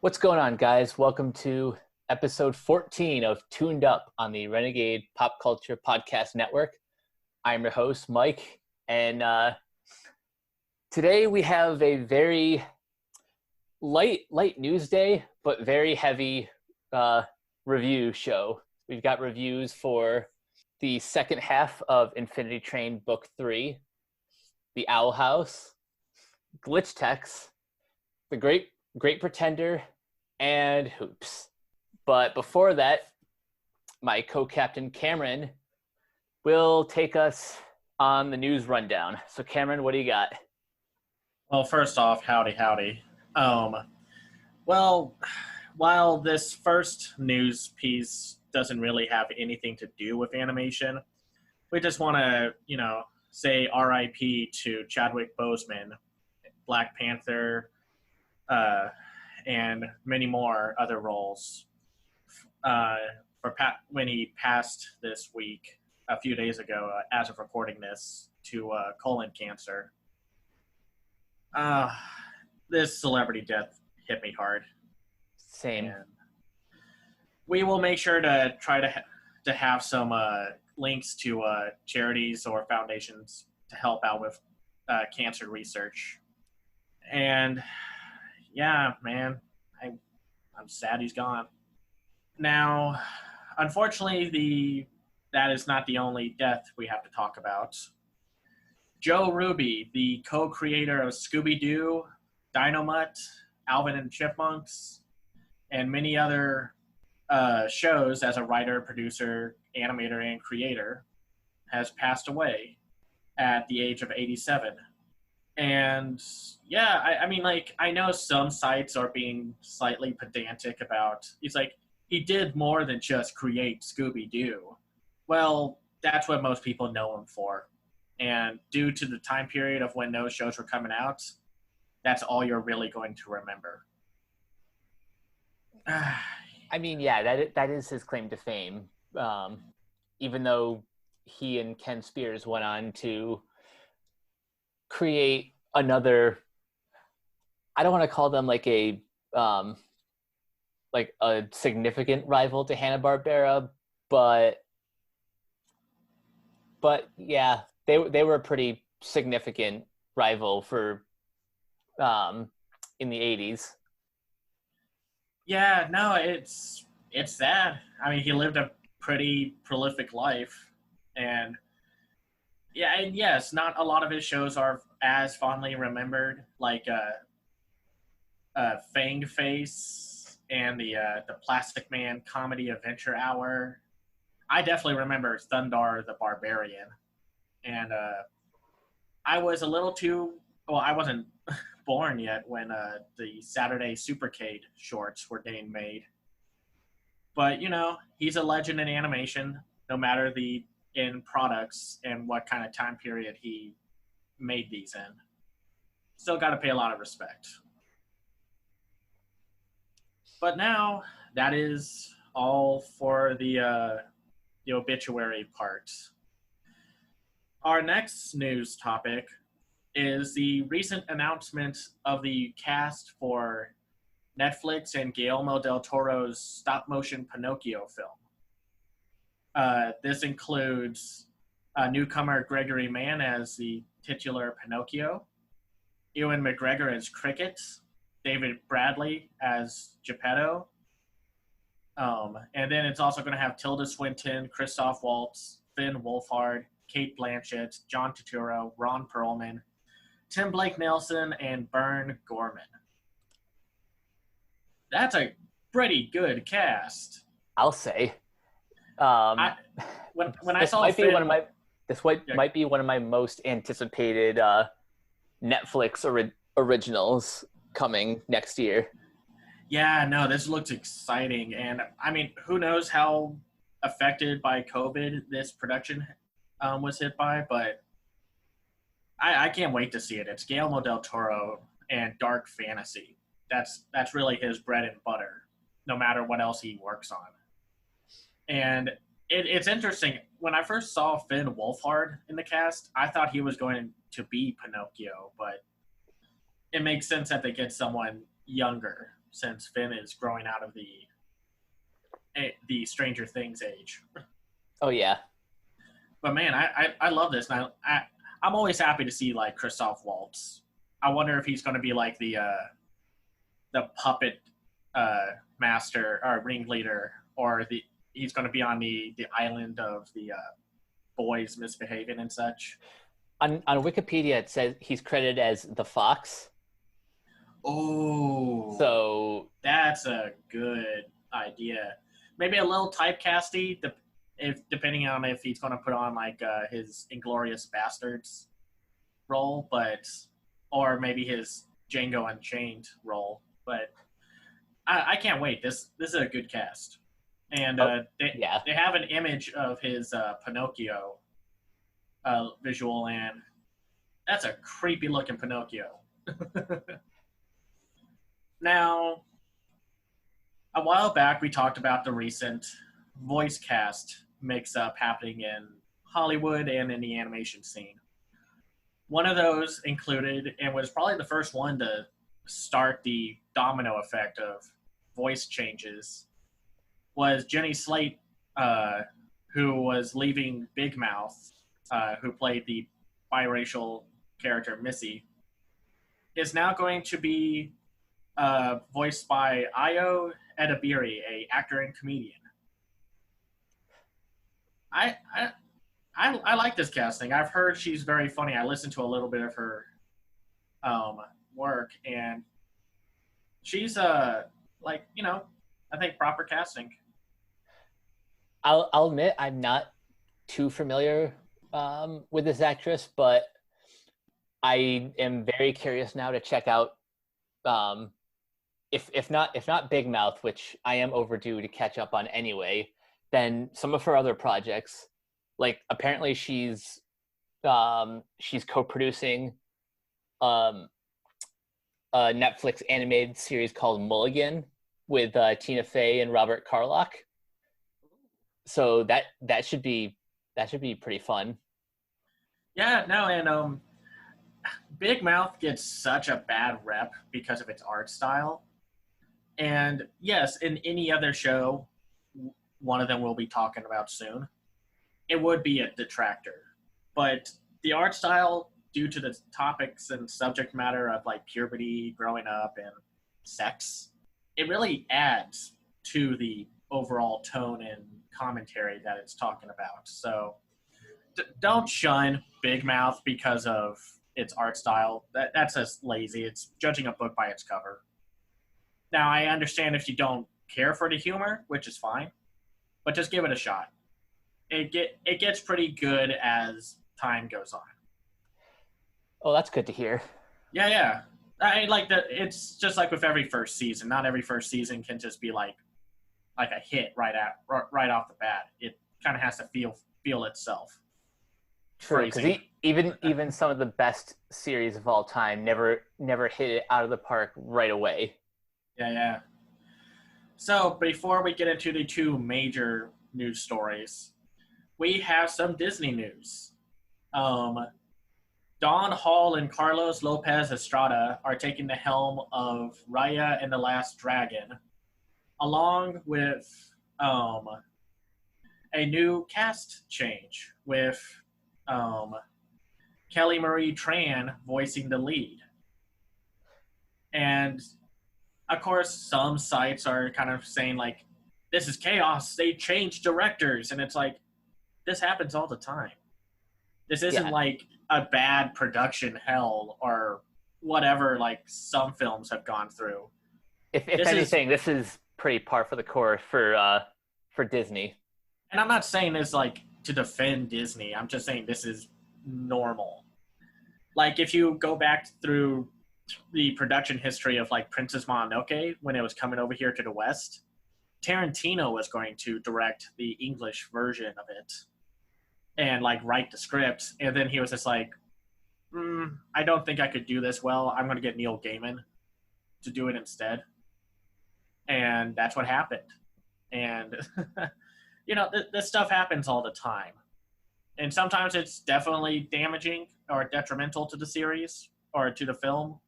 What's going on, guys? Welcome to episode 14 of Tooned Up on the Renegade Pop Culture Podcast Network. I'm your host, Mike, and today we have a very light news day, but very heavy review show. We've got reviews for the second half of Infinity Train Book 3, The Owl House, Glitch Techs, The Great Pretender, and Hoops. But before that, my co-captain Cameron will take us on the news rundown. So Cameron, what do you got? Well, first off, howdy. Well, while this first news piece doesn't really have anything to do with animation, we just want to, say RIP to Chadwick Boseman, Black Panther, and many more other roles when he passed this week, a few days ago, as of recording this, to colon cancer. This celebrity death hit me hard. Same. And we will make sure to try to have some links to charities or foundations to help out with cancer research. And yeah, man, I'm sad he's gone. Now, unfortunately, that is not the only death we have to talk about. Joe Ruby, the co-creator of Scooby-Doo, Dynamite, Alvin and Chipmunks, and many other shows as a writer, producer, animator, and creator, has passed away at the age of 87. And yeah, I know some sites are being slightly pedantic about, he did more than just create Scooby-Doo. Well, that's what most people know him for. And due to the time period of when those shows were coming out, that's all you're really going to remember. That is his claim to fame. Even though he and Ken Spears went on to create another, I don't want to call them like a significant rival to Hanna-Barbera, but yeah, they were a pretty significant rival for in the 80s. Yeah, no, it's sad. I mean, he lived a pretty prolific life, and yeah, and yes, not a lot of his shows are as fondly remembered, like Fang Face and the Plastic Man Comedy Adventure Hour. I definitely remember Thundar the Barbarian, and I was a little too I wasn't born yet when the Saturday Supercade shorts were being made. But he's a legend in animation, no matter the end products and what kind of time period he made these in. Still got to pay a lot of respect. But now, that is all for the obituary part. Our next news topic is the recent announcement of the cast for Netflix and Guillermo del Toro's stop-motion Pinocchio film. This includes newcomer Gregory Mann as the titular Pinocchio, Ewan McGregor as Cricket, David Bradley as Geppetto, and then it's also going to have Tilda Swinton, Christoph Waltz, Finn Wolfhard, Kate Blanchett, John Turturro, Ron Perlman, Tim Blake Nelson, and Bern Gorman. That's a pretty good cast, I'll say. When I saw might be one of my most anticipated Netflix originals coming next year. Yeah, no, this looks exciting, and I mean, who knows how affected by COVID this production was hit by, but I can't wait to see it. It's Guillermo del Toro and dark fantasy. That's really his bread and butter, no matter what else he works on. And it's interesting. When I first saw Finn Wolfhard in the cast, I thought he was going to be Pinocchio, but it makes sense that they get someone younger since Finn is growing out of the Stranger Things age. Oh yeah. But man, I love this, and I'm always happy to see like Christoph Waltz. I wonder if he's going to be like the puppet master or ringleader, or he's going to be on the island of the boys misbehaving and such. On Wikipedia, it says he's credited as the Fox. Oh, So that's a good idea. Maybe a little typecasty, depending on if he's going to put on like his Inglorious Bastards role, or maybe his Django Unchained role. But I can't wait. This is a good cast, and they have an image of his Pinocchio visual, and that's a creepy looking Pinocchio. Now, a while back we talked about the recent voice cast mix-up happening in Hollywood and in the animation scene. One of those included, and was probably the first one to start the domino effect of voice changes, was Jenny Slate, who was leaving Big Mouth, who played the biracial character Missy, is now going to be voiced by Ayo Edebiri, a actor and comedian. I like this casting. I've heard she's very funny. I listened to a little bit of her work, and she's I think proper casting. I'll admit I'm not too familiar with this actress, but I am very curious now to check out if not Big Mouth, which I am overdue to catch up on anyway, then some of her other projects. Like apparently she's co-producing a Netflix animated series called Mulligan with Tina Fey and Robert Carlock. So that should be pretty fun. Yeah, no, and Big Mouth gets such a bad rep because of its art style. And yes, in any other show, one of them we'll be talking about soon, it would be a detractor. But the art style, due to the topics and subject matter of like puberty, growing up, and sex, it really adds to the overall tone and commentary that it's talking about. So don't shun Big Mouth because of its art style. That's just lazy. It's judging a book by its cover. Now, I understand if you don't care for the humor, which is fine, but just give it a shot. It gets pretty good as time goes on. Oh, that's good to hear. Yeah. I like that. It's just like with every first season. Not every first season can just be like a hit right off the bat. It kind of has to feel itself. True, because even some of the best series of all time never hit it out of the park right away. Yeah. So before we get into the two major news stories, we have some Disney news. Don Hall and Carlos Lopez Estrada are taking the helm of Raya and the Last Dragon, along with a new cast change with Kelly Marie Tran voicing the lead. And of course, some sites are kind of saying like, this is chaos, they changed directors. And it's like, this happens all the time. This isn't like a bad production hell or whatever like some films have gone through. If anything, this is pretty par for the course for Disney. And I'm not saying this like to defend Disney. I'm just saying this is normal. Like if you go back through the production history of like Princess Mononoke when it was coming over here to the West, Tarantino was going to direct the English version of it and like write the script. And then he was just like, I don't think I could do this well. I'm going to get Neil Gaiman to do it instead. And that's what happened. And, this stuff happens all the time. And sometimes it's definitely damaging or detrimental to the series or to the film.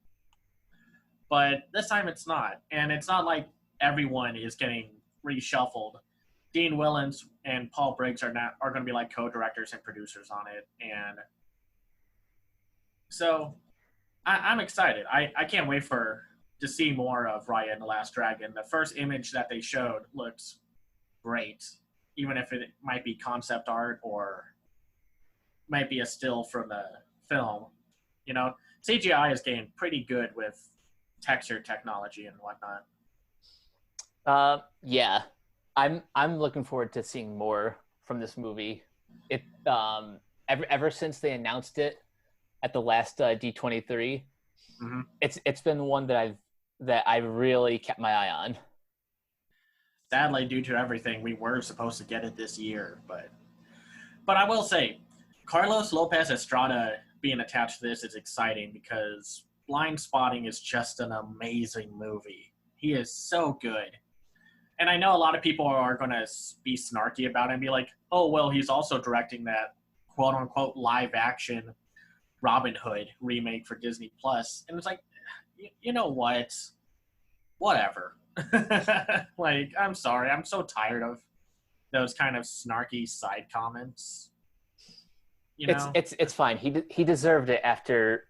But this time it's not. And it's not like everyone is getting reshuffled. Dean Willens and Paul Briggs are going to be like co-directors and producers on it. And so I'm excited. I can't wait to see more of Raya and the Last Dragon. The first image that they showed looks great, even if it might be concept art or might be a still from the film. You know, CGI is getting pretty good with texture technology and whatnot. Yeah, I'm looking forward to seeing more from this movie. It ever since they announced it at the last D23, Mm-hmm. it's been one that I've really kept my eye on. Sadly, due to everything, we were supposed to get it this year, but I will say, Carlos Lopez Estrada being attached to this is exciting because Blind Spotting is just an amazing movie. He is so good. And I know a lot of people are going to be snarky about it and be like, oh, well, he's also directing that quote-unquote live-action Robin Hood remake for Disney+. And it's like, you know what? Whatever. Like, I'm sorry. I'm so tired of those kind of snarky side comments. You know? It's fine. He deserved it after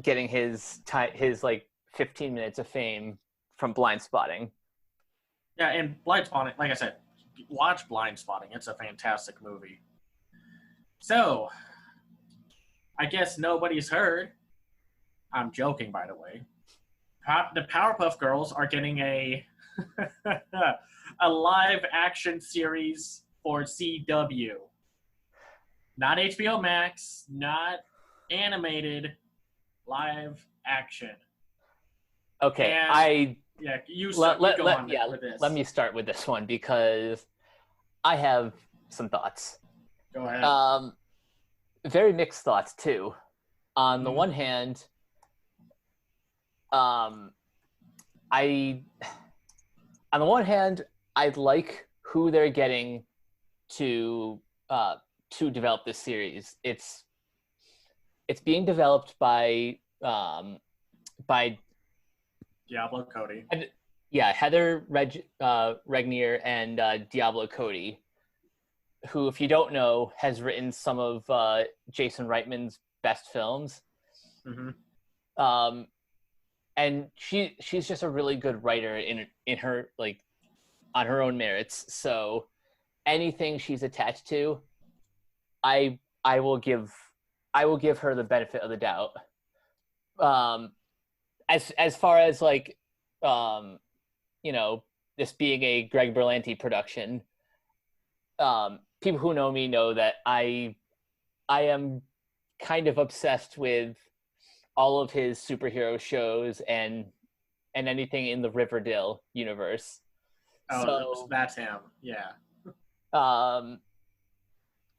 getting his like 15 minutes of fame from Blind Spotting. Yeah, and Blind Spotting, like I said, watch Blind Spotting. It's a fantastic movie. So, I guess nobody's heard. I'm joking, by the way. The Powerpuff Girls are getting a a live action series for CW. Not HBO Max, not animated, live action. Okay, and, yeah, you go on with this. Let me start with this one because I have some thoughts. Go ahead. Very mixed thoughts too. On the one hand, I like who they're getting to develop this series. It's being developed by Diablo Cody. Yeah, Heather Regnier and Diablo Cody, who, if you don't know, has written some of Jason Reitman's best films. Mm-hmm. And she's just a really good writer in her, like, on her own merits. So anything she's attached to, I will give her the benefit of the doubt. As far as, like, you know, this being a Greg Berlanti production, people who know me know that I am kind of obsessed with all of his superhero shows and anything in the Riverdale universe. Oh, so that's him. Yeah.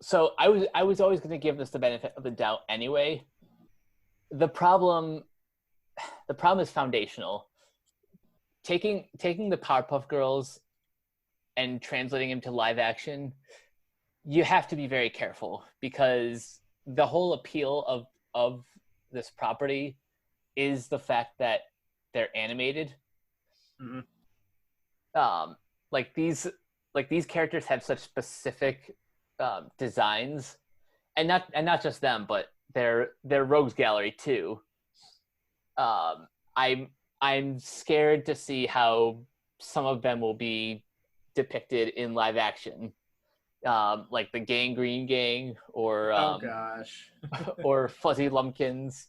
So I was always going to give this the benefit of the doubt anyway. The problem is foundational. Taking the Powerpuff Girls and translating them to live action, you have to be very careful because the whole appeal of this property is the fact that they're animated. Mm-hmm. Like these characters have such specific designs, and not just them, but their rogues gallery too. I'm scared to see how some of them will be depicted in live action, like the Gangrene Gang or oh gosh, or Fuzzy Lumpkins.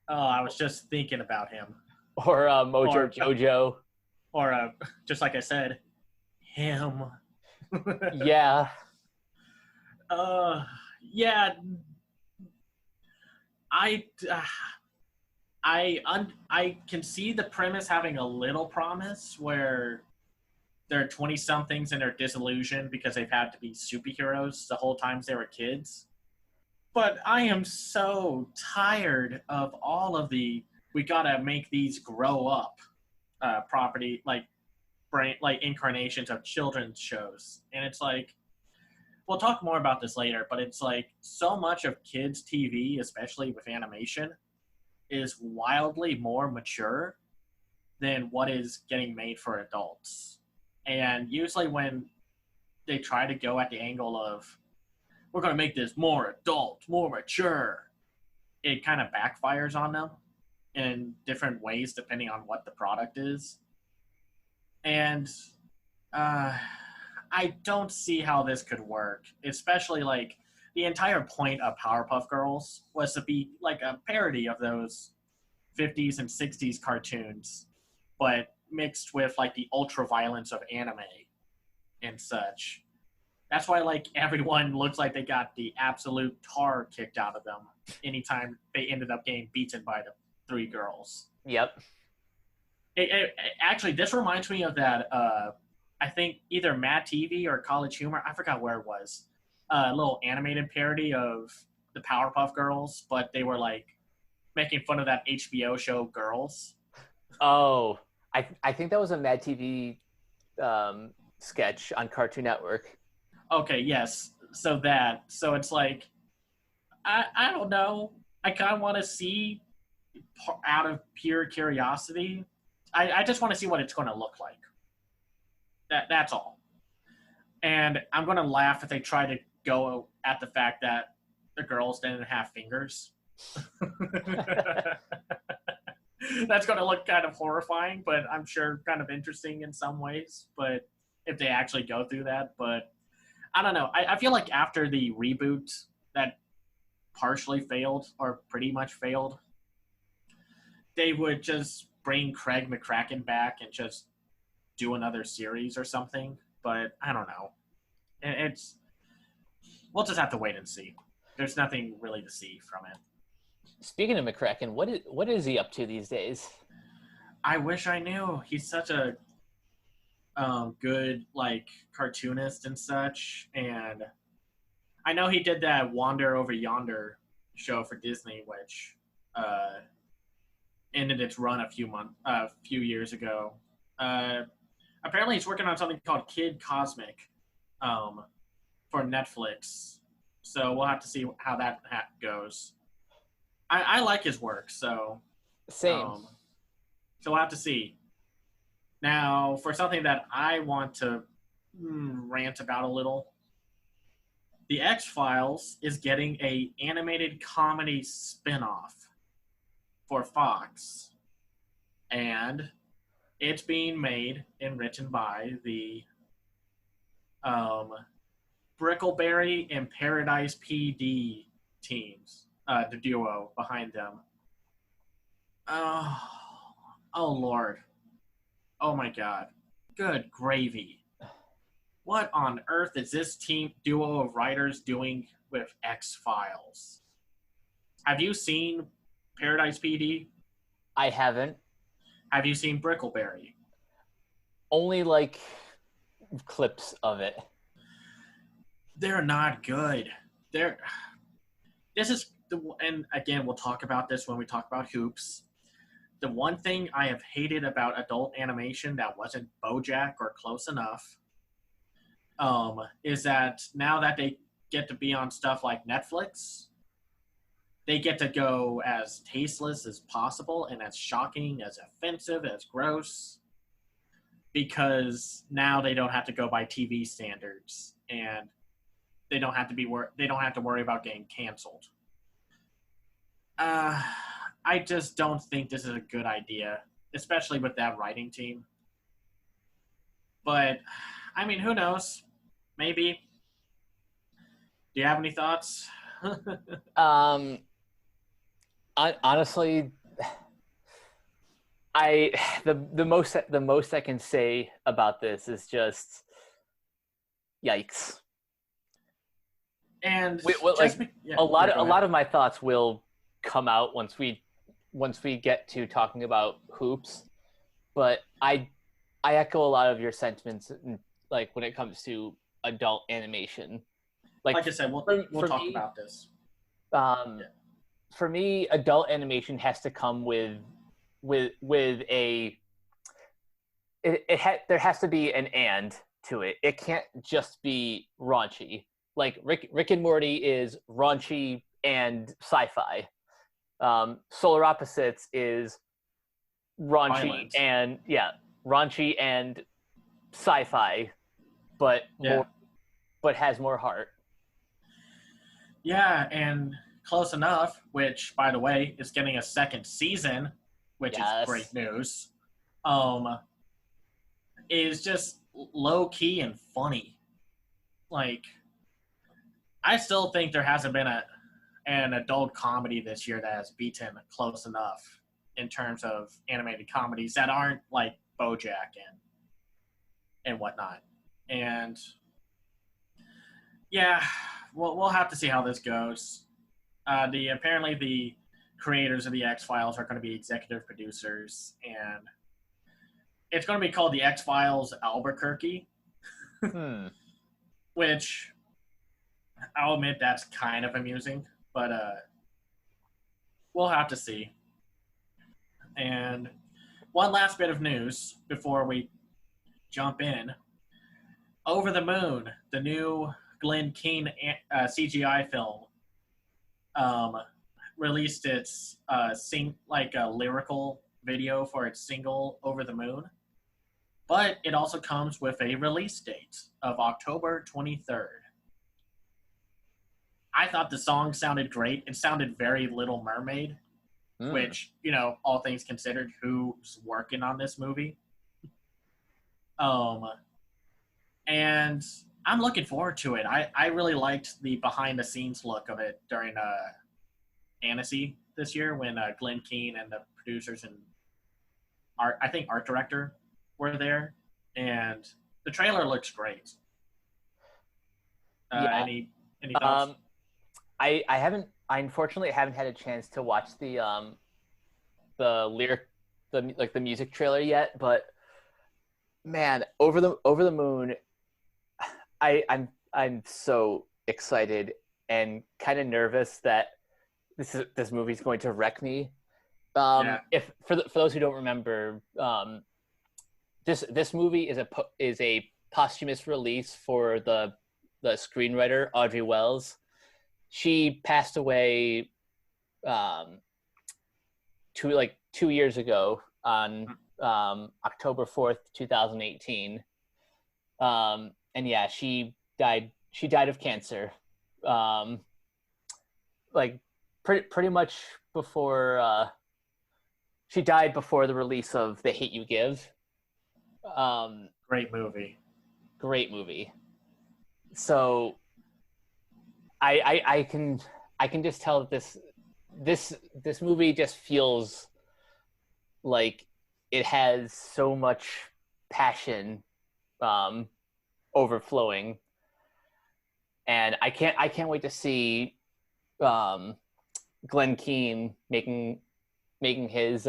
Oh, I was just thinking about him. Or Mojo Jojo. Or just like I said, him. Yeah. Yeah. I can see the premise having a little promise where they're 20-somethings and they're disillusioned because they've had to be superheroes the whole time they were kids. But I am so tired of all of we gotta make these grow up property, like incarnations of children's shows. And it's like, we'll talk more about this later, but it's like so much of kids' TV, especially with animation, is wildly more mature than what is getting made for adults. And usually when they try to go at the angle of, we're going to make this more adult, more mature, it kind of backfires on them in different ways depending on what the product is. And I don't see how this could work, especially like the entire point of Powerpuff Girls was to be like a parody of those 50s and 60s cartoons, but mixed with like the ultra violence of anime and such. That's why like everyone looks like they got the absolute tar kicked out of them anytime they ended up getting beaten by the three girls. Yep. Actually, this reminds me of that. I think either Mad TV or College Humor. I forgot where it was. A little animated parody of the Powerpuff Girls, but they were like making fun of that HBO show Girls. Oh, I think that was a Mad TV sketch on Cartoon Network. Okay, yes. So it's like, I don't know. I kind of want to see out of pure curiosity. I just want to see what it's going to look like. That's all. And I'm going to laugh if they try to go at the fact that the girls didn't have fingers. That's going to look kind of horrifying, but I'm sure kind of interesting in some ways. But if they actually go through that, but I don't know. I feel like after the reboot that partially failed or pretty much failed, they would just bring Craig McCracken back and just do another series or something. But I don't know. We'll just have to wait and see. There's nothing really to see from it. Speaking of McCracken, what is he up to these days? I wish I knew. He's such a good like cartoonist and such, and I know he did that Wander Over Yonder show for Disney, which ended its run a few years ago. Apparently, he's working on something called Kid Cosmic for Netflix, so we'll have to see how that goes. I like his work, so Same. So we'll have to see. Now, for something that I want to rant about a little, The X-Files is getting a animated comedy spinoff for Fox, and it's being made and written by the Brickleberry and Paradise PD teams, the duo behind them. Oh Lord. Oh my God. Good gravy. What on earth is this duo of writers doing with X-Files? Have you seen Paradise PD? I haven't. Have you seen Brickleberry? Only like clips of it. They're not good. And again, we'll talk about this when we talk about Hoops. The one thing I have hated about adult animation that wasn't BoJack or close enough is that now that they get to be on stuff like Netflix, they get to go as tasteless as possible and as shocking, as offensive, as gross, because now they don't have to go by TV standards and they don't have to worry about getting canceled. I just don't think this is a good idea, especially with that writing team. But, I mean, who knows? Maybe. Do you have any thoughts? Honestly, the most I can say about this is just yikes. And a lot of my thoughts will come out once we get to talking about Hoops, but I echo a lot of your sentiments, like when it comes to adult animation. Like I said, we'll talk about this. For me, adult animation has to come with a there has to be an and to it. It can't just be raunchy. Like Rick and Morty is raunchy and sci-fi. Solar Opposites is raunchy Violent. and raunchy and sci-fi, but Yeah. has more heart. Yeah, and Close Enough, which, by the way, is getting a second season, which is great Yes. news, um, is just low key and funny. Like, I still think there hasn't been an adult comedy this year that has beaten Close Enough in terms of animated comedies that aren't like BoJack and whatnot. And yeah, we'll have to see how this goes. Apparently the creators of the X Files are going to be executive producers, and it's going to be called the X Files Albuquerque, Hmm. which I'll admit that's kind of amusing, but we'll have to see. And one last bit of news before we jump in: Over the Moon, the new Glenn Keane CGI film, um, released its lyrical video for its single "Over the Moon," but it also comes with a release date of October 23rd. I thought the song sounded great. It sounded very Little Mermaid, Hmm. which, all things considered, who's working on this movie? Um, and I'm looking forward to it. I really liked the behind the scenes look of it during Annecy this year when Glenn Keane and the producers and art director were there, and the trailer looks great. Yeah. Any thoughts? Um, I haven't. I unfortunately haven't had a chance to watch the lyric, the music trailer yet. But man, Over the Moon, I'm so excited and kind of nervous that this movie's going to wreck me. Yeah, If for those who don't remember, this movie is a posthumous release for the screenwriter Audrey Wells. She passed away um, 2 years ago on October 4th, 2018. And yeah, she died. She died of cancer. Um, like pretty much before she died before the release of The Hate You Give. Um, great movie. Great movie. So I can just tell that this movie just feels like it has so much passion um, overflowing, and I can't wait to see um, Glenn Keane making his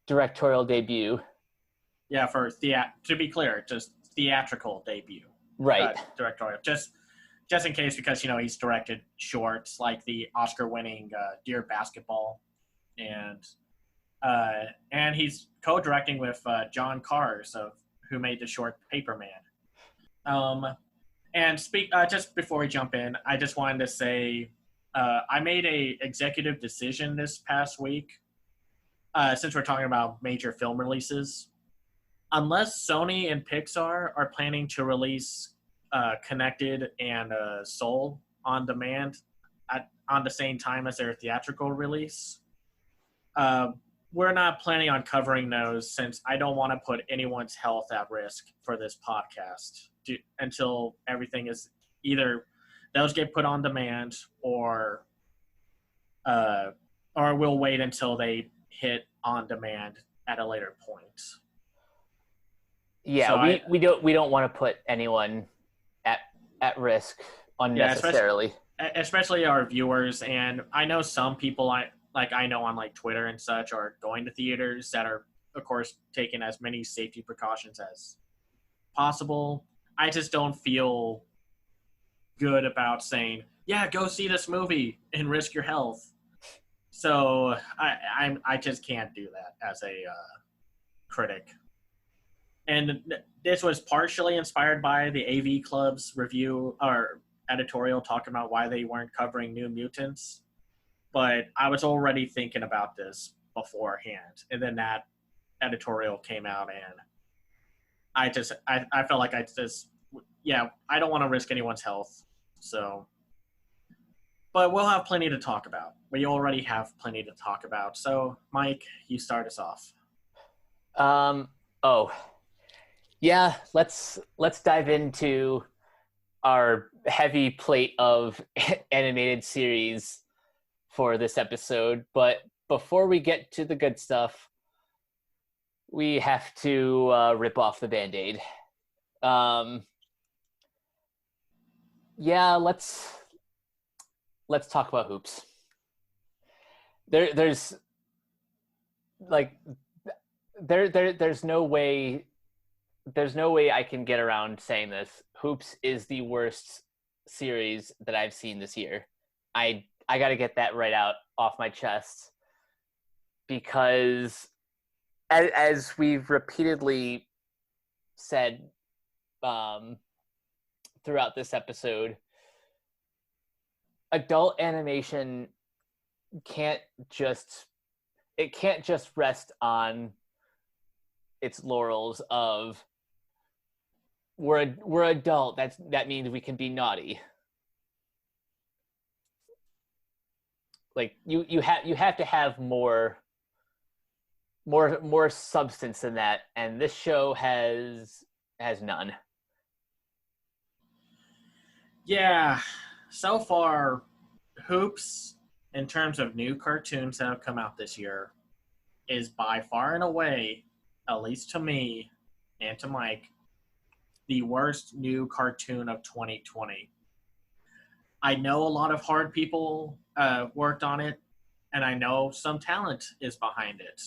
directorial debut. Yeah, to be clear, just theatrical debut, Right. directorial. Just in case, because he's directed shorts like the Oscar-winning Dear Basketball, and he's co-directing with John Cars who made the short Paperman. And just before we jump in, I just wanted to say I made a executive decision this past week. Since we're talking about major film releases, unless Sony and Pixar are planning to release Connected and Soul on demand on the same time as their theatrical release, uh, we're not planning on covering those since I don't want to put anyone's health at risk for this podcast until everything is either those get put on demand uh, or we'll wait until they hit on demand at a later point. Yeah, So we don't want to put anyone at at risk yeah, unnecessarily. especially our viewers, and I know some people I know on like Twitter and such are going to theaters that are of course taking as many safety precautions as possible. I just don't feel good about saying, yeah, go see this movie and risk your health. So I just can't do that as a critic. And this was partially inspired by the AV Club's review or editorial talking about why they weren't covering New Mutants. but I was already thinking about this beforehand, and then that editorial came out, and I felt like I don't want to risk anyone's health, so. But we'll have plenty to talk about. We already have plenty to talk about. So, Mike, you start us off. Oh, yeah. Let's dive into our heavy plate of animated series for this episode. But before we get to the good stuff, we have to rip off the Band-Aid. Yeah, let's talk about hoops. There's like there's no way I can get around saying this. Hoops is the worst series that I've seen this year. I got to get that right out off my chest, because as we've repeatedly said throughout this episode, adult animation can't just rest on its laurels of we're adult. That means we can be naughty. Like you have to have more substance than that, and this show has none. Yeah, so far, Hoops, in terms of new cartoons that have come out this year, is by far and away, at least to me and to Mike, the worst new cartoon of 2020. I know a lot of hard people worked on it, and I know some talent is behind it.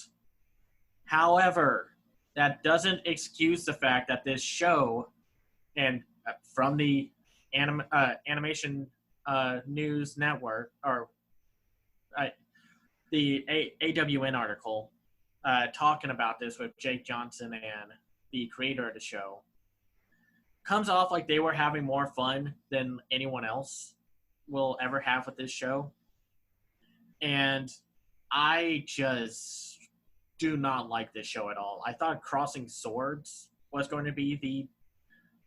However, that doesn't excuse the fact that this show, and from the Animation News Network, or the AWN article talking about this with Jake Johnson and the creator of the show, comes off like they were having more fun than anyone else will ever have with this show. And I just do not like this show at all. I thought Crossing Swords was going to be the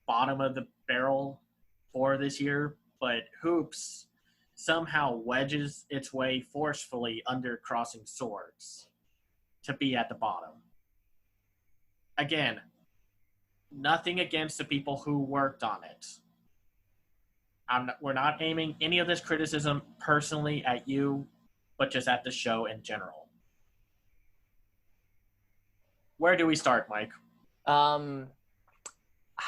bottom of the barrel for this year, but Hoops somehow wedges its way forcefully under Crossing Swords to be at the bottom. Again, nothing against the people who worked on it. We're not aiming any of this criticism personally at you, but just at the show in general. Where do we start, Mike? How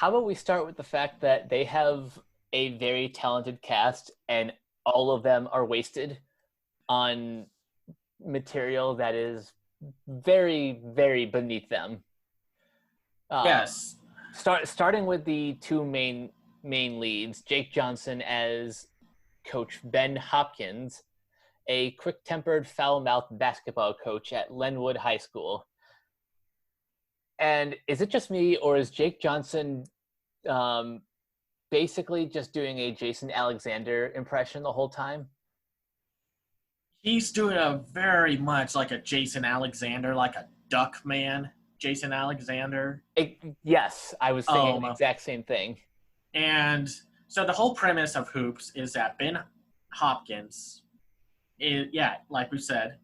about we start with the fact that they have a very talented cast, and all of them are wasted on material that is very, very beneath them. Yes. Starting with the two main leads, Jake Johnson as Coach Ben Hopkins, a quick-tempered, foul-mouthed basketball coach at Lenwood High School. And is it just me, or is Jake Johnson basically just doing a Jason Alexander impression the whole time? He's doing a very much like a Jason Alexander, like a duck man, Jason Alexander. Yes, I was thinking the exact same thing. And so the whole premise of Hoops is that Ben Hopkins, like we said,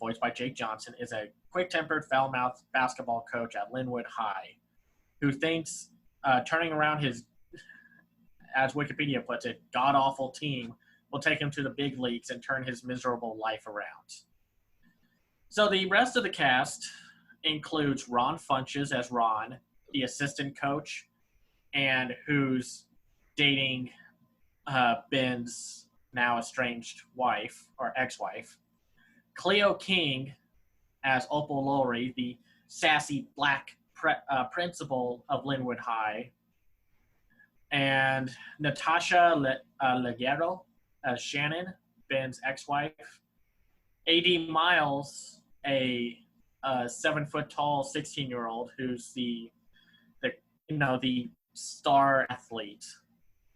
voiced by Jake Johnson, is a quick-tempered, foul-mouthed basketball coach at Linwood High who thinks turning around his, as Wikipedia puts it, god-awful team will take him to the big leagues and turn his miserable life around. So the rest of the cast includes Ron Funches as Ron, the assistant coach, and who's dating Ben's now estranged wife, or ex-wife. Cleo King as Opal Lowry, the sassy black principal of Linwood High. And Natasha Leguero as Shannon, Ben's ex-wife. A.D. Miles, a 7-foot-tall 16-year-old who's the star athlete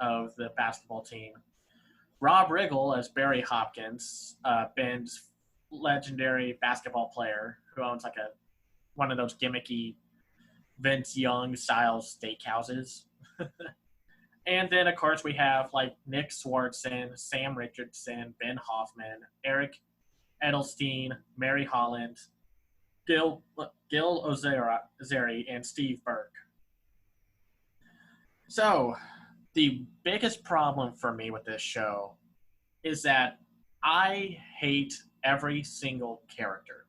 of the basketball team. Rob Riggle as Barry Hopkins, Ben's legendary basketball player who owns like one of those gimmicky Vince Young style steakhouses. And then, of course, we have like Nick Swartzen, Sam Richardson, Ben Hoffman, Eric Edelstein, Mary Holland, Gil Ozeri, and Steve Burke. So, the biggest problem for me with this show is that I hate every single character.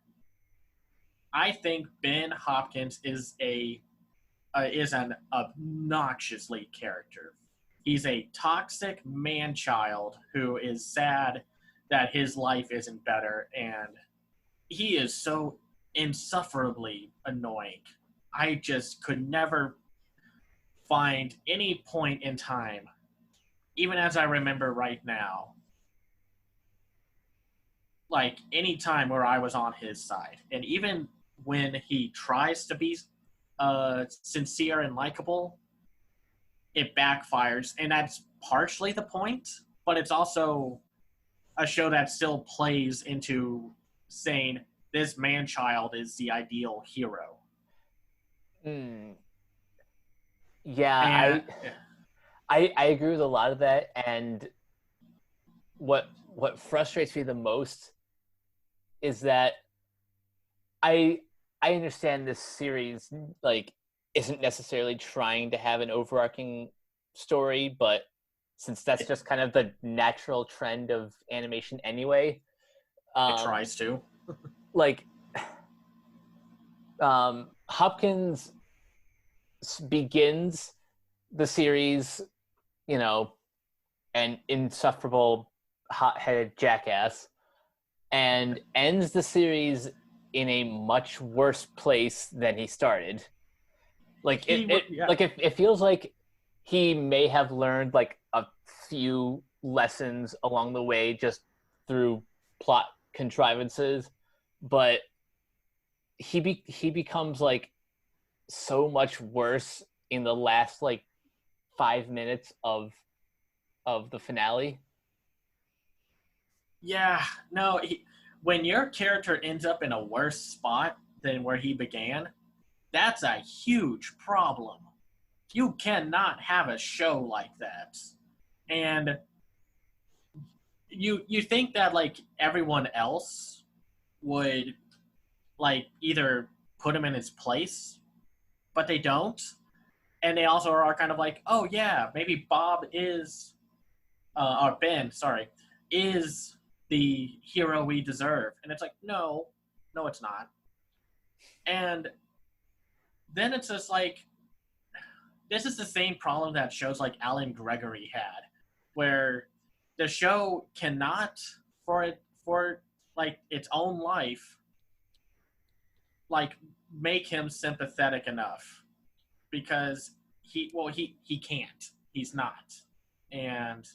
I think Ben Hopkins is an obnoxiously character. He's a toxic man-child who is sad that his life isn't better, and he is so insufferably annoying. I just could never find any point in time, even as I remember right now, like any time where I was on his side. And even when he tries to be sincere and likable, it backfires. And that's partially the point, but it's also a show that still plays into saying this man-child is the ideal hero. Yeah, I agree with a lot of that, and what frustrates me the most is that I understand this series like isn't necessarily trying to have an overarching story, but since that's just kind of the natural trend of animation anyway, it tries to. Like Hopkins begins the series, you know, an insufferable hot-headed jackass, and ends the series in a much worse place than he started. Like it feels like he may have learned like a few lessons along the way just through plot contrivances, but he becomes like so much worse in the last like 5 minutes of the finale. Yeah, no, when your character ends up in a worse spot than where he began, that's a huge problem. You cannot have a show like that. And you think that like everyone else would like either put him in his place, but they don't. And they also are kind of like, oh yeah, maybe Bob is or Ben, sorry, is the hero we deserve. And it's like, no, it's not. And then it's just like, this is the same problem that shows like Alan Gregory had, where the show cannot, for like its own life, like make him sympathetic enough, because he can't. He's not. And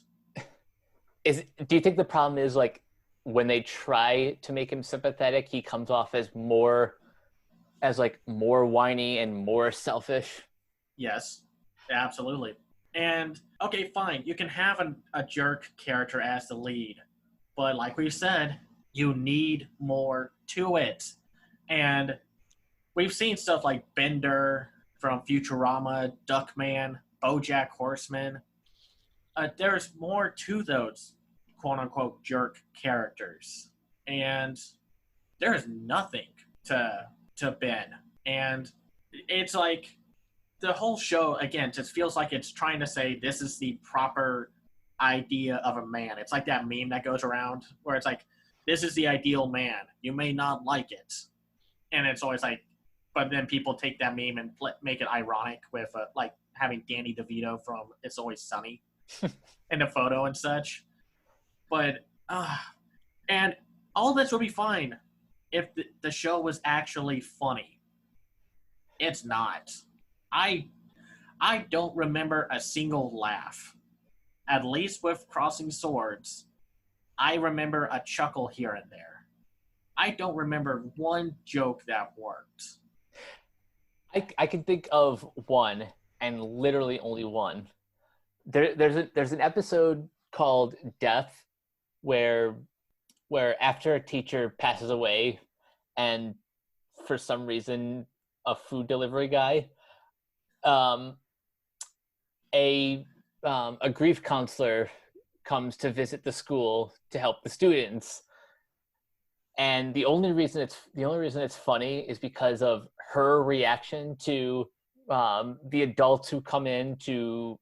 do you think the problem is like when they try to make him sympathetic, he comes off as more whiny and more selfish? Yes, absolutely. And okay, fine, you can have a jerk character as the lead, but like we said, you need more to it. And we've seen stuff like Bender from Futurama, Duckman, BoJack Horseman. There's more to those quote-unquote jerk characters, and there's nothing to Ben. And it's like the whole show again just feels like it's trying to say this is the proper idea of a man. It's like that meme that goes around where it's like, this is the ideal man, you may not like it, and it's always like, but then people take that meme and make it ironic with like having Danny DeVito from It's Always Sunny in the photo and such. But and all this would be fine if the show was actually funny. It's not. I don't remember a single laugh. At least with Crossing Swords, I remember a chuckle here and there. I don't remember one joke that worked. I can think of one, and literally only one. There's an episode called Death, where after a teacher passes away, and for some reason a food delivery guy, um, a grief counselor comes to visit the school to help the students. And the only reason it's funny is because of her reaction to the adults who come in to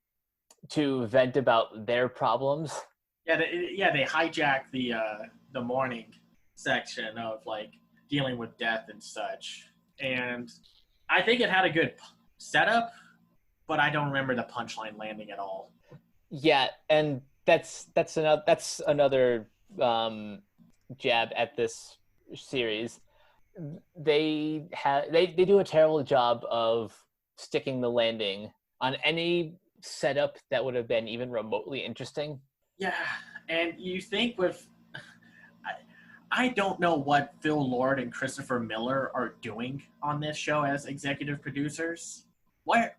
vent about their problems. Yeah, they hijack the morning section of like dealing with death and such, and I think it had a good setup, but I don't remember the punchline landing at all. Yeah, and that's another jab at this series. They do a terrible job of sticking the landing on any setup that would have been even remotely interesting. Yeah, and you think with I don't know what Phil Lord and Christopher Miller are doing on this show as executive producers. Where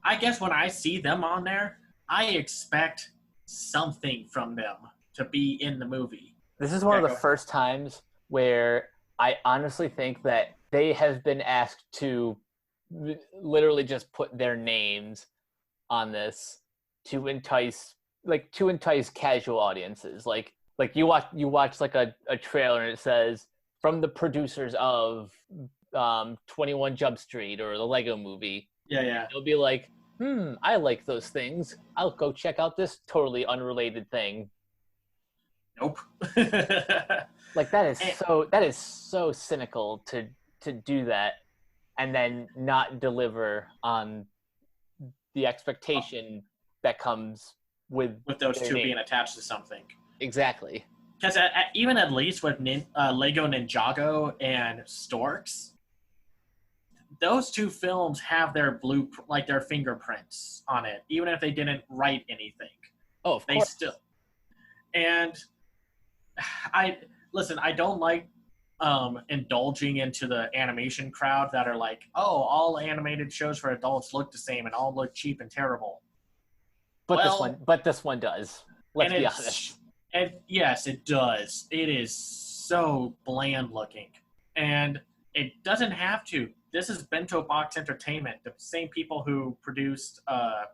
I guess when I see them on there, I expect something from them to be in the movie. This is one of the first times where I honestly think that they have been asked to literally just put their names on this to entice casual audiences. Like you watch like a trailer and it says from the producers of 21 Jump Street or the Lego Movie. Yeah. It'll be like, I like those things. I'll go check out this totally unrelated thing. Nope. Like that is so cynical to do that and then not deliver on the expectation that comes with those two being attached to something. Exactly. Because even at least with Lego Ninjago and Storks, those two films have their their fingerprints on it, even if they didn't write anything. Oh, of course. They still. And I don't like indulging into the animation crowd that are like, oh, all animated shows for adults look the same and all look cheap and terrible. But this one does. Let's be honest. And yes, it does. It is so bland looking. And it doesn't have to. This is Bento Box Entertainment, the same people who produced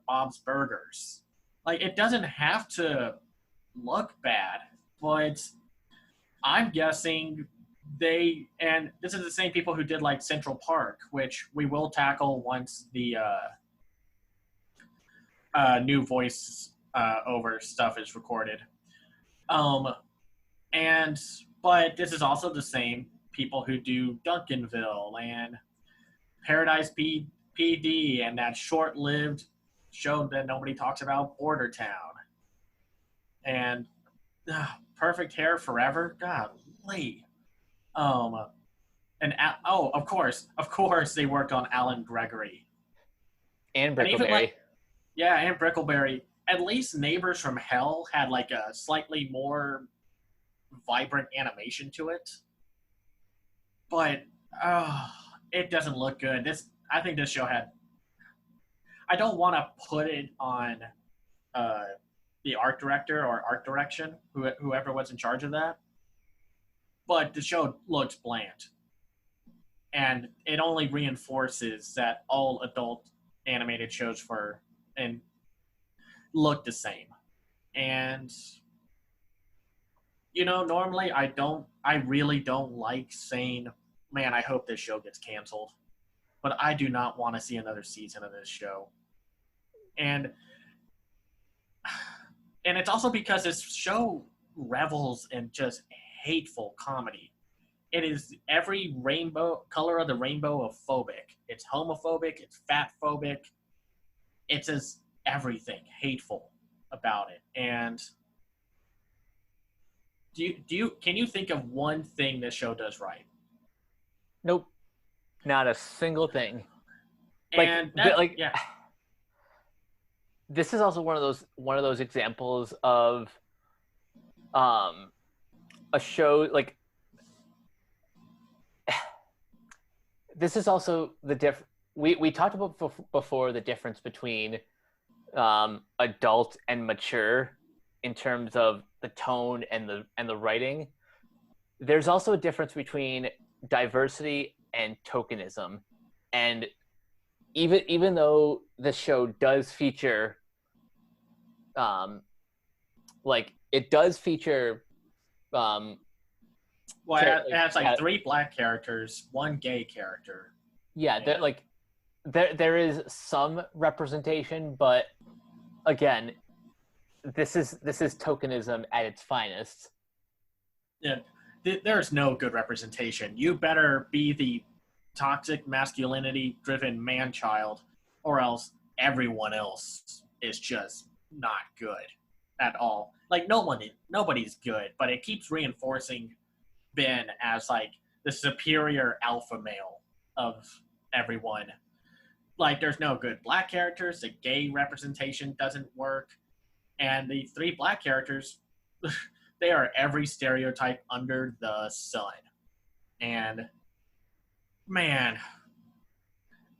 Bob's Burgers. Like, it doesn't have to look bad, but I'm guessing and this is the same people who did like Central Park, which we will tackle once the new voice over stuff is recorded. But this is also the same people who do Duncanville and Paradise PD and that short-lived show that nobody talks about, Border Town. And Perfect Hair Forever. Golly. Of course, they worked on Alan Gregory and Brickleberry. And Brickleberry. At least Neighbors from Hell had like a slightly more vibrant animation to it, but it doesn't look good. I think this show had. I don't want to put it on the art director or art direction, whoever was in charge of that. But the show looks bland. And it only reinforces that all adult animated shows look the same. And, normally I really don't like saying, man, I hope this show gets canceled. But I do not want to see another season of this show. And it's also because this show revels in just hateful comedy. It is every color of the rainbow of phobic. It's homophobic. It's fatphobic. It's just everything hateful about it. And can you think of one thing this show does right? Nope, not a single thing. This is also one of those examples of a show like. This is also we talked about before the difference between adult and mature, in terms of the tone and the writing, there's also a difference between diversity and tokenism. And even though the show does feature it does feature Well, it has like 3 black characters, 1 gay character. Yeah, there is some representation, but again, this is tokenism at its finest. Yeah, there's no good representation. You better be the toxic masculinity-driven man-child, or else everyone else is just not good at all. Like nobody's good, but it keeps reinforcing Ben as like the superior alpha male of everyone. Like there's no good black characters, the gay representation doesn't work, and the 3 black characters, they are every stereotype under the sun. And man,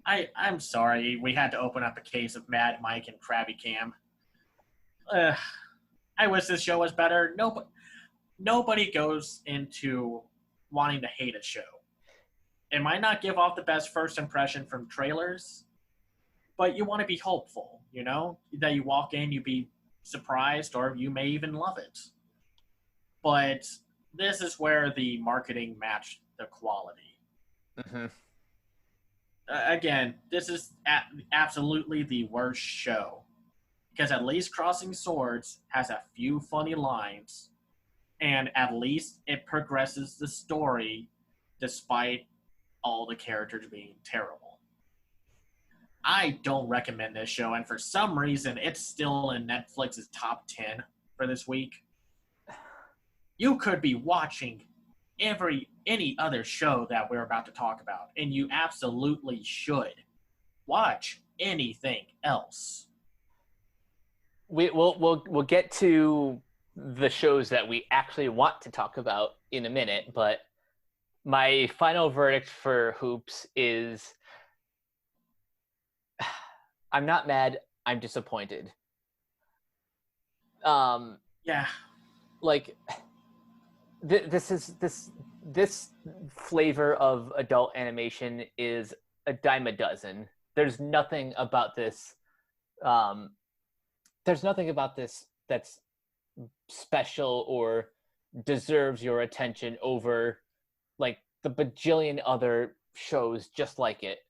I'm sorry we had to open up a case of Mad Mike and Krabby Cam. I wish this show was better. Nobody goes into wanting to hate a show. It might not give off the best first impression from trailers, but you want to be hopeful, that you walk in, you be surprised, or you may even love it. But this is where the marketing matched the quality. Mm-hmm. Again, this is absolutely the worst show. Because at least Crossing Swords has a few funny lines, and at least it progresses the story despite all the characters being terrible. I don't recommend this show, and for some reason, it's still in Netflix's top 10 for this week. You could be watching any other show that we're about to talk about, and you absolutely should watch anything else. We'll get to the shows that we actually want to talk about in a minute, but my final verdict for Hoops is I'm not mad, I'm disappointed. Yeah. Like this flavor of adult animation is a dime a dozen. There's nothing about this that's special or deserves your attention over like the bajillion other shows just like it.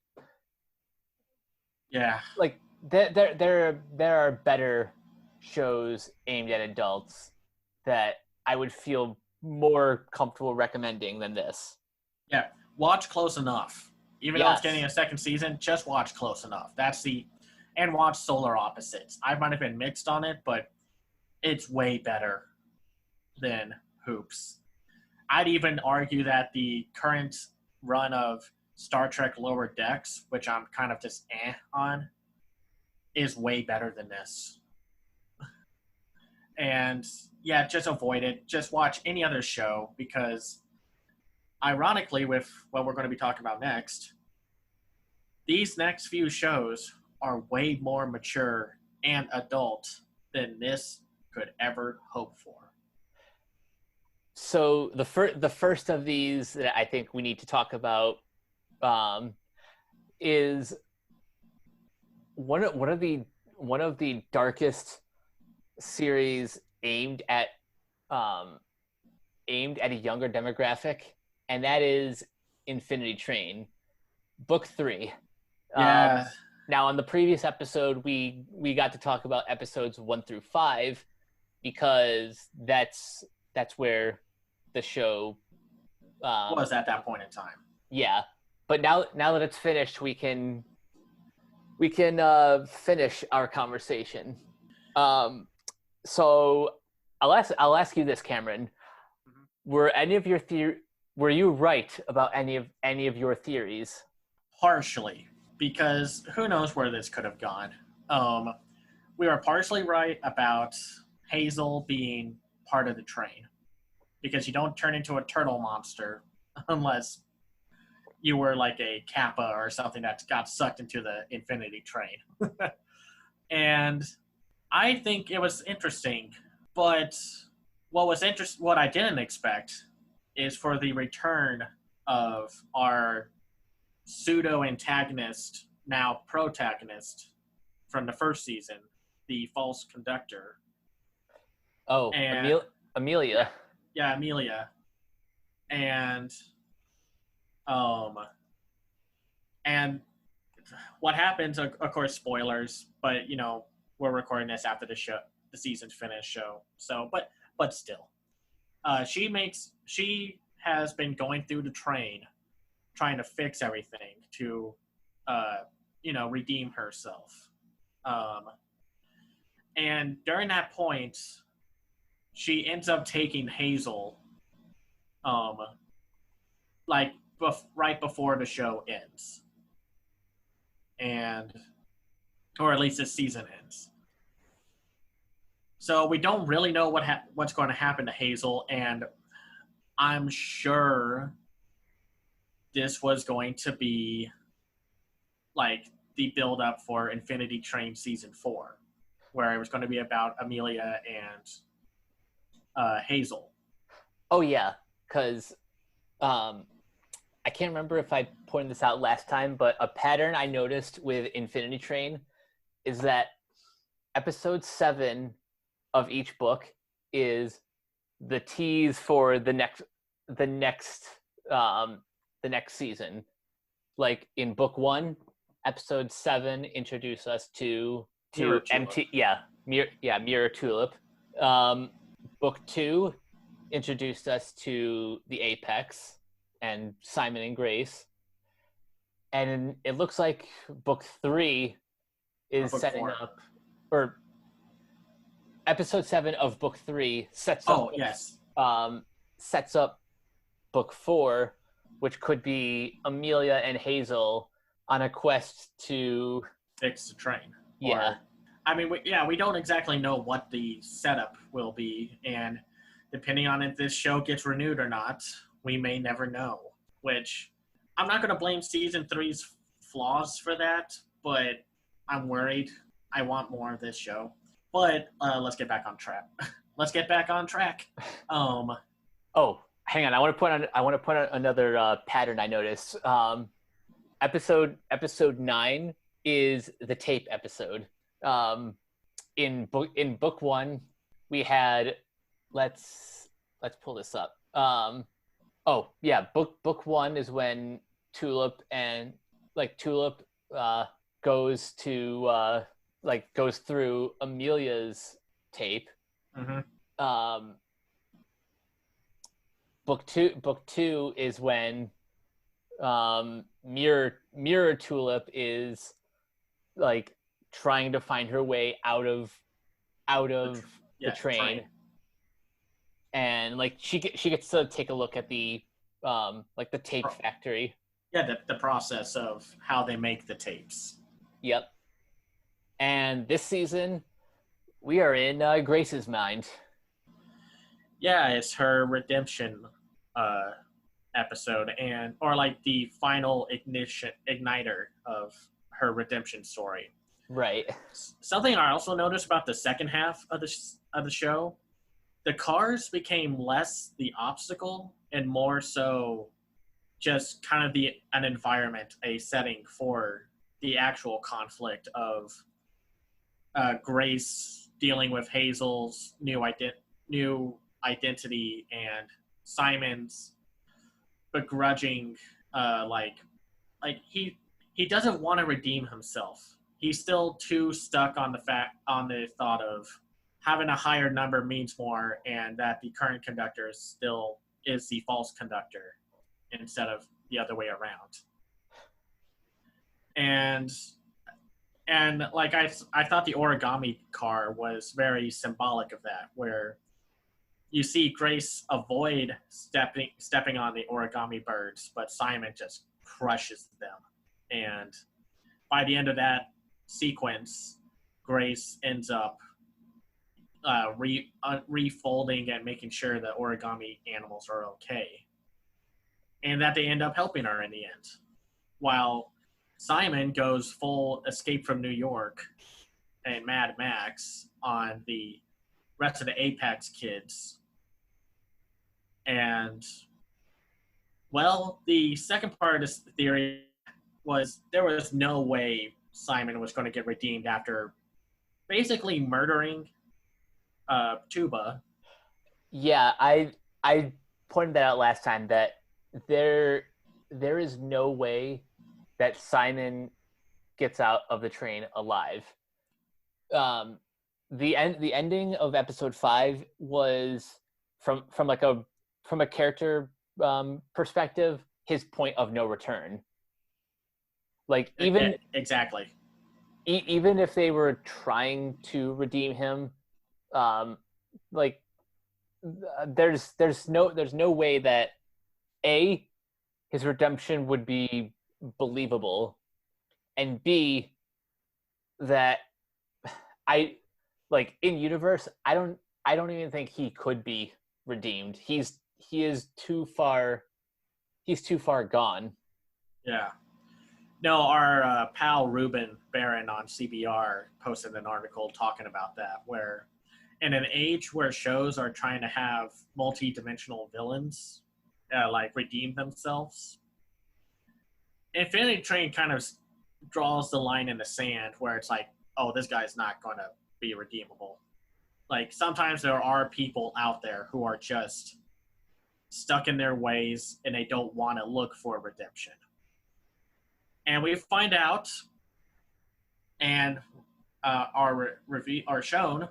Yeah. Like there are better shows aimed at adults that I would feel more comfortable recommending than this. Yeah. Watch Close Enough. Even though it's getting a second season, just watch Close Enough. And watch Solar Opposites. I might have been mixed on it, but it's way better than Hoops. I'd even argue that the current run of Star Trek Lower Decks, which I'm kind of just on, is way better than this. And yeah, just avoid it. Just watch any other show because ironically with what we're going to be talking about next, these next few shows are way more mature and adult than this could ever hope for. So the first of these that I think we need to talk about is one of the darkest series aimed at a younger demographic, and that is Infinity Train, Book 3. Yeah. Now, on the previous episode, we got to talk about episodes 1 through 5 because that's where the show was at that point in time. Yeah, but now that it's finished, we can finish our conversation. So I'll ask you this, Cameron. Mm-hmm. Were you right about any of your theories? Partially, because who knows where this could have gone. We were partially right about Hazel being part of the train, because you don't turn into a turtle monster unless you were like a Kappa or something that got sucked into the Infinity Train. And I think it was interesting But what I didn't expect is for the return of our pseudo antagonist, now protagonist from the first season, the false conductor. Oh, And Amelia. yeah, Amelia. And um and what happens, of course, spoilers, but we're recording this after the season's finished show. So but still. She has been going through the train trying to fix everything to redeem herself. And during that point, she ends up taking Hazel, um, like right before the show ends, and or at least this season ends. So we don't really know what's going to happen to Hazel, and I'm sure this was going to be like the build up for Infinity Train season 4, where it was going to be about Amelia and Hazel. Oh yeah, because I can't remember if I pointed this out last time, but a pattern I noticed with Infinity Train is that episode 7 of each book is the tease for the next season. Like in book 1, episode 7 introduced us to MT Mirror Tulip. Book 2 introduced us to the Apex and Simon and Grace, and it looks like book 3 is setting 4. up, or episode 7 of book 3 sets up. Oh yes. Sets up book 4, which could be Amelia and Hazel on a quest to fix the train. Yeah. Or, I mean, we don't exactly know what the setup will be, and depending on if this show gets renewed or not, we may never know. Which I'm not going to blame season 3's flaws for that, but I'm worried. I want more of this show. But let's get back on track. Oh, hang on. I want to point out another pattern I noticed. Episode 9 is the tape episode. In book 1, we had let's pull this up. Oh yeah, book 1 is when Tulip goes through Amelia's tape. Mm-hmm. Book two is when Mirror Tulip is like trying to find her way out of the train. And like she gets to take a look at the the tape factory. Yeah, the process of how they make the tapes. Yep. And this season, we are in Grace's mind. Yeah, it's her redemption episode, or like the final igniter of her redemption story. Right. Something I also noticed about the second half of the show, the cars became less the obstacle and more so just kind of an environment, a setting for the actual conflict of Grace dealing with Hazel's new identity and Simon's begrudging, he doesn't want to redeem himself. He's still too stuck on the thought of having a higher number means more, and that the current conductor still is the false conductor instead of the other way around. And like I thought the origami car was very symbolic of that, where you see Grace avoid stepping on the origami birds, but Simon just crushes them. And by the end of that sequence, Grace ends up refolding and making sure the origami animals are okay, and that they end up helping her in the end, while Simon goes full Escape from New York and Mad Max on the rest of the Apex kids. And, well, the second part of this theory was there was no way Simon was going to get redeemed after basically murdering Tuba. Yeah, I pointed that out last time that there there is no way that Simon gets out of the train alive. Um, the ending of episode 5 was from like a character perspective, his point of no return. Like Exactly. even if they were trying to redeem him, um, like there's no way that A, his redemption would be believable, and B, that I like in universe, I don't even think he could be redeemed. He is too far he's too far gone. Yeah. No, our pal Ruben Barron on CBR posted an article talking about that, where in an age where shows are trying to have multi-dimensional villains like redeem themselves, Infinity Train kind of draws the line in the sand where it's like, oh, this guy's not going to be redeemable. Like sometimes there are people out there who are just stuck in their ways and they don't want to look for redemption. And we find out, and are shown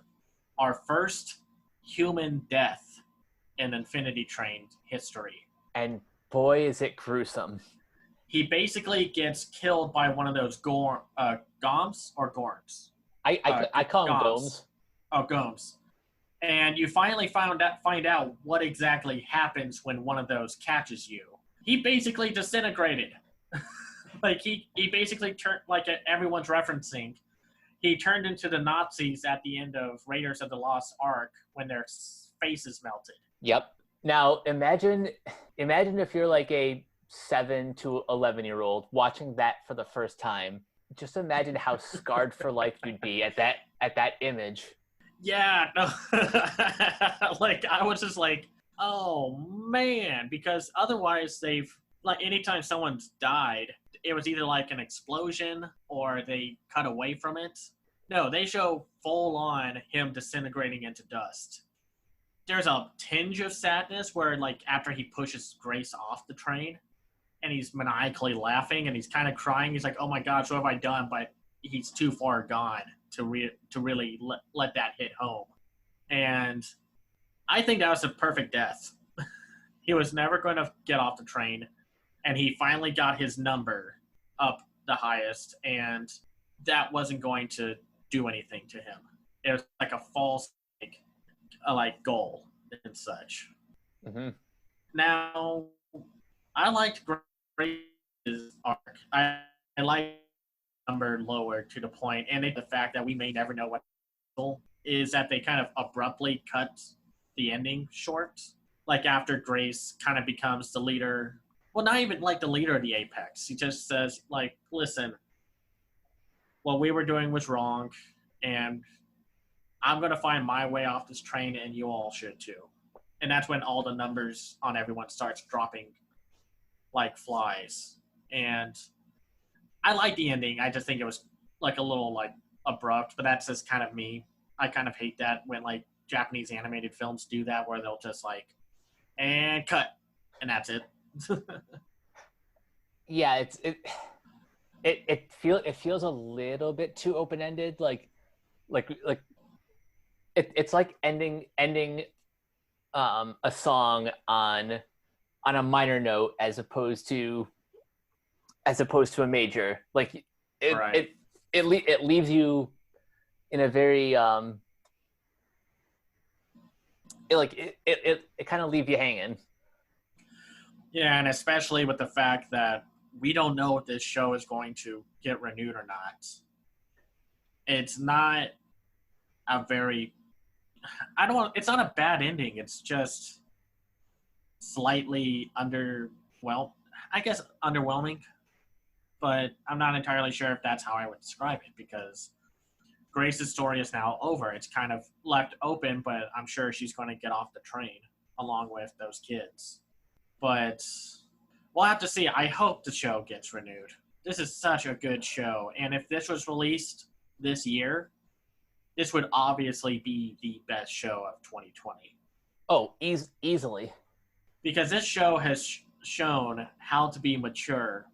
our first human death in Infinity Train history. And boy, is it gruesome. He basically gets killed by one of those goms or gorms. I call them gomes. Oh, gomes. And you finally find out what exactly happens when one of those catches you. He basically disintegrated. Like he basically turned, like everyone's referencing, he turned into the Nazis at the end of Raiders of the Lost Ark when their faces melted. Yep. Now imagine if you're like a 7 to 11-year-old watching that for the first time. Just imagine how scarred for life you'd be at that image. Yeah, no. Like I was just like, oh man, because otherwise they've like anytime someone's died, it was either like an explosion or they cut away from it. No, they show full on him disintegrating into dust. There's a tinge of sadness where like after he pushes Grace off the train and he's maniacally laughing and he's kind of crying, he's like, oh my gosh, what have I done? But he's too far gone to really let that hit home. And I think that was a perfect death. He was never going to get off the train, and he finally got his number up the highest, and that wasn't going to do anything to him. It was like a false like goal and such. Mm-hmm. Now, I liked Grace's arc. I like number lower to the point, and the fact that we may never know what is that they kind of abruptly cut the ending short. Like after Grace kind of becomes the leader, well, not even like the leader of the Apex. He just says, like, listen, what we were doing was wrong, and I'm going to find my way off this train, and you all should too. And that's when all the numbers on everyone starts dropping like flies. And I like the ending. I just think it was like a little like abrupt, but that's just kind of me. I kind of hate that when like Japanese animated films do that, where they'll just like, and cut, and that's it. Yeah, it feels a little bit too open ended. It's like ending a song on a minor note as opposed to a major. Like it leaves you in a very it kind of leaves you hanging. Yeah, and especially with the fact that we don't know if this show is going to get renewed or not. It's not a very it's not a bad ending. It's just slightly underwhelming, but I'm not entirely sure if that's how I would describe it, because Grace's story is now over. It's kind of left open, but I'm sure she's going to get off the train along with those kids. But we'll have to see. I hope the show gets renewed. This is such a good show. And if this was released this year, this would obviously be the best show of 2020. Oh, easily. Because this show has shown how to be mature,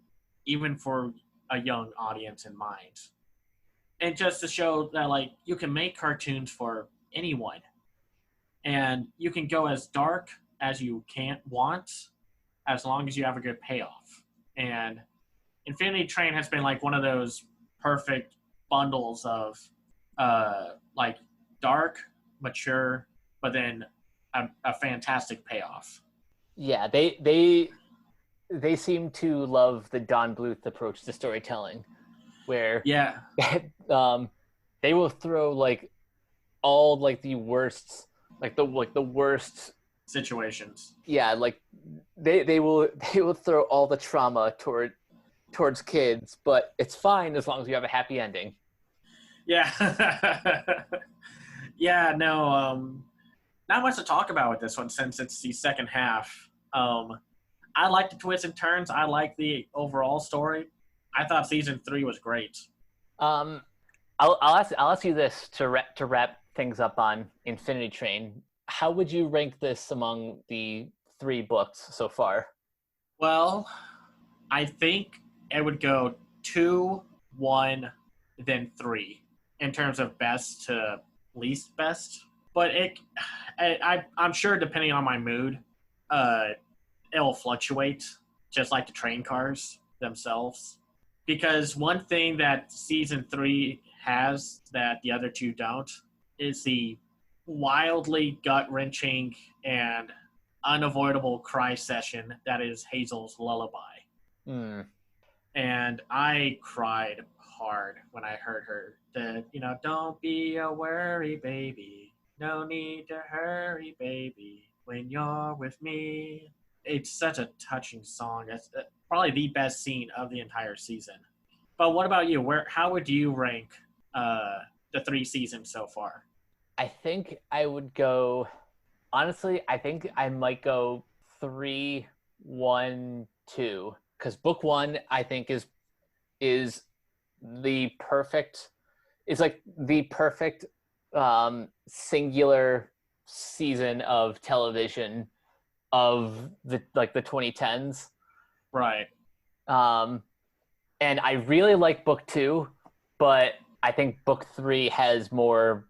even for a young audience in mind. And just to show that, like, you can make cartoons for anyone. And you can go as dark as you want, as long as you have a good payoff. And Infinity Train has been, like, one of those perfect bundles of, like, dark, mature, but then a fantastic payoff. Yeah, they seem to love the Don Bluth approach to storytelling, where they will throw like all like the worst, like the worst situations. Yeah, like they will throw all the trauma towards kids, but it's fine as long as you have a happy ending. Yeah. Yeah, no, not much to talk about with this one since it's the second half. I like the twists and turns. I like the overall story. I thought season 3 was great. I'll ask you this to wrap things up on Infinity Train. How would you rank this among the 3 books so far? Well, I think it would go 2, 1, then 3 in terms of best to least best. But I'm sure depending on my mood, it'll fluctuate, just like the train cars themselves. Because one thing that season 3 has that the other 2 don't is the wildly gut-wrenching and unavoidable cry session that is Hazel's lullaby. And I cried hard when I heard her. Don't be a worry, baby. No need to hurry, baby. When you're with me. It's such a touching song. It's probably the best scene of the entire season. But what about you? How would you rank the 3 seasons so far? I think I would go. Honestly, I think I might go 3, 1, 2. Because book 1, I think is the perfect. Is like the perfect singular season of television of the 2010s. Right. And I really like book 2, but I think book 3 has more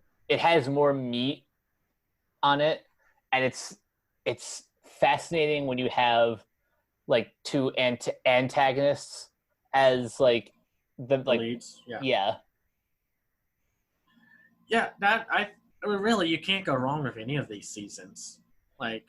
meat on it, and it's fascinating when you have like 2 antagonists as like the leads. Yeah, that really, you can't go wrong with any of these seasons. Like,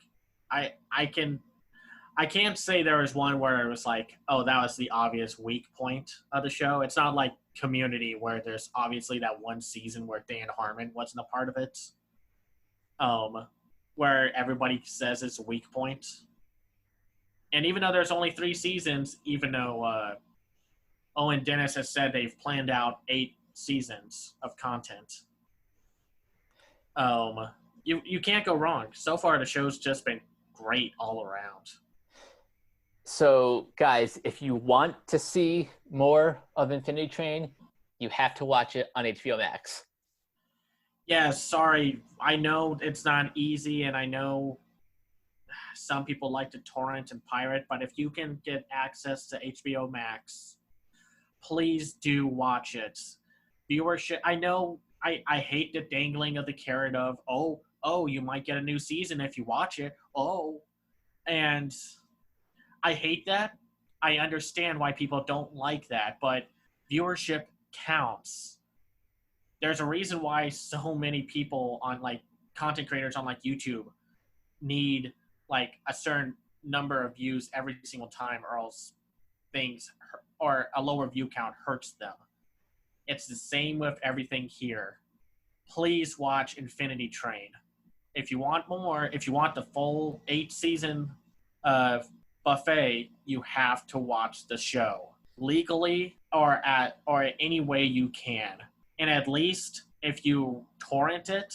I can't say there was one where it was like, oh, that was the obvious weak point of the show. It's not like Community where there's obviously that one season where Dan Harmon wasn't a part of it, where everybody says it's a weak point. And even though there's only 3 seasons, even though Owen Dennis has said they've planned out 8 seasons of content, you can't go wrong. So far, the show's just been great all around. So, guys, if you want to see more of Infinity Train, you have to watch it on HBO Max. Yeah, sorry. I know it's not easy, and I know some people like to torrent and pirate, but if you can get access to HBO Max, please do watch it. Viewership, I know I hate the dangling of the carrot of, oh, you might get a new season if you watch it. And I hate that. I understand why people don't like that, but viewership counts. There's a reason why so many people on like content creators on like YouTube need like a certain number of views every single time, or else or a lower view count hurts them. It's the same with everything here. Please watch Infinity Train. If you want more, if you want the full 8-season buffet, you have to watch the show legally or any way you can. And at least if you torrent it,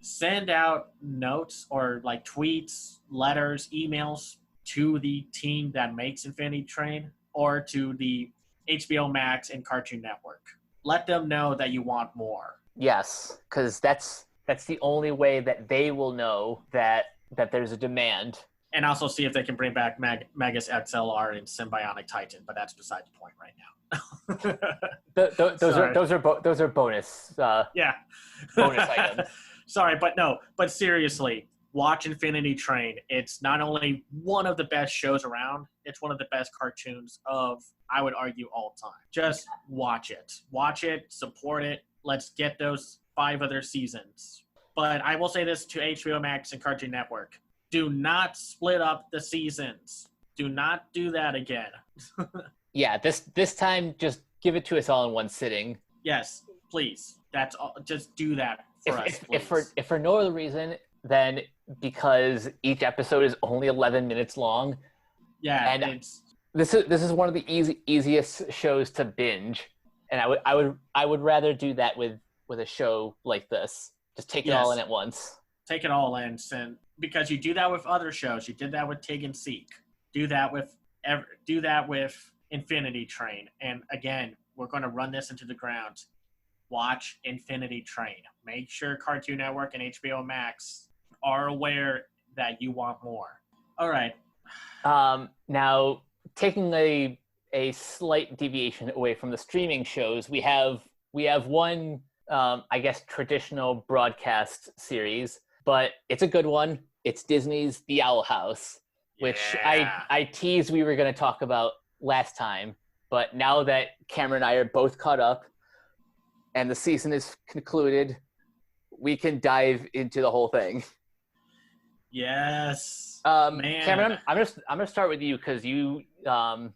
send out notes or like tweets, letters, emails to the team that makes Infinity Train or to the HBO Max and Cartoon Network. Let them know that you want more. Yes, because that's the only way that they will know that there's a demand. And also see if they can bring back Megas XLR and Symbionic Titan, but that's beside the point right now. Those are bonus. Yeah. Bonus items. Sorry, but seriously, watch Infinity Train. It's not only one of the best shows around, it's one of the best cartoons of, I would argue, all time. Just watch it. Watch it, support it. Let's get those 5 other seasons. But I will say this to HBO Max and Cartoon Network. Do not split up the seasons. Do not do that again. Yeah, this time, just give it to us all in one sitting. Yes, please. That's all. Just do that for us, please. If for no other reason than because each episode is only 11 minutes long. Yeah, and this is one of the easiest shows to binge, and I would rather do that with a show like this. Just take it all in at once. Take it all in, because you do that with other shows. You did that with Tig and Seek. Do that with Infinity Train. And again, we're going to run this into the ground. Watch Infinity Train. Make sure Cartoon Network and HBO Max are aware that you want more. All right. Now, taking a slight deviation away from the streaming shows, we have one, I guess, traditional broadcast series, but it's a good one. It's Disney's The Owl House, which I teased we were going to talk about last time. But now that Cameron and I are both caught up and the season is concluded, we can dive into the whole thing. Yes. Man. Cameron, I'm gonna start with you because you didn't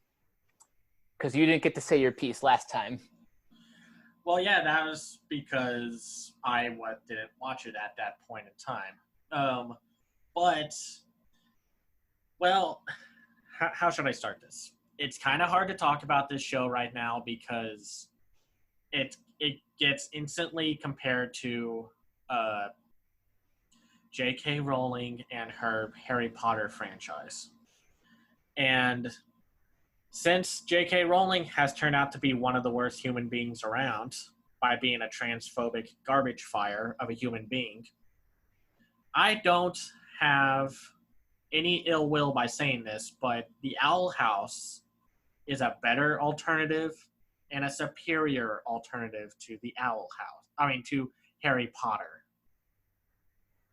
get to say your piece last time. Well, yeah, that was because I didn't watch it at that point in time. But, well, how should I start this? It's kind of hard to talk about this show right now because it gets instantly compared to J.K. Rowling and her Harry Potter franchise. And since J.K. Rowling has turned out to be one of the worst human beings around by being a transphobic garbage fire of a human being, I don't have any ill will by saying this, but the Owl House is a better alternative and a superior alternative to the Owl House. I mean, to Harry Potter.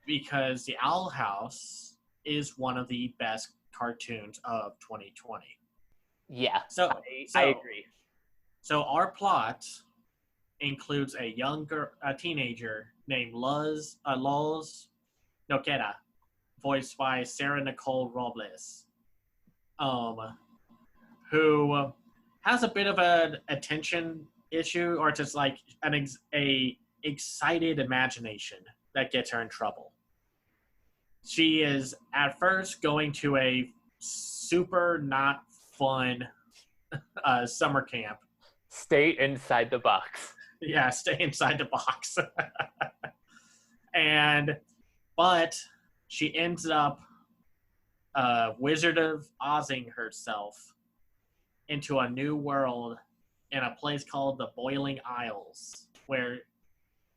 Because the Owl House is one of the best cartoons of 2020. Yeah, so I agree. So our plot includes a teenager named Luz Noguera, voiced by Sarah Nicole Robles, who has a bit of an attention issue, or just like a excited imagination that gets her in trouble. She is at first going to a super not fun summer camp. Stay inside the box. Yeah, stay inside the box. But she ends up Wizard of Ozing herself into a new world in a place called the Boiling Isles, where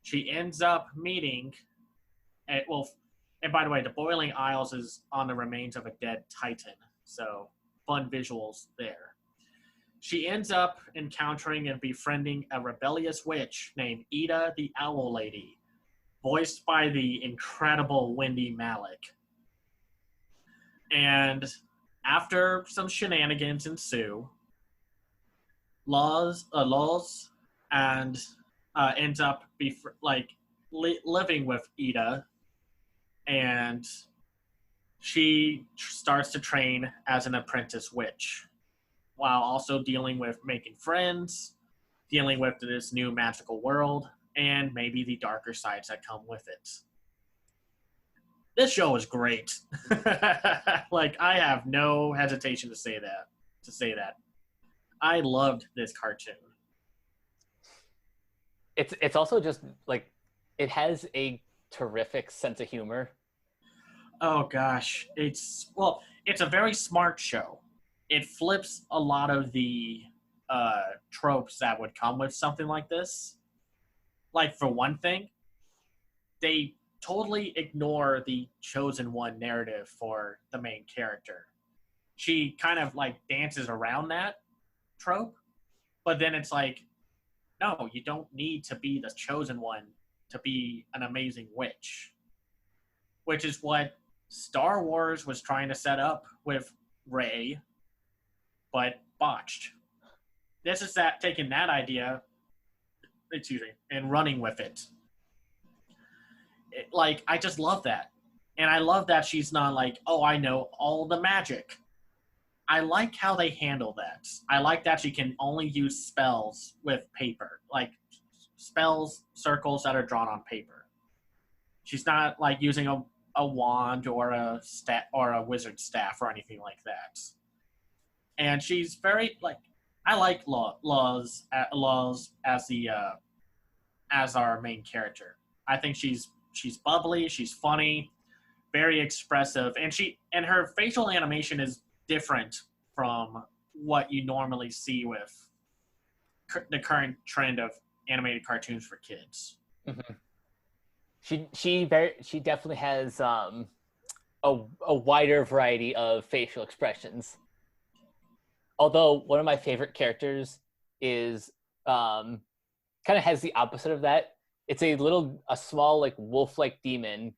she ends up meeting and by the way, the Boiling Isles is on the remains of a dead Titan, so fun visuals there. She ends up encountering and befriending a rebellious witch named Ida the Owl Lady, voiced by the incredible Wendy Malick. And after some shenanigans ensue, Luz and ends up living with Ida, and she starts to train as an apprentice witch, while also dealing with making friends, dealing with this new magical world, and maybe the darker sides that come with it. This show is great. Like, I have no hesitation to say that. I loved this cartoon. it's also just like it has a terrific sense of humor. Oh gosh, it's a very smart show. It flips a lot of the tropes that would come with something like this. Like for one thing, they totally ignore the chosen one narrative for the main character. She kind of like dances around that trope, but then it's like, no, you don't need to be the chosen one to be an amazing witch, which is what Star Wars was trying to set up with Rey, but botched. This is that taking that idea, and running with it. Like, I just love that. And I love that she's not like, oh, I know all the magic. I like how they handle that. I like that she can only use spells with paper, like spells, circles that are drawn on paper. She's not like using a wand or a wizard staff or anything like that. And she's very like, I like Laws as the as our main character. I think she's bubbly, she's funny, very expressive, and her facial animation is different from what you normally see with the current trend of animated cartoons for kids. Mm-hmm. She definitely has a wider variety of facial expressions. Although one of my favorite characters is kind of has the opposite of that. It's a small like wolf-like demon,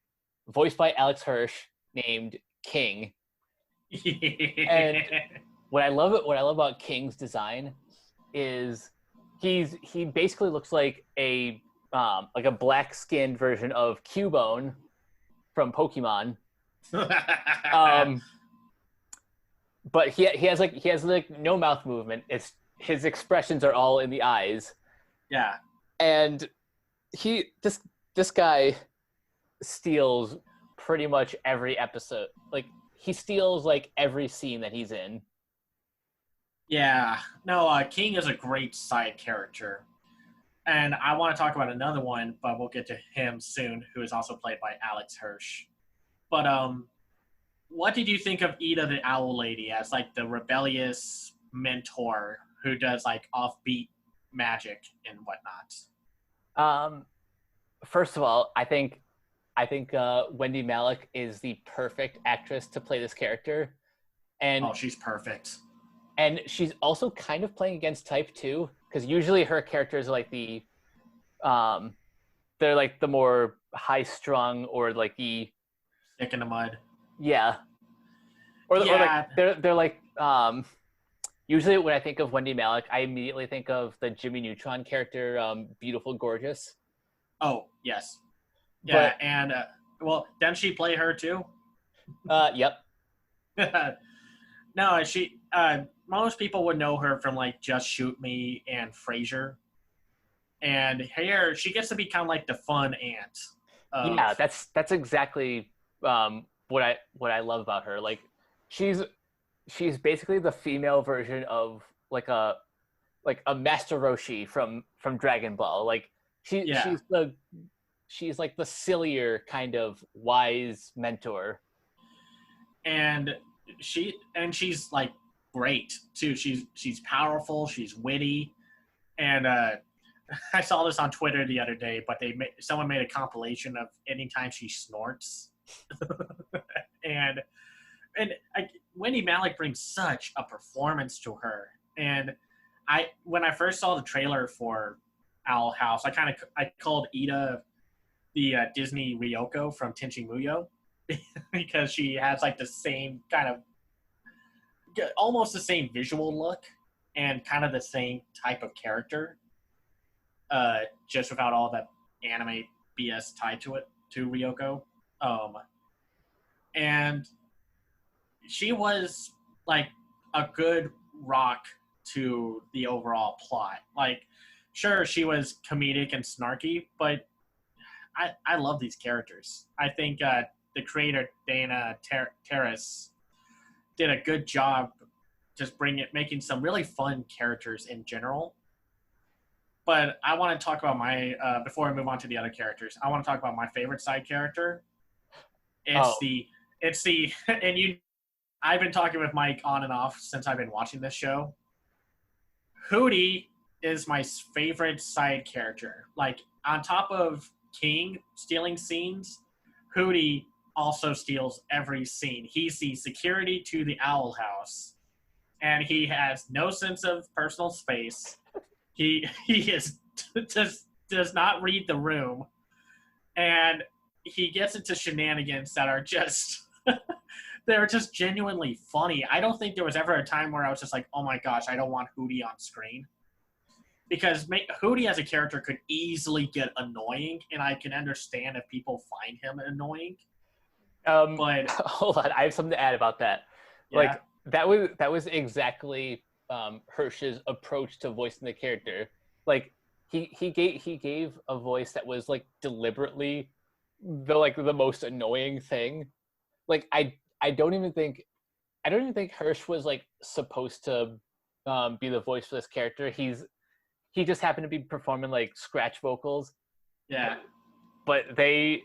voiced by Alex Hirsch, named King. And what I love about King's design is he basically looks like a black-skinned version of Cubone from Pokemon. But he has no mouth movement. It's his expressions are all in the eyes. Yeah. And this guy steals pretty much every episode. Like he steals like every scene that he's in. Yeah. No, King is a great side character. And I want to talk about another one, but we'll get to him soon, who is also played by Alex Hirsch. But what did you think of Ida the Owl Lady as like the rebellious mentor who does like offbeat magic and whatnot? First of all, I think Wendy Malick is the perfect actress to play this character, and she's perfect. And she's also kind of playing against type too, because usually her characters are like they're like the more high strung or like the stick in the mud. Yeah. Or like they're like usually when I think of Wendy Malick, I immediately think of the Jimmy Neutron character, Beautiful Gorgeous. Oh, yes. Yeah, but, and well, didn't she play her too? Yep. No, she most people would know her from like Just Shoot Me and Frasier. And here she gets to be kind of like the fun aunt. Yeah, that's exactly what I love about her. Like she's basically the female version of like a Master Roshi from Dragon Ball. Like she's like the sillier kind of wise mentor. And she's like great too. She's powerful, she's witty, and I saw this on Twitter the other day, but someone made a compilation of anytime she snorts. and Wendy Malick brings such a performance to her. And when I first saw the trailer for Owl House, I called Ida the Disney Ryoko from Tenchi Muyo because she has like the same kind of almost the same visual look and kind of the same type of character, just without all that anime BS tied to it, to Ryoko. And she was like a good rock to the overall plot. Like, sure, she was comedic and snarky, but I love these characters. I think the creator, Dana Terrace, did a good job just making some really fun characters in general. But I want to talk about my before I move on to the other characters. I want to talk about my favorite side character. Oh, It's the and you. I've been talking with Mike on and off since I've been watching this show. Hootie is my favorite side character. Like on top of King stealing scenes, Hootie also steals every scene. He's the security to the Owl House, and he has no sense of personal space. He is just does not read the room, and he gets into shenanigans that are just they're just genuinely funny. I don't think there was ever a time where I was just like, oh my gosh, I don't want Hootie on screen. Because Hootie as a character could easily get annoying, and I can understand if people find him annoying. But hold on, I have something to add about that. yeah, Like that was exactly Hirsch's approach to voicing the character. Like he gave a voice that was like deliberately the most annoying thing. Like I don't even think Hirsch was like supposed to be the voice for this character. He just happened to be performing like scratch vocals, yeah. but they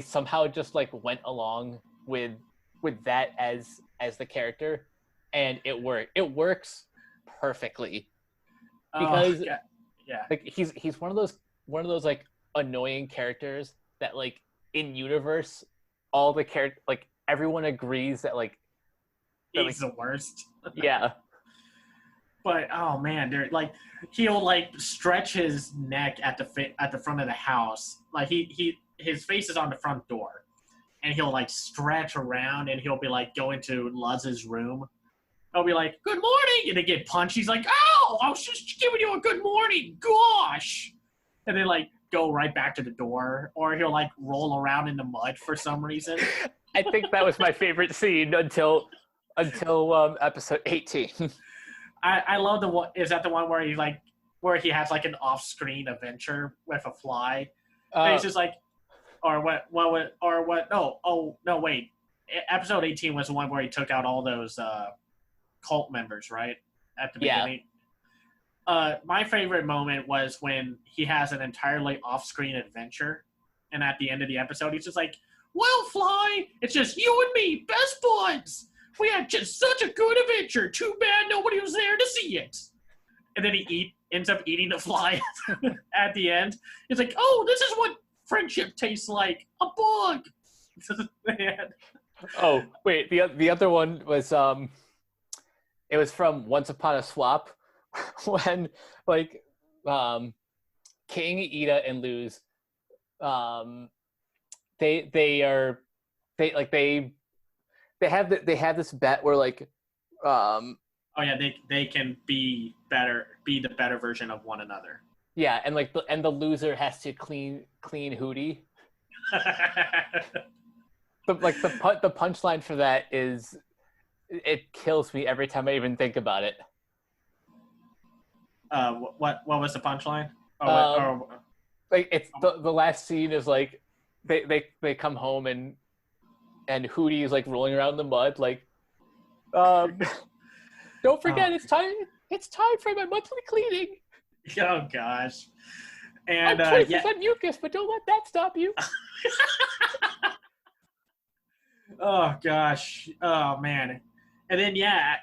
somehow just like went along with that as the character, and it works perfectly because Yeah. like he's one of those like annoying characters that like in universe all the character like everyone agrees that like He's the worst. yeah. But oh man, they're like he'll like stretch his neck at the front of the house. Like his face is on the front door, and he'll like stretch around, and he'll be like go into Luz's room. He'll be like, "Good morning," and they get punched. He's like, "Ow! I was just giving you a good morning. Gosh!" And then like go right back to the door, or he'll like roll around in the mud for some reason. I think that was my favorite scene until episode 18. I love the one. Is that the one where he has like an off-screen adventure with a fly? And he's just like, or what? No, oh no, wait. Episode 18 was the one where he took out all those cult members, right? At the beginning. My favorite moment was when he has an entirely off-screen adventure, and at the end of the episode, he's just like, "Well, Fly, it's just you and me, best buds. We had just such a good adventure. Too bad nobody was there to see it." And then he ends up eating the fly at the end. He's like, "Oh, this is what friendship tastes like. A bug." Oh, wait, the other one was it was from Once Upon a Swap when like King, Ida, and Luz they have this bet where like oh yeah, they can be the better version of one another. Yeah, and like the loser has to clean Hootie. But like the punchline for that is it kills me every time I even think about it. What was the punchline? Like it's the last scene is like they come home and Hootie is like rolling around in the mud like don't forget it's time for my monthly cleaning. Oh gosh. And I'm 20% mucus, but don't let that stop you. Oh gosh. Oh man. And then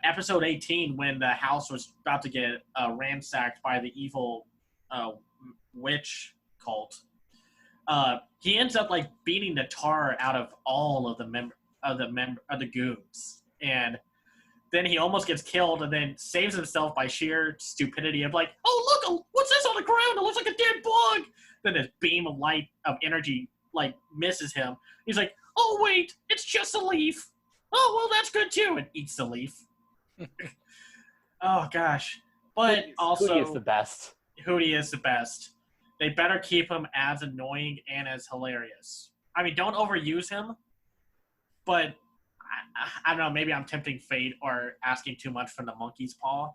episode 18 when the house was about to get ransacked by the evil witch cult. He ends up like beating the tar out of all of the goons, and then he almost gets killed, and then saves himself by sheer stupidity of like, "Oh look, what's this on the ground? It looks like a dead bug." Then this beam of light of energy like misses him. He's like, "Oh wait, it's just a leaf. Oh well, that's good too," and eats the leaf. Oh gosh, but also Hootie is the best. Hootie is the best. They better keep him as annoying and as hilarious. I mean, don't overuse him, but I don't know, maybe I'm tempting fate or asking too much from the monkey's paw.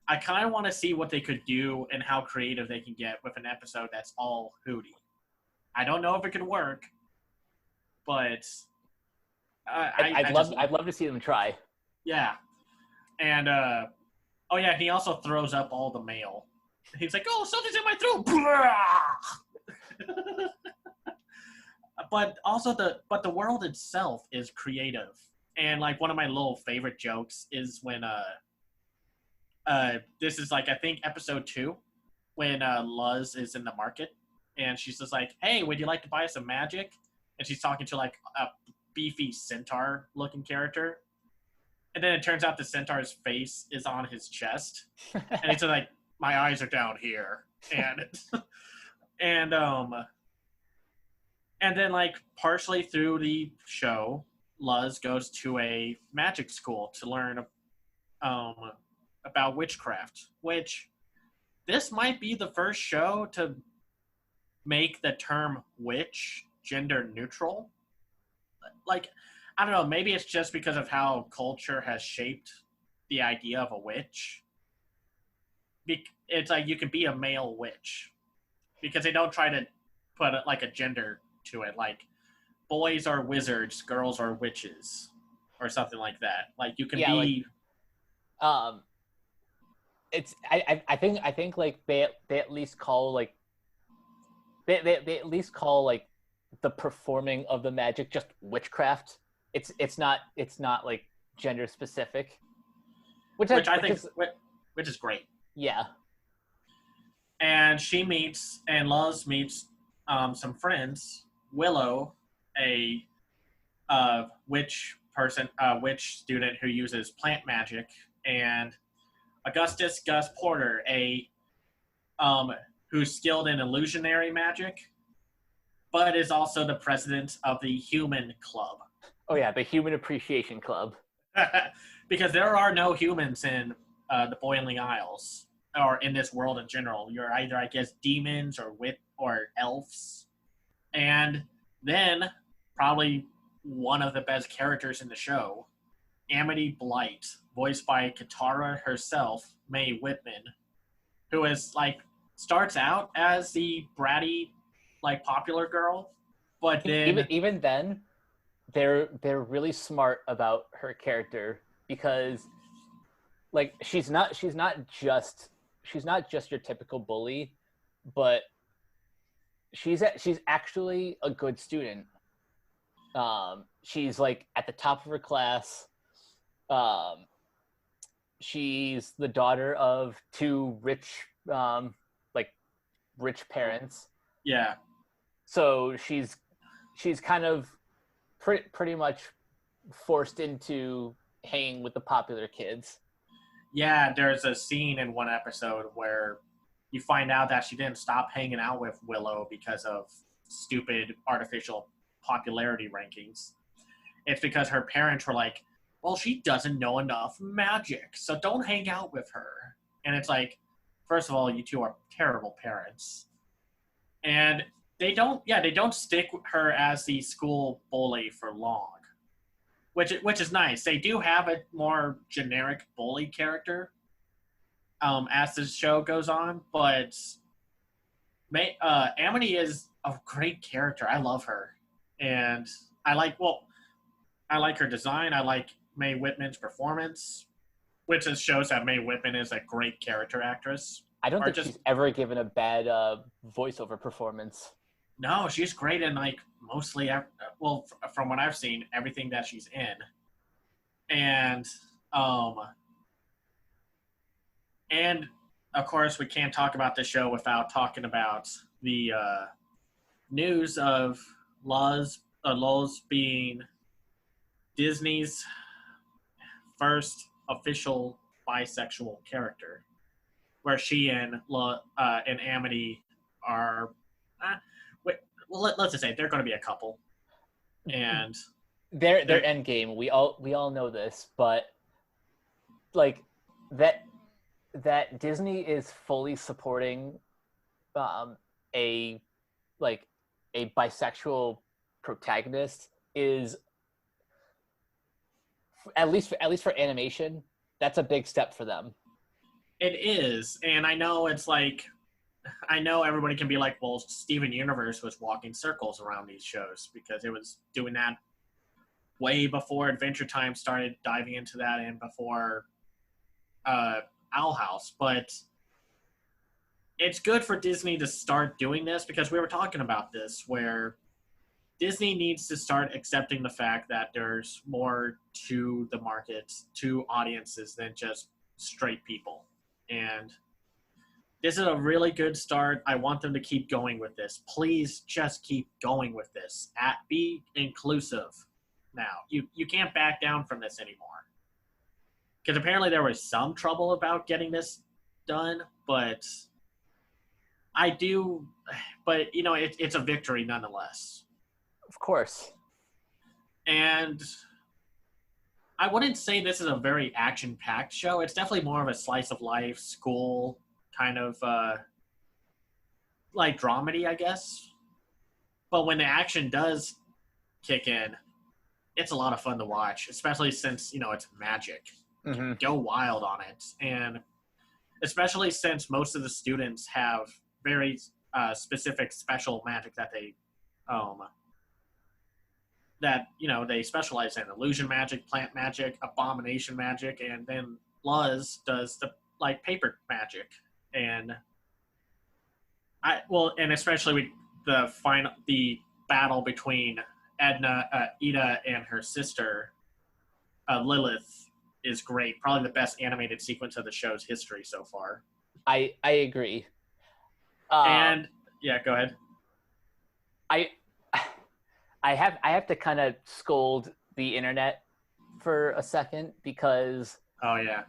I kind of want to see what they could do and how creative they can get with an episode that's all Hootie. I don't know if it could work, but I'd love to see them try. Yeah, and he also throws up all the mail. he's like, oh, something's in my throat. But also the world itself is creative. And like one of my little favorite jokes is when this is like I think episode 2 when Luz is in the market and she's just like, hey, would you like to buy some magic? And she's talking to like a beefy centaur looking character. And then it turns out the centaur's face is on his chest. And he's like, my eyes are down here. And and then like partially through the show, Luz goes to a magic school to learn about witchcraft, which this might be the first show to make the term witch gender neutral. Like, I don't know, maybe it's just because of how culture has shaped the idea of a witch. It's like you can be a male witch because they don't try to put like a gender to it. Like, boys are wizards, girls are witches, or something like that. Like you can be. It's I think like they at least call like they at least call like the performing of the magic just witchcraft. It's not like gender specific, which I think is great. Yeah. And Luz meets some friends. Willow, a witch student who uses plant magic, and Augustus Gus Porter, who's skilled in illusionary magic, but is also the president of the Human Club. Oh yeah, the Human Appreciation Club. Because there are no humans in the Boiling Isles, or in this world in general. You're either, I guess, demons or elves. And then, probably one of the best characters in the show, Amity Blight, voiced by Katara herself, Mae Whitman, who is like starts out as the bratty, like popular girl, but then even then, they're really smart about her character because, like, she's not just your typical bully, but she's actually a good student. She's like at the top of her class. She's the daughter of two rich parents. Yeah. So she's kind of pretty much forced into hanging with the popular kids. Yeah, there's a scene in one episode where you find out that she didn't stop hanging out with Willow because of stupid artificial popularity rankings. It's because her parents were like, well, she doesn't know enough magic, so don't hang out with her. And it's like, first of all, you two are terrible parents. And they don't stick her as the school bully for long, which is nice. They do have a more generic bully character as the show goes on, but Amity is a great character. I love her, and I like her design. I like Mae Whitman's performance, which just shows that Mae Whitman is a great character actress. I don't think she's ever given a bad voiceover performance. No, she's great in like mostly, from what I've seen, everything that she's in. And of course we can't talk about this show without talking about the news of Luz being Disney's first official bisexual character, where she and Amity are. Let's just say they're going to be a couple, and they're endgame. We all know this, but like that Disney is fully supporting a bisexual protagonist is at least for animation. That's a big step for them. It is, and I know it's like. I know everybody can be like, well, Steven Universe was walking circles around these shows because it was doing that way before Adventure Time started diving into that and before Owl House. But it's good for Disney to start doing this because we were talking about this where Disney needs to start accepting the fact that there's more to the market, to audiences than just straight people. And this is a really good start. I want them to keep going with this. Please just keep going with this. Be inclusive now. You can't back down from this anymore. Because apparently there was some trouble about getting this done, but I do, but it's a victory nonetheless. Of course. And I wouldn't say this is a very action-packed show. It's definitely more of a slice of life, school kind of like dramedy, I guess. But when the action does kick in, it's a lot of fun to watch, especially since it's magic. Mm-hmm. Go wild on it, and especially since most of the students have very specific special magic that they they specialize in: illusion magic, plant magic, abomination magic, and then Luz does the paper magic. And and especially with the battle between Ida and her sister Lilith is great. Probably the best animated sequence of the show's history so far. I agree. And yeah, go ahead. I have to kind of scold the internet for a second because I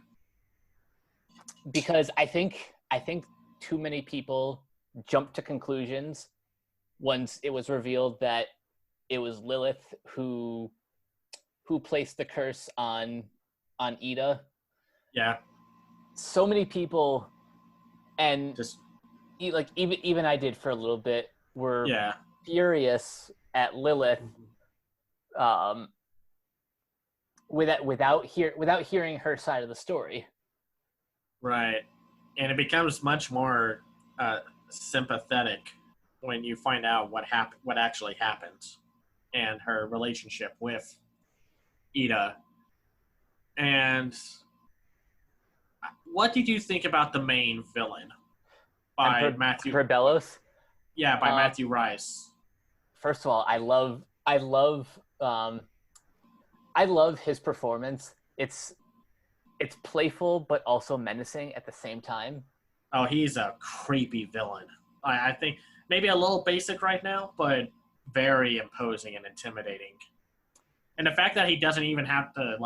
think too many people jumped to conclusions once it was revealed that it was Lilith who placed the curse on Ida. Yeah. So many people, and just even I did for a little bit, were furious at Lilith, without hearing her side of the story. Right, and it becomes much more sympathetic when you find out what actually happened, and her relationship with Ida. And what did you think about the main villain by Matthew Bellows? Yeah, by Matthew Rice. First of all, I love his performance. It's playful but also menacing at the same time. Oh, he's a creepy villain. I think maybe a little basic right now, but very imposing and intimidating. And the fact that he doesn't even have to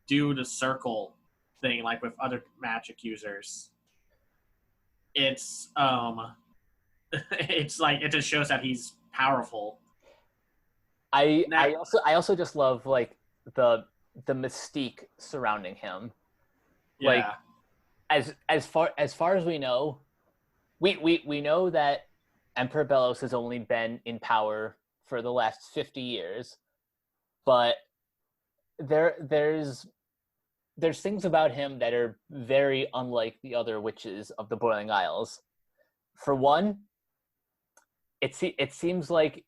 do the circle thing like with other magic users, it's it's it just shows that he's powerful. I also just love the mystique surrounding him. Yeah. As far as we know, we know that Emperor Bellows has only been in power for the last 50 years, but there's things about him that are very unlike the other witches of the Boiling Isles. For one, it seems like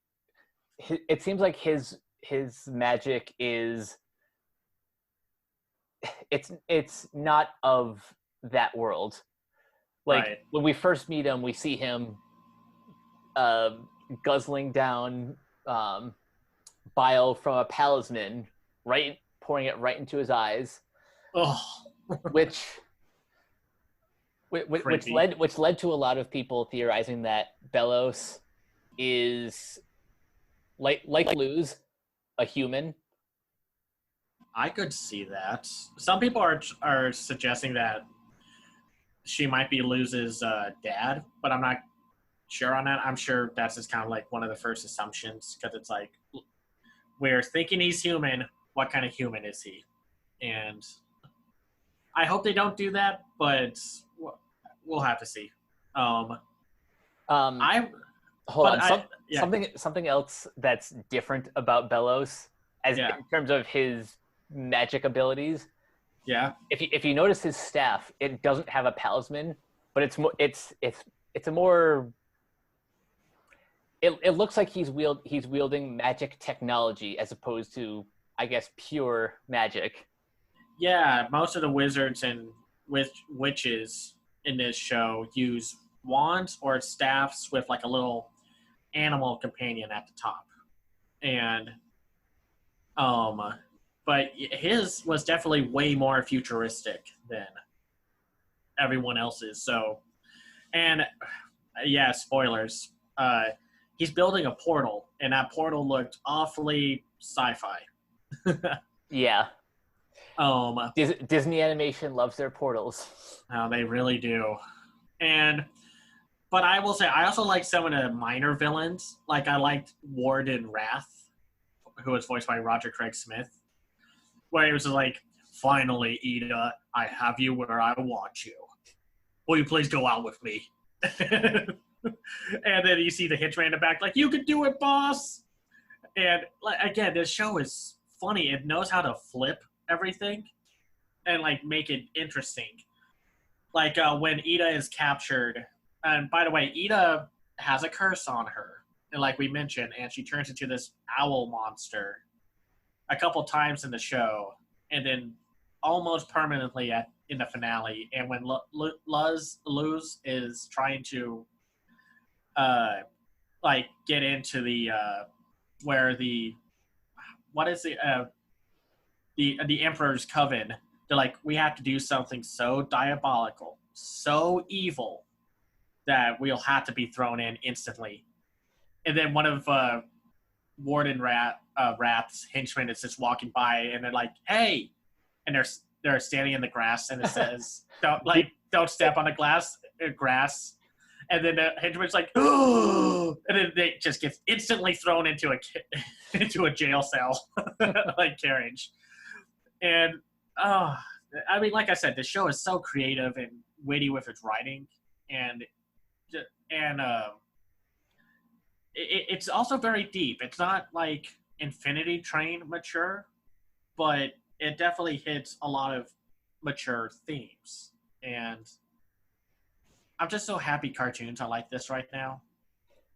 his magic is it's not of that world. Right. When we first meet him, we see him guzzling down bile from a talisman, pouring it right into his eyes. Oh. which led to a lot of people theorizing that Bellows is like Luz, a human. I could see that. Some people are suggesting that she might be Luz's dad, but I'm not sure on that. I'm sure that's just kind of one of the first assumptions, because it's we're thinking he's human. What kind of human is he? And I hope they don't do that, but we'll have to see. Something else that's different about Bellows, in terms of his magic abilities. Yeah. If you notice his staff, it doesn't have a talisman, but it's a more. It looks like he's wielding magic technology as opposed to, I guess, pure magic. Yeah, most of the wizards and witches in this show use wands or staffs with like a little animal companion at the top. And but his was definitely way more futuristic than everyone else's. So, and yeah, spoilers. He's building a portal, and that portal looked awfully sci-fi. Yeah. Um, Disney Animation loves their portals. they really do. But I will say, I also like some of the minor villains. Like I liked Warden Wrath, who was voiced by Roger Craig Smith, where he was like, "Finally, Ida, I have you where I want you. Will you please go out with me?" And then you see the henchman in the back, like, "You can do it, boss." And like again, this show is funny. It knows how to flip everything and like make it interesting. Like when Ida is captured, and by the way, Ida has a curse on her, and like we mentioned, and she turns into this owl monster a couple times in the show, and then almost permanently in the finale. And when Luz is trying to like get into the where the what is the Emperor's Coven, they're like, we have to do something so diabolical, so evil, that we'll have to be thrown in instantly. And then one of Warden Wrath's henchmen is just walking by, and they're like, "Hey!" And they're standing in the grass, and it says, "Don't step on the grass." And then the henchman's like, "Oh!" And then they just get instantly thrown into a jail cell, like carriage. And I mean, like I said, the show is so creative and witty with its writing, and it's also very deep. It's not like Infinity Train mature, but it definitely hits a lot of mature themes. And I'm just so happy cartoons are like this right now.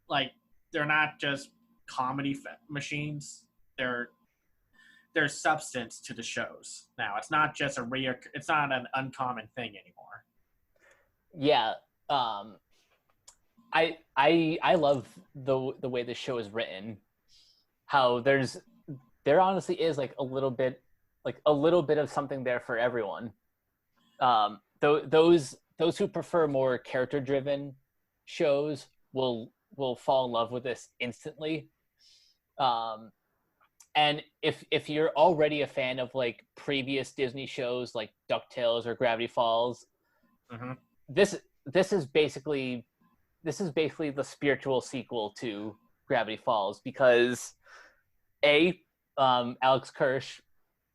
Like, they're not just comedy machines. There's substance to the shows now. It's not just it's not an uncommon thing anymore. Yeah. I love the way the show is written. How there honestly is like a little bit of something there for everyone. Those who prefer more character driven shows will fall in love with this instantly. And if you're already a fan of like previous Disney shows like DuckTales or Gravity Falls, mm-hmm. this is basically the spiritual sequel to Gravity Falls, because Alex Hirsch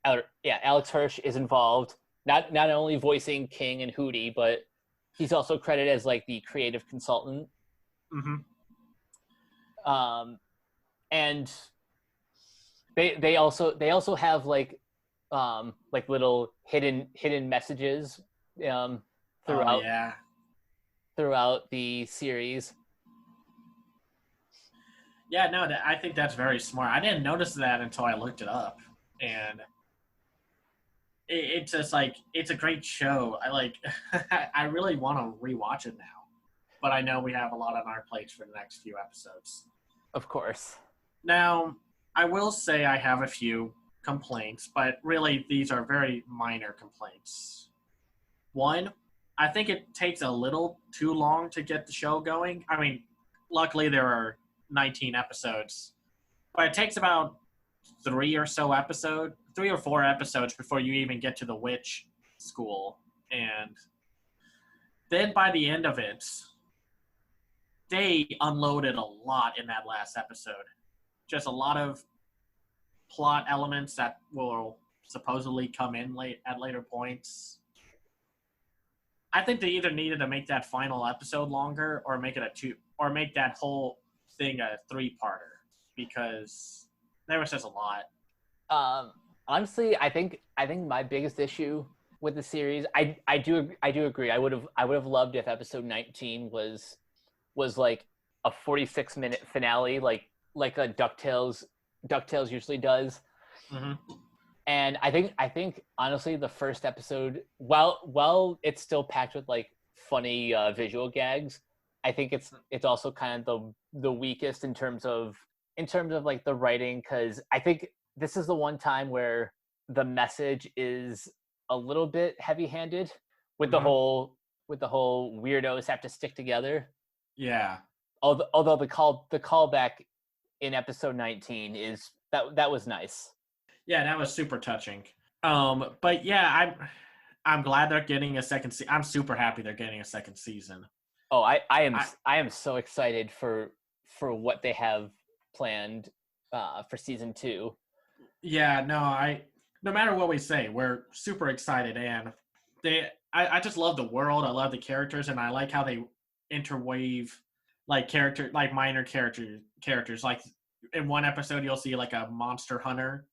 is involved, not only voicing King and Hootie, but he's also credited as like the creative consultant. Mm-hmm. And they also have like little hidden messages throughout the series. Yeah, no, I think that's very smart. I didn't notice that until I looked it up, and it's just like, it's a great show. I really want to rewatch it now, but I know we have a lot on our plates for the next few episodes. Of course. Now, I will say I have a few complaints, but really these are very minor complaints. One, I think it takes a little too long to get the show going. I mean, luckily there are 19 episodes, but it takes about 3 or 4 episodes before you even get to the witch school. And then by the end of it, they unloaded a lot in that last episode. Just a lot of plot elements that will supposedly come in at later points. I think they either needed to make that final episode longer, or make that whole thing a 3-parter, because there was just a lot. Honestly, I think my biggest issue with the series, I do agree. I would have loved if episode 19 was like a 46-minute finale, like a DuckTales usually does. Mm-hmm. And I think honestly the first episode, while it's still packed with like funny visual gags, I think it's also kind of the weakest in terms of like the writing, because I think this is the one time where the message is a little bit heavy-handed with the whole weirdos have to stick together. Yeah. Although the callback in episode 19 is that was nice. Yeah, that was super touching. But yeah, I'm glad they're getting a second season. I'm super happy they're getting a second season. Oh, I am so excited for what they have planned for season 2. Yeah, no matter what we say, we're super excited, and I just love the world. I love the characters, and I like how they interweave like minor characters. Like in one episode, you'll see like a monster hunter,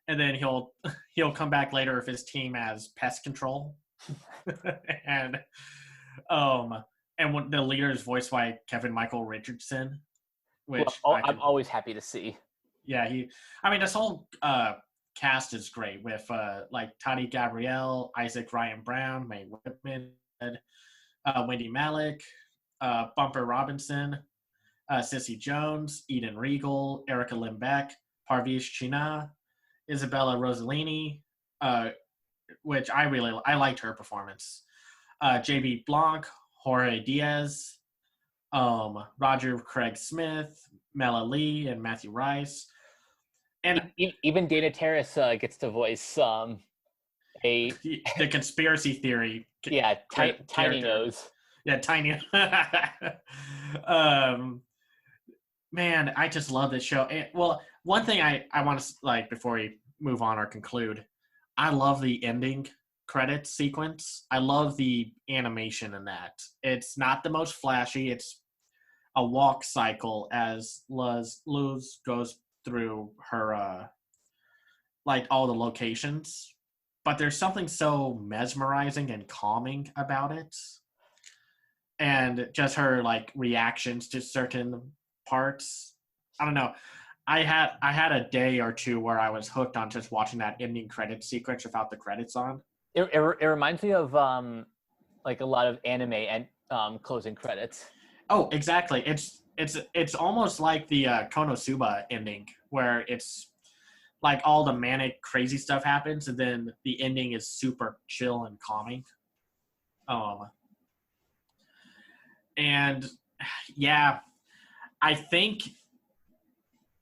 and then he'll come back later with his team as pest control, and when the leader is voiced by Kevin Michael Richardson, which I'm always happy to see. Yeah, this whole cast is great with like Toddy Gabrielle, Isaac Ryan Brown, Mae Whitman, Wendy Malick, Bumper Robinson, Sissy Jones, Eden Regal, Erica Limbeck, Parvish China, Isabella Rossellini, which I liked her performance. JB Blanc, Jorge Diaz, Roger Craig Smith, Mela Lee, and Matthew Rice. And even Dana Terrace gets to voice the conspiracy theory. Yeah, Tiny Nose. Yeah, Tiny. Man, I just love this show. And, well, one thing I want to like before we move on or conclude, I love the ending credits sequence. I love the animation in that. It's not the most flashy. It's a walk cycle as Luz goes through her like all the locations, but there's something so mesmerizing and calming about it, and just her like reactions to certain parts. I don't know. I had a day or two where I was hooked on just watching that ending credit sequence without the credits on. It reminds me of like a lot of anime and closing credits. Oh, exactly. It's almost like the Konosuba ending, where it's like all the manic, crazy stuff happens, and then the ending is super chill and calming. And yeah, I think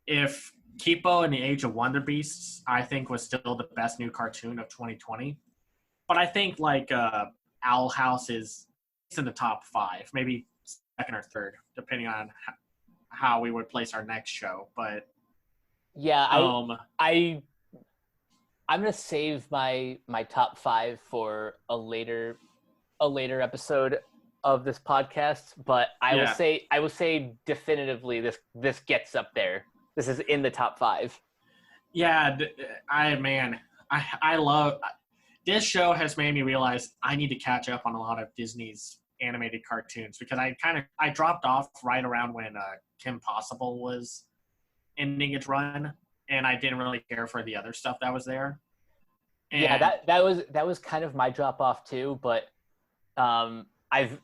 if Kipo and the Age of Wonder Beasts, I think was still the best new cartoon of 2020. But I think like Owl House is in the top 5, maybe second or third, depending on how we would place our next show. But yeah, I'm gonna save my top 5 for a later episode of this podcast. But I will say definitively this gets up there. This is in the top 5. Yeah, I love this show. Has made me realize I need to catch up on a lot of Disney's animated cartoons, because I dropped off right around when Kim Possible was ending its run, and I didn't really care for the other stuff that was there. And yeah, that was kind of my drop off too. But I've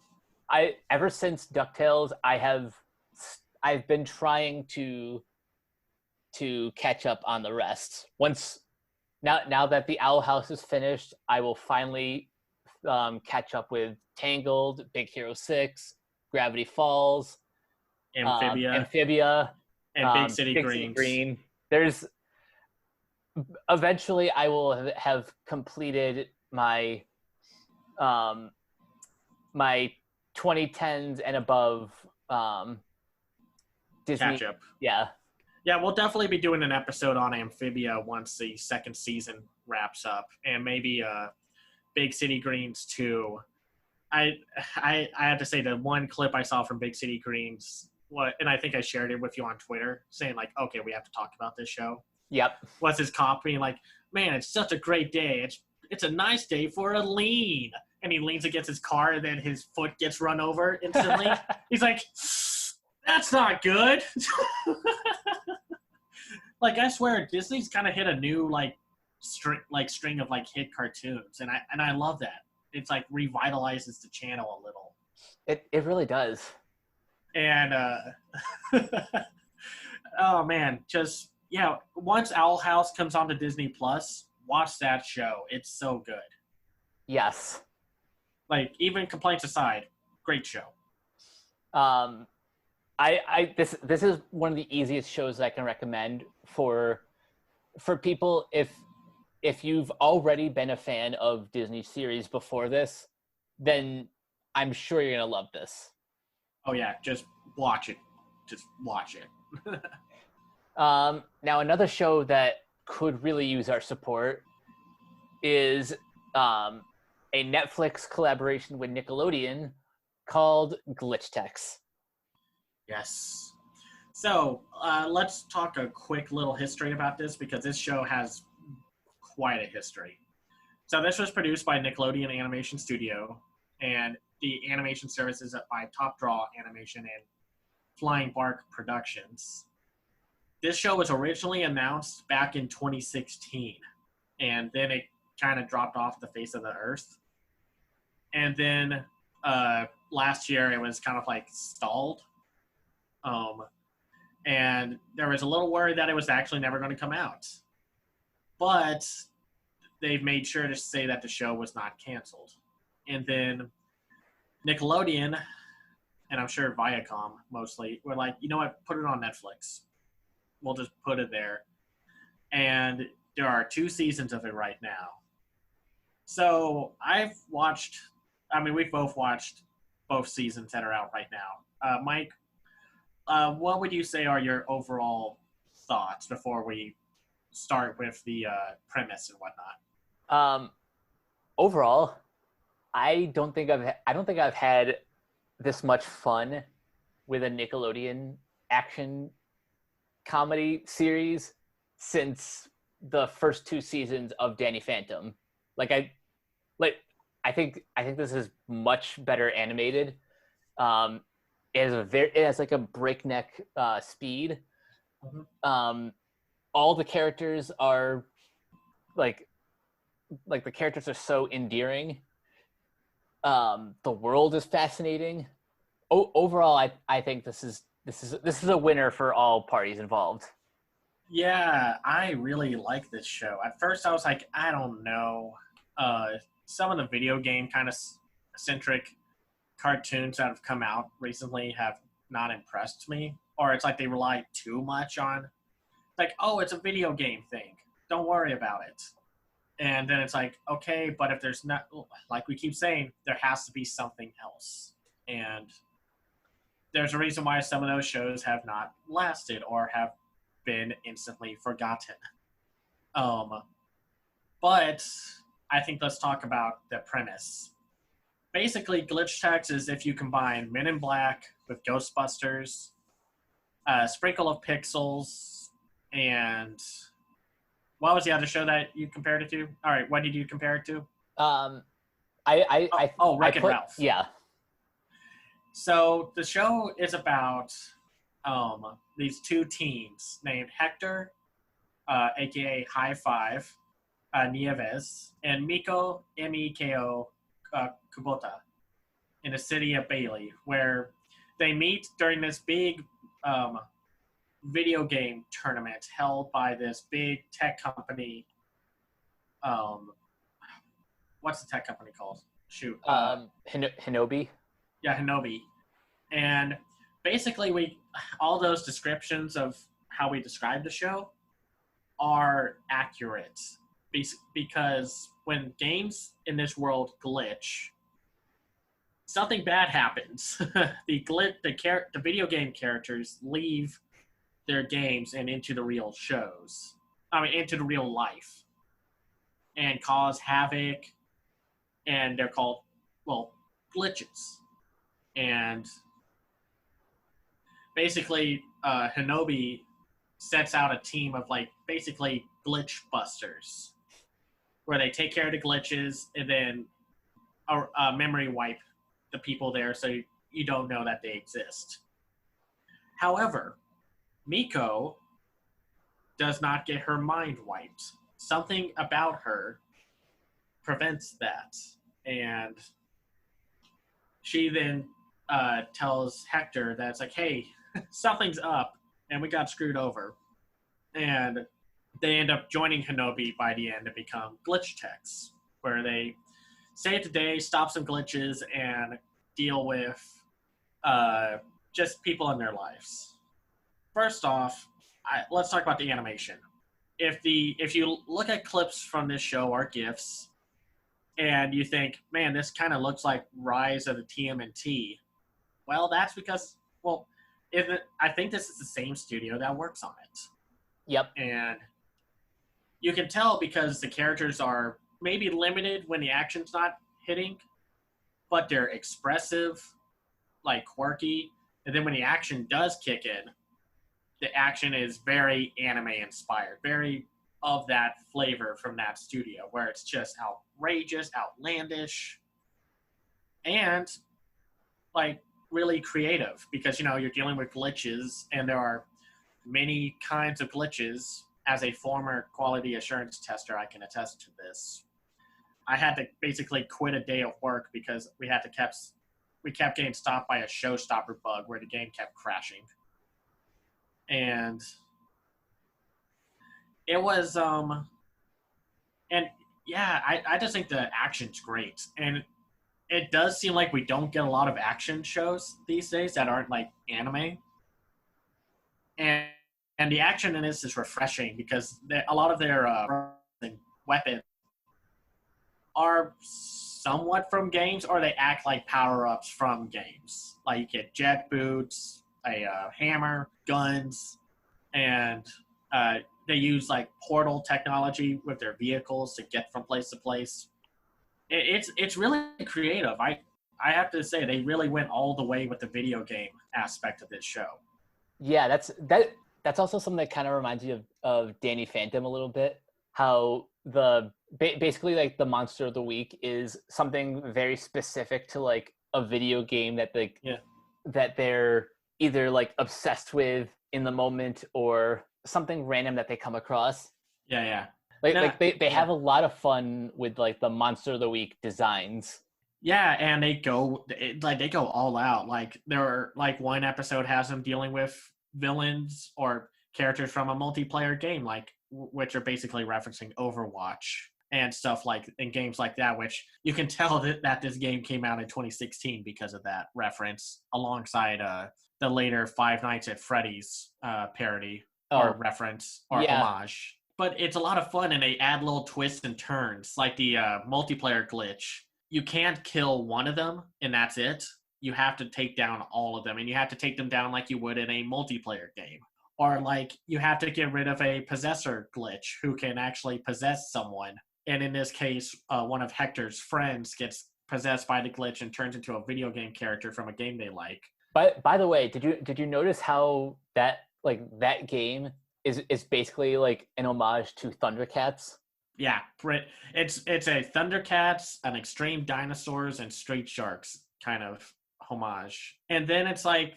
ever since DuckTales, I've been trying to catch up on the rest. Now that the Owl House is finished, I will finally catch up with Tangled, Big Hero 6, Gravity Falls, Amphibia, and Big City Green. There's eventually I will have completed my my 2010s and above Disney. Catch up. Yeah. Yeah, we'll definitely be doing an episode on Amphibia once the second season wraps up, and maybe Big City Greens too. I have to say, the one clip I saw from Big City Greens, and I think I shared it with you on Twitter, saying like, okay, we have to talk about this show. Yep. Was his cop being like, man, it's such a great day. It's a nice day for a lean. And he leans against his car, and then his foot gets run over instantly. He's like, that's not good. Like, I swear, Disney's kind of hit a new string of like hit cartoons, and I love that. It's like revitalizes the channel a little. It really does. And oh man, just yeah. Once Owl House comes onto Disney Plus, watch that show. It's so good. Yes. Like even complaints aside, great show. Um, this is one of the easiest shows I can recommend for people if you've already been a fan of Disney series before this, then I'm sure you're gonna love this. Oh yeah, just watch it. Just watch it. Now another show that could really use our support is a Netflix collaboration with Nickelodeon called Glitch Techs. Yes. So let's talk a quick little history about this because this show has quite a history. So this was produced by Nickelodeon Animation Studio and the animation services by Top Draw Animation and Flying Bark Productions. This show was originally announced back in 2016, and then it kind of dropped off the face of the earth. And then last year it was kind of like stalled. And there was a little worry that it was actually never going to come out. But they've made sure to say that the show was not canceled. And then Nickelodeon, and I'm sure Viacom mostly, were like, you know what, put it on Netflix. We'll just put it there. And there are 2 seasons of it right now. So we've both watched both seasons that are out right now. Mike, what would you say are your overall thoughts before we start with the premise and whatnot? Overall, I don't think I've had this much fun with a Nickelodeon action comedy series since the first 2 seasons of Danny Phantom. I think this is much better animated. It has like a breakneck speed. Mm-hmm. All the characters are like the characters are so endearing. The world is fascinating. Overall, I think this is a winner for all parties involved. Yeah, I really like this show. At first, I was like, I don't know. Some of the video game kind of centric cartoons that have come out recently have not impressed me. Or it's like they rely too much on, like, oh, it's a video game thing. Don't worry about it. And then it's like, okay, but if there's not, like we keep saying, there has to be something else. And there's a reason why some of those shows have not lasted or have been instantly forgotten. But I think let's talk about the premise. Basically, Glitch Techs is if you combine Men in Black with Ghostbusters, a sprinkle of Pixels, and what was the other show that you compared it to? All right, what did you compare it to? Wreck-It Ralph. Yeah. So the show is about these 2 teens named Hector, aka High Five, Nieves, and Miko, Meko, Kubota, in the city of Bailey, where they meet during this big video game tournament held by this big tech company. What's the tech company called? Shoot. Hinobi. Yeah, Hinobi. And basically, all those descriptions of how we describe the show are accurate because when games in this world glitch, something bad happens. The video game characters leave their games and into the real shows. Into the real life, and cause havoc. And they're called, glitches. And basically, Hinobi sets out a team of basically glitch busters, where they take care of the glitches and then memory wipe the people there so you don't know that they exist. However, Miko does not get her mind wiped. Something about her prevents that. And she then tells Hector that it's like, hey, something's up, and we got screwed over. And they end up joining Hinobi by the end to become glitch techs, where they save the day, stop some glitches, and deal with just people in their lives. First off, let's talk about the animation. If you look at clips from this show or GIFs, and you think, man, this kind of looks like Rise of the TMNT, well, that's because, well, I think this is the same studio that works on it. Yep. And you can tell because the characters are maybe limited when the action's not hitting, but they're expressive, like quirky. And then when the action does kick in, the action is very anime inspired, very of that flavor from that studio, where it's just outrageous, outlandish, and like really creative because you're dealing with glitches, and there are many kinds of glitches. As a former quality assurance tester, I can attest to this. I had to basically quit a day of work because we kept getting stopped by a showstopper bug where the game kept crashing. And it was and yeah, I just think the action's great. And it does seem like we don't get a lot of action shows these days that aren't like anime. And the action in this is refreshing because a lot of their weapons are somewhat from games, or they act like power-ups from games. Like you get jet boots, a hammer, guns, and they use like portal technology with their vehicles to get from place to place. It's really creative. I have to say they really went all the way with the video game aspect of this show. Yeah, that's also something that kind of reminds me of Danny Phantom a little bit. How basically like the monster of the week is something very specific to like a video game that that they're either like obsessed with in the moment or something random that they come across. Yeah. Like they have a lot of fun with like the monster of the week designs. Yeah, and they go all out. Like there are like one episode has them dealing with villains or characters from a multiplayer game, like which are basically referencing Overwatch and stuff like in games like that, which you can tell that this game came out in 2016 because of that reference, alongside the later Five Nights at Freddy's parody or reference or homage. But it's a lot of fun, and they add little twists and turns, like the multiplayer glitch. You can't kill one of them, and that's it. You have to take down all of them, and you have to take them down like you would in a multiplayer game. Or like you have to get rid of a possessor glitch who can actually possess someone. And in this case, one of Hector's friends gets possessed by the glitch and turns into a video game character from a game they like. But by the way, did you notice how that game is basically like an homage to Thundercats? Yeah, it's a Thundercats, an Extreme Dinosaurs, and Street Sharks kind of homage. And then it's like,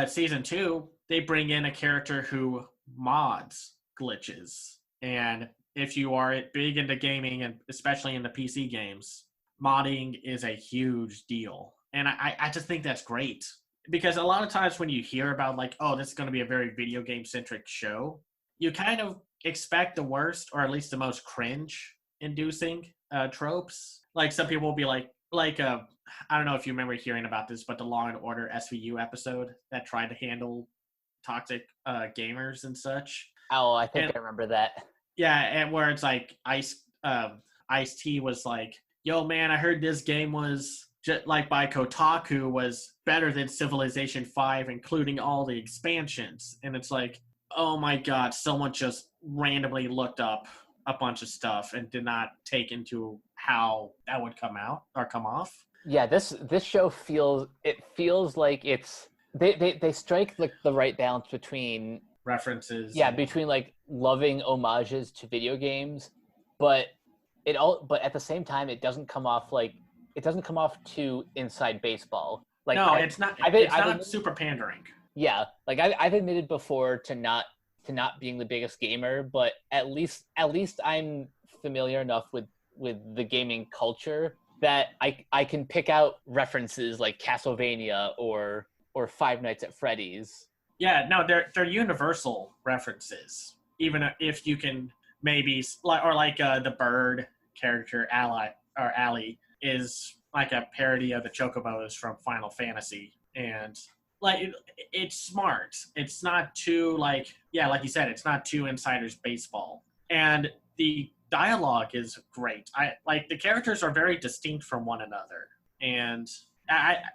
season 2, they bring in a character who mods glitches. And if you are big into gaming, and especially in the PC games, modding is a huge deal. And I just think that's great. Because a lot of times when you hear about like, oh, this is going to be a very video game centric show, you kind of expect the worst, or at least the most cringe inducing tropes. Like some people will be like I don't know if you remember hearing about this, but the Law and Order SVU episode that tried to handle toxic gamers and such. Oh, I think I remember that. Yeah, and where it's like Ice-T was like, yo man, I heard this game was just like by Kotaku was better than Civilization 5, including all the expansions. And it's like, oh my god, someone just randomly looked up a bunch of stuff and did not take into how that would come out or come off. Yeah, this show feels like it's they strike like the right balance between references. Yeah, between like loving homages to video games, but at the same time it doesn't come off too inside baseball. Like no, it's not. It's not super pandering. Yeah, like I've admitted before to not being the biggest gamer, but at least I'm familiar enough with the gaming culture that I can pick out references like Castlevania or Five Nights at Freddy's. Yeah, no, they're universal references. Even if you can maybe like the bird character Ally is like a parody of the Chocobos from Final Fantasy, and like it's smart. It's not too like you said, it's not too insider's baseball, and the dialogue is great. I like the characters are very distinct from one another, and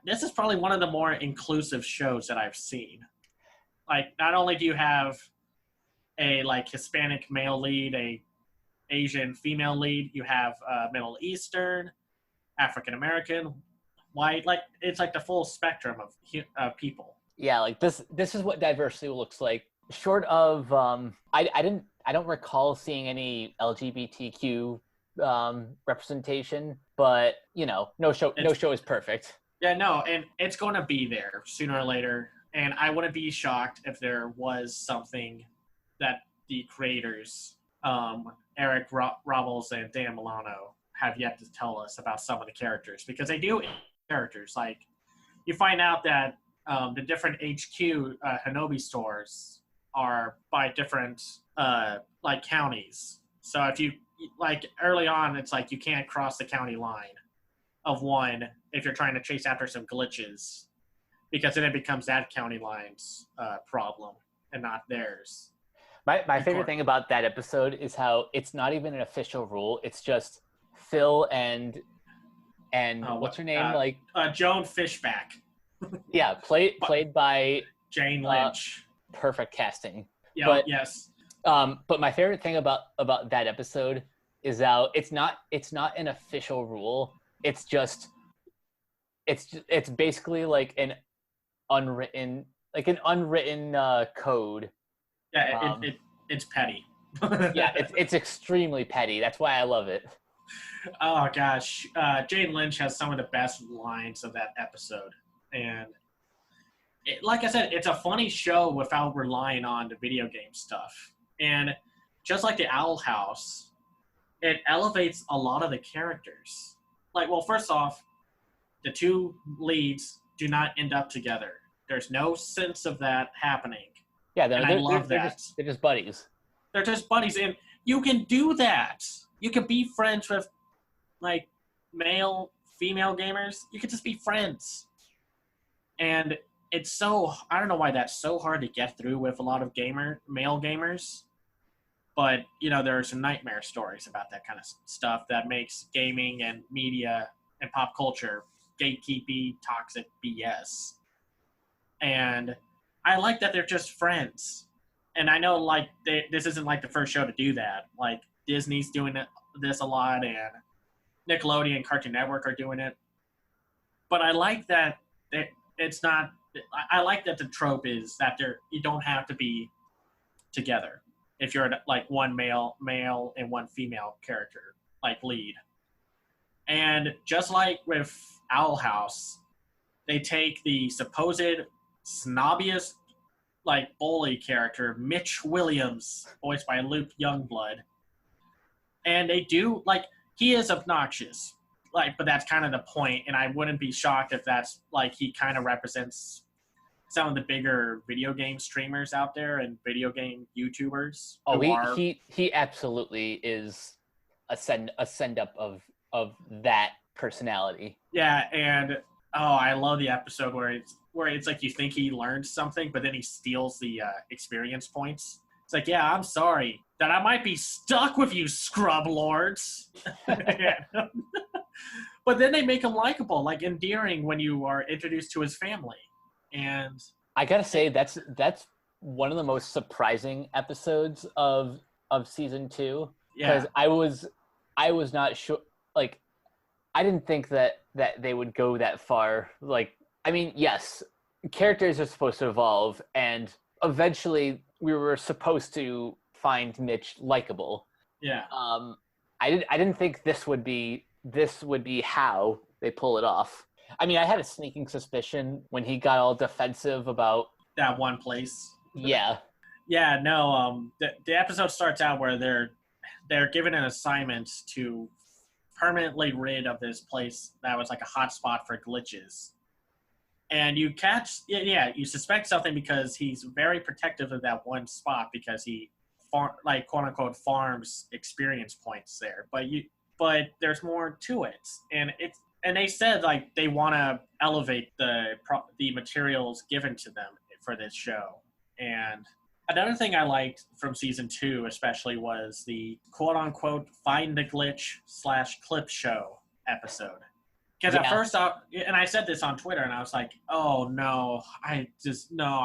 this is probably one of the more inclusive shows that I've seen. Like, not only do you have a like Hispanic male lead, a Asian female lead, you have Middle Eastern, African American, white. Like, it's like the full spectrum of people. Yeah, like this is what diversity looks like. Short of I don't recall seeing any LGBTQ representation, but no show is perfect. Yeah, no, and it's going to be there sooner or later. And I wouldn't be shocked if there was something that the creators, Eric Robles and Dan Milano, have yet to tell us about some of the characters, because they do characters. Like, you find out that the different HQ Hinobi stores are by different like counties. So if you like early on, it's like you can't cross the county line of one if you're trying to chase after some glitches, because then it becomes that county line's problem and not theirs. My favorite thing about that episode is how it's not even an official rule. It's just Phil and what's her name? Joan Fishback. Yeah, played by Jane Lynch. Perfect casting. Yeah. But, yes. But my favorite thing about that episode is how it's not an official rule. It's basically like an unwritten code. Yeah, it's petty. Yeah, it's extremely petty. That's why I love it. Oh gosh, Jane Lynch has some of the best lines of that episode, and like I said, it's a funny show without relying on the video game stuff. And just like the Owl House, it elevates a lot of the characters. Like, well, first off, the two leads do not end up together. There's no sense of that happening. Yeah, I love that. They're just buddies. They're just buddies, and you can do that. You can be friends with, like, male, female gamers. You can just be friends. And it's so, I don't know why that's so hard to get through with a lot of male gamers. But, there are some nightmare stories about that kind of stuff that makes gaming and media and pop culture gatekeepy, toxic BS. And I like that they're just friends. And I know, like, this isn't, like, the first show to do that. Like, Disney's doing this a lot, and Nickelodeon and Cartoon Network are doing it. But I like that it's not... I like that the trope is that you don't have to be together if you're, like, one male and one female character, like, lead. And just like with Owl House, they take the supposed snobbiest, like, bully character, Mitch Williams, voiced by Luke Youngblood, and they do, like, he is obnoxious, like, but that's kind of the point, and I wouldn't be shocked if that's, like, he kind of represents some of the bigger video game streamers out there and video game YouTubers. Oh, he absolutely is a send up of that personality. Yeah, and I love the episode where it's like you think he learned something, but then he steals the experience points. It's like, yeah, I'm sorry that I might be stuck with you, scrub lords. But then they make him likable, like endearing when you are introduced to his family. And I gotta say, that's one of the most surprising episodes of season 2. Because I was not sure, like, I didn't think that they would go that far. Like, I mean, yes, characters are supposed to evolve, and eventually we were supposed to find Mitch likable. Yeah. I didn't think this would be how they pull it off. I mean, I had a sneaking suspicion when he got all defensive about that one place. Yeah. Yeah, no, the episode starts out where they're given an assignment to permanently rid of this place that was like a hotspot for glitches. And you you suspect something because he's very protective of that one spot because he, like quote unquote, farms experience points there. But there's more to it, and they said like they want to elevate the materials given to them for this show. And another thing I liked from season 2 especially was the quote unquote find the glitch / clip show episode. Because at first, and I said this on Twitter, and I was like, "Oh no, I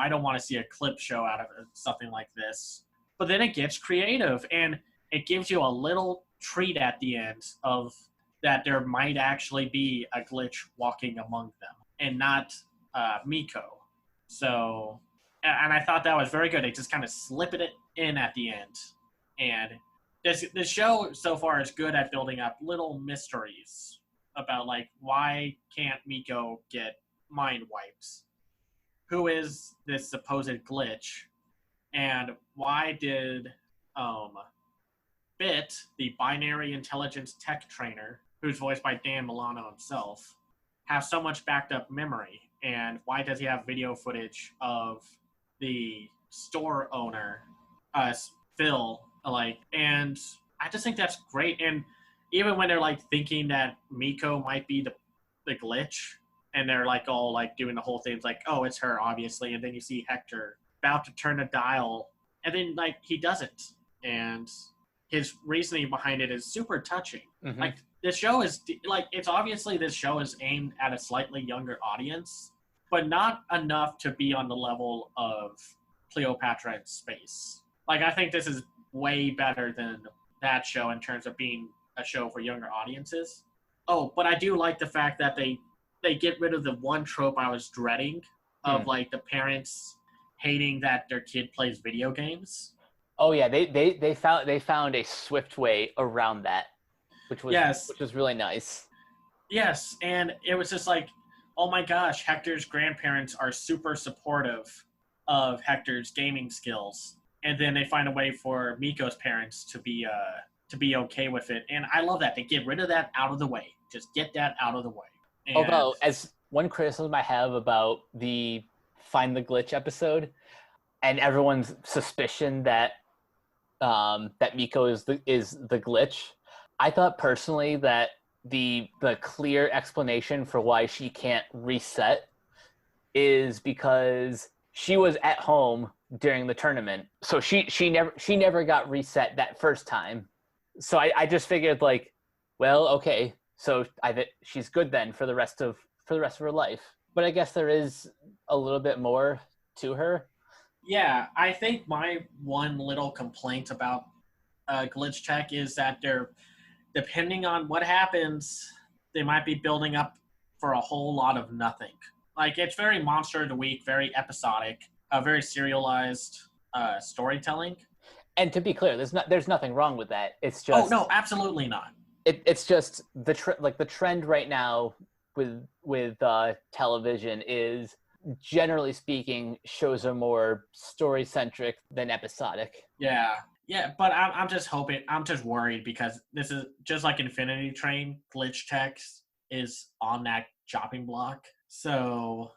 don't want to see a clip show out of something like this." But then it gets creative, and it gives you a little treat at the end of that there might actually be a glitch walking among them, and not Miko. So, and I thought that was very good. They just kind of slip it in at the end, and this show so far is good at building up little mysteries about like why can't Miko get mind wipes? Who is this supposed glitch? And why did Bit, the binary intelligence tech trainer, who's voiced by Dan Milano himself, have so much backed up memory? And why does he have video footage of the store owner, Phil, like, and I just think that's great. And even when they're like thinking that Miko might be the glitch, and they're like all like doing the whole thing, it's like, oh, it's her, obviously. And then you see Hector about to turn a dial, and then like he doesn't. And his reasoning behind it is super touching. Mm-hmm. Like this show is like, it's obviously this show is aimed at a slightly younger audience, but not enough to be on the level of Cleopatra in Space. Like I think this is way better than that show in terms of being a show for younger audiences. Oh, but I do like the fact that they get rid of the one trope I was dreading of like the parents hating that their kid plays video games. Oh yeah, they found a swift way around that, which was really nice. Yes, and it was just like, oh my gosh, Hector's grandparents are super supportive of Hector's gaming skills, and then they find a way for Miko's parents to be okay with it. And I love that. They get rid of that out of the way. Just get that out of the way. And although, as one criticism I have about the Find the Glitch episode, and everyone's suspicion that that Miko is the glitch, I thought personally that the clear explanation for why she can't reset is because she was at home during the tournament. So she never got reset that first time. So I just figured like, well, okay, so she's good then for the rest of her life. But I guess there is a little bit more to her. Yeah, I think my one little complaint about glitch tech is that they're, depending on what happens, they might be building up for a whole lot of nothing. Like it's very Monster of the Week, very episodic, very serialized storytelling. And to be clear, there's nothing wrong with that. It's just no, absolutely not. It's just the trend right now with television is, generally speaking, shows are more story centric than episodic. Yeah, but I'm just worried because this is just like Infinity Train. Glitch tech is on that chopping block, so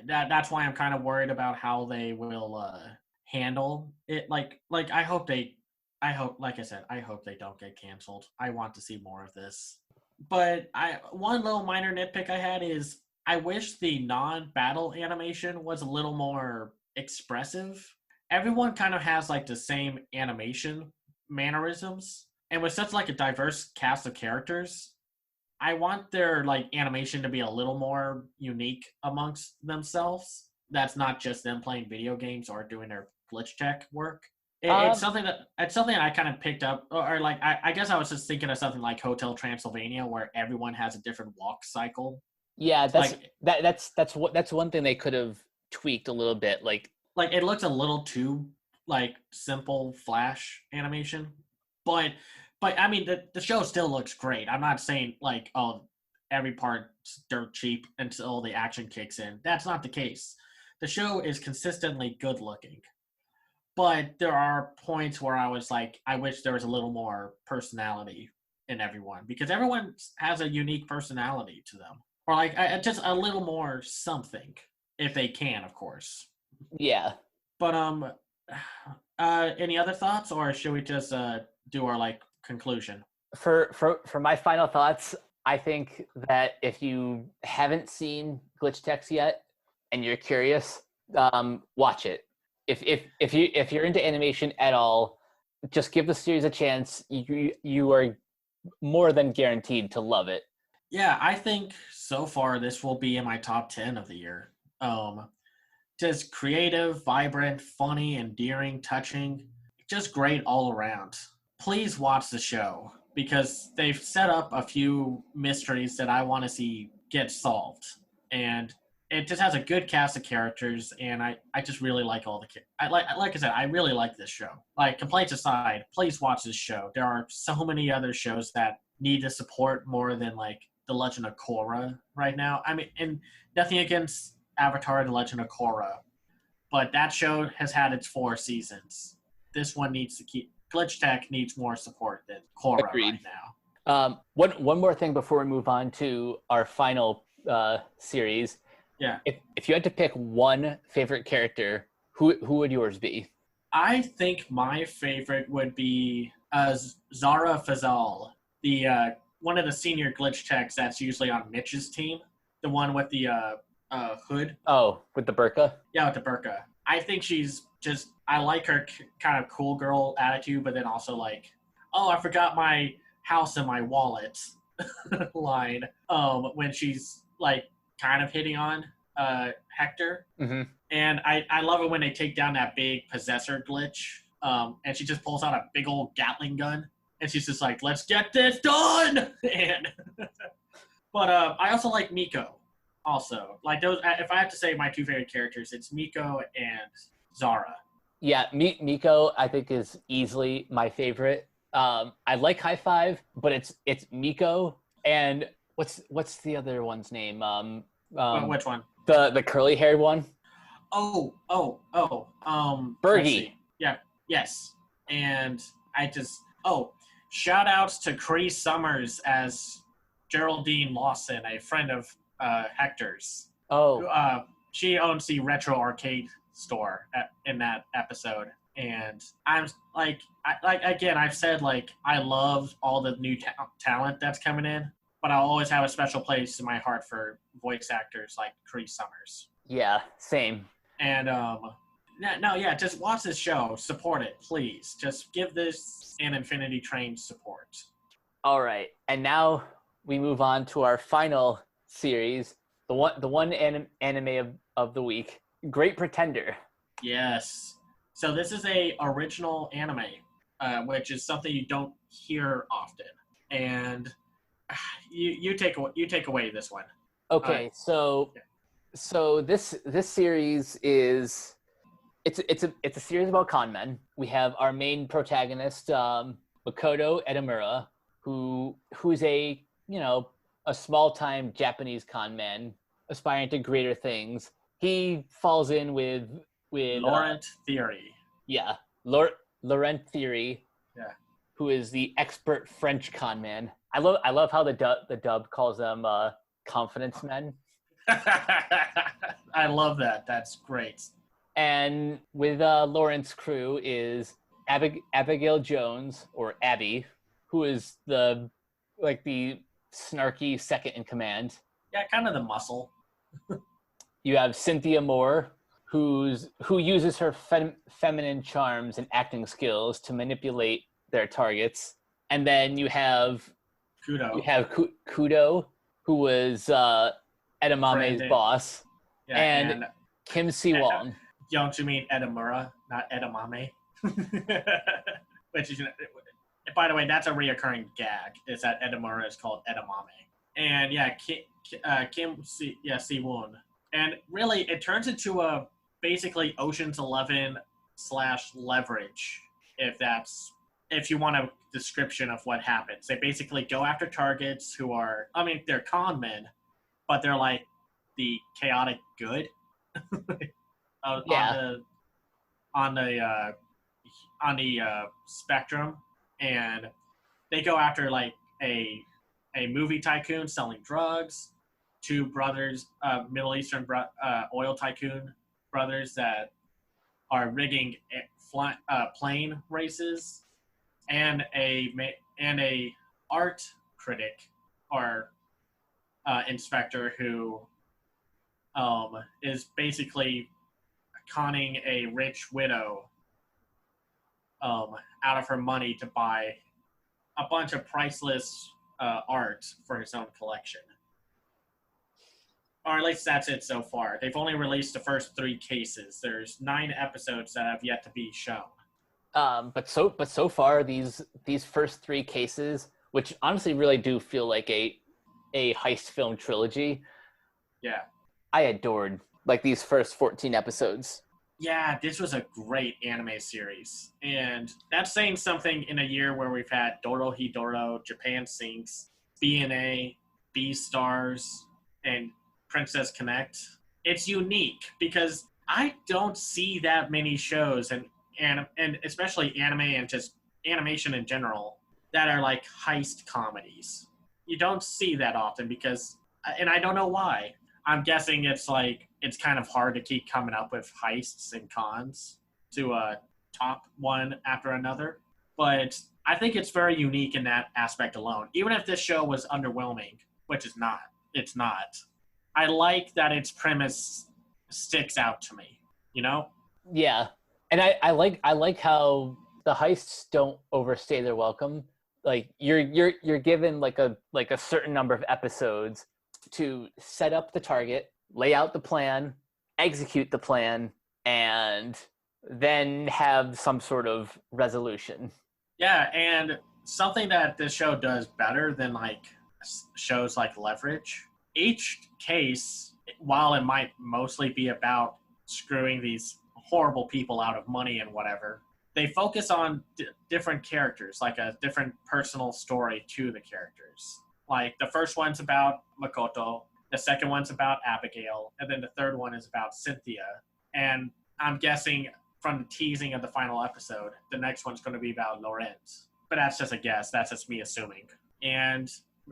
that's why I'm kind of worried about how they will handle it. Like I hope, like I said, I hope they don't get canceled. I want to see more of this. But one little minor nitpick I had is I wish the non-battle animation was a little more expressive. Everyone kind of has like the same animation mannerisms, and with such like a diverse cast of characters, I want their like animation to be a little more unique amongst themselves. That's not just them playing video games or doing their glitch tech work. It's something that I kind of picked up, or like I guess I was just thinking of something like Hotel Transylvania, where everyone has a different walk cycle. Yeah, that's one thing they could have tweaked a little bit. Like it looks a little too like simple Flash animation, but I mean the show still looks great. I'm not saying like, oh, every part's dirt cheap until the action kicks in. That's not the case. The show is consistently good looking. But there are points where I was like, I wish there was a little more personality in everyone because everyone has a unique personality to them, or like just a little more something if they can, of course. Yeah. But any other thoughts, or should we just do our like conclusion? For my final thoughts, I think that if you haven't seen Glitch Techs yet and you're curious, watch it. If you're into animation at all, just give the series a chance. You are more than guaranteed to love it. Yeah, I think so far this will be in my top 10 of the year. Just creative, vibrant, funny, endearing, touching, just great all around. Please watch the show because they've set up a few mysteries that I want to see get solved. And it just has a good cast of characters, and I just really like all the like I said, I really like this show. Like, complaints aside, please watch this show. There are so many other shows that need the support more than like The Legend of Korra right now. I mean, and nothing against Avatar: The Legend of Korra, but that show has had its 4 seasons. This one needs to keep. Glitch Tech needs more support than Korra Agreed. right now. One more thing before we move on to our final series. Yeah. If you had to pick one favorite character, who would yours be? I think my favorite would be Zara Fazal, the one of the senior glitch techs that's usually on Mitch's team, the one with the hood. Oh, with the burqa? Yeah, with the burqa. I think she's just, I like her kind of cool girl attitude, but then also like, oh, I forgot my house and my wallet line when she's like kind of hitting on Hector. Mm-hmm. And I love it when they take down that big possessor glitch, and she just pulls out a big old Gatling gun, and she's just like, let's get this done! But I also like Miko. Also, like those, if I have to say my 2 favorite characters, it's Miko and Zara. Yeah, Miko I think is easily my favorite. I like High Five, but it's Miko and what's the other one's name? Which one? The curly haired one. Bergie. Yeah, yes. And shout outs to Cree Summers as Geraldine Lawson, a friend of Hector's. Oh. She owns the retro arcade store in that episode. And I'm again, I've said like I love all the new talent that's coming in, but I'll always have a special place in my heart for voice actors like Cree Summers. Yeah, same. And just watch this show, support it, please. Just give this an Infinity Train support. All right, and now we move on to our final series, the one anime of the week, Great Pretender. Yes. So this is a original anime, which is something you don't hear often. And you take away this one. Okay, so this series is it's a series about con men. We have our main protagonist, Makoto Edamura, who's a small time Japanese con man aspiring to greater things. He falls in with Laurent Theory. Yeah, Laurent Theory. Yeah. Who is the expert French con man. I love how the dub calls them confidence men. I love that. That's great. And with Laurent's crew is Abigail Jones, or Abby, who is the snarky second in command. Yeah, kind of the muscle. You have Cynthia Moore, who uses her feminine charms and acting skills to manipulate their targets. And then you have Kudo, who was Edamame's boss, and Kim Si-won. Don't you mean Edamura, not Edamame? Which is, by the way, that's a reoccurring gag. Is that Edamura is called Edamame? And yeah, Kim Si-won. And really, it turns into a basically Ocean's 11 / Leverage, if you want a description of what happens. They basically go after targets who are, they're con men, but they're like the chaotic good on the spectrum, and they go after like a movie tycoon selling drugs, two brothers, Middle Eastern oil tycoon brothers that are rigging plane races, and a art critic or inspector who is basically conning a rich widow out of her money to buy a bunch of priceless art for his own collection. Or at least that's it so far. They've only released the first 3 cases. There's 9 episodes that have yet to be shown. But so far, these first 3 cases, which honestly really do feel like a heist film trilogy. Yeah. I adored like these first 14 episodes. Yeah, this was a great anime series. And that's saying something in a year where we've had Dorohedoro, Japan Sinks, BNA, Beastars, and Princess Connect. It's unique because I don't see that many shows and especially anime and just animation in general that are like heist comedies. You don't see that often because, and I don't know why. I'm guessing it's kind of hard to keep coming up with heists and cons to top one after another. But I think it's very unique in that aspect alone. Even if this show was underwhelming, which is not, it's not. I like that its premise sticks out to me, you know? Yeah. And I like how the heists don't overstay their welcome. Like you're given like a certain number of episodes to set up the target, lay out the plan, execute the plan, and then have some sort of resolution. Yeah, and something that this show does better than like shows like Leverage, each case, while it might mostly be about screwing these horrible people out of money and whatever, they focus on different characters, like a different personal story to the characters. Like the first one's about Makoto, the second one's about Abigail, and then the third one is about Cynthia. And I'm guessing from the teasing of the final episode, the next one's going to be about Lorenz. But that's just a guess. That's just me assuming. And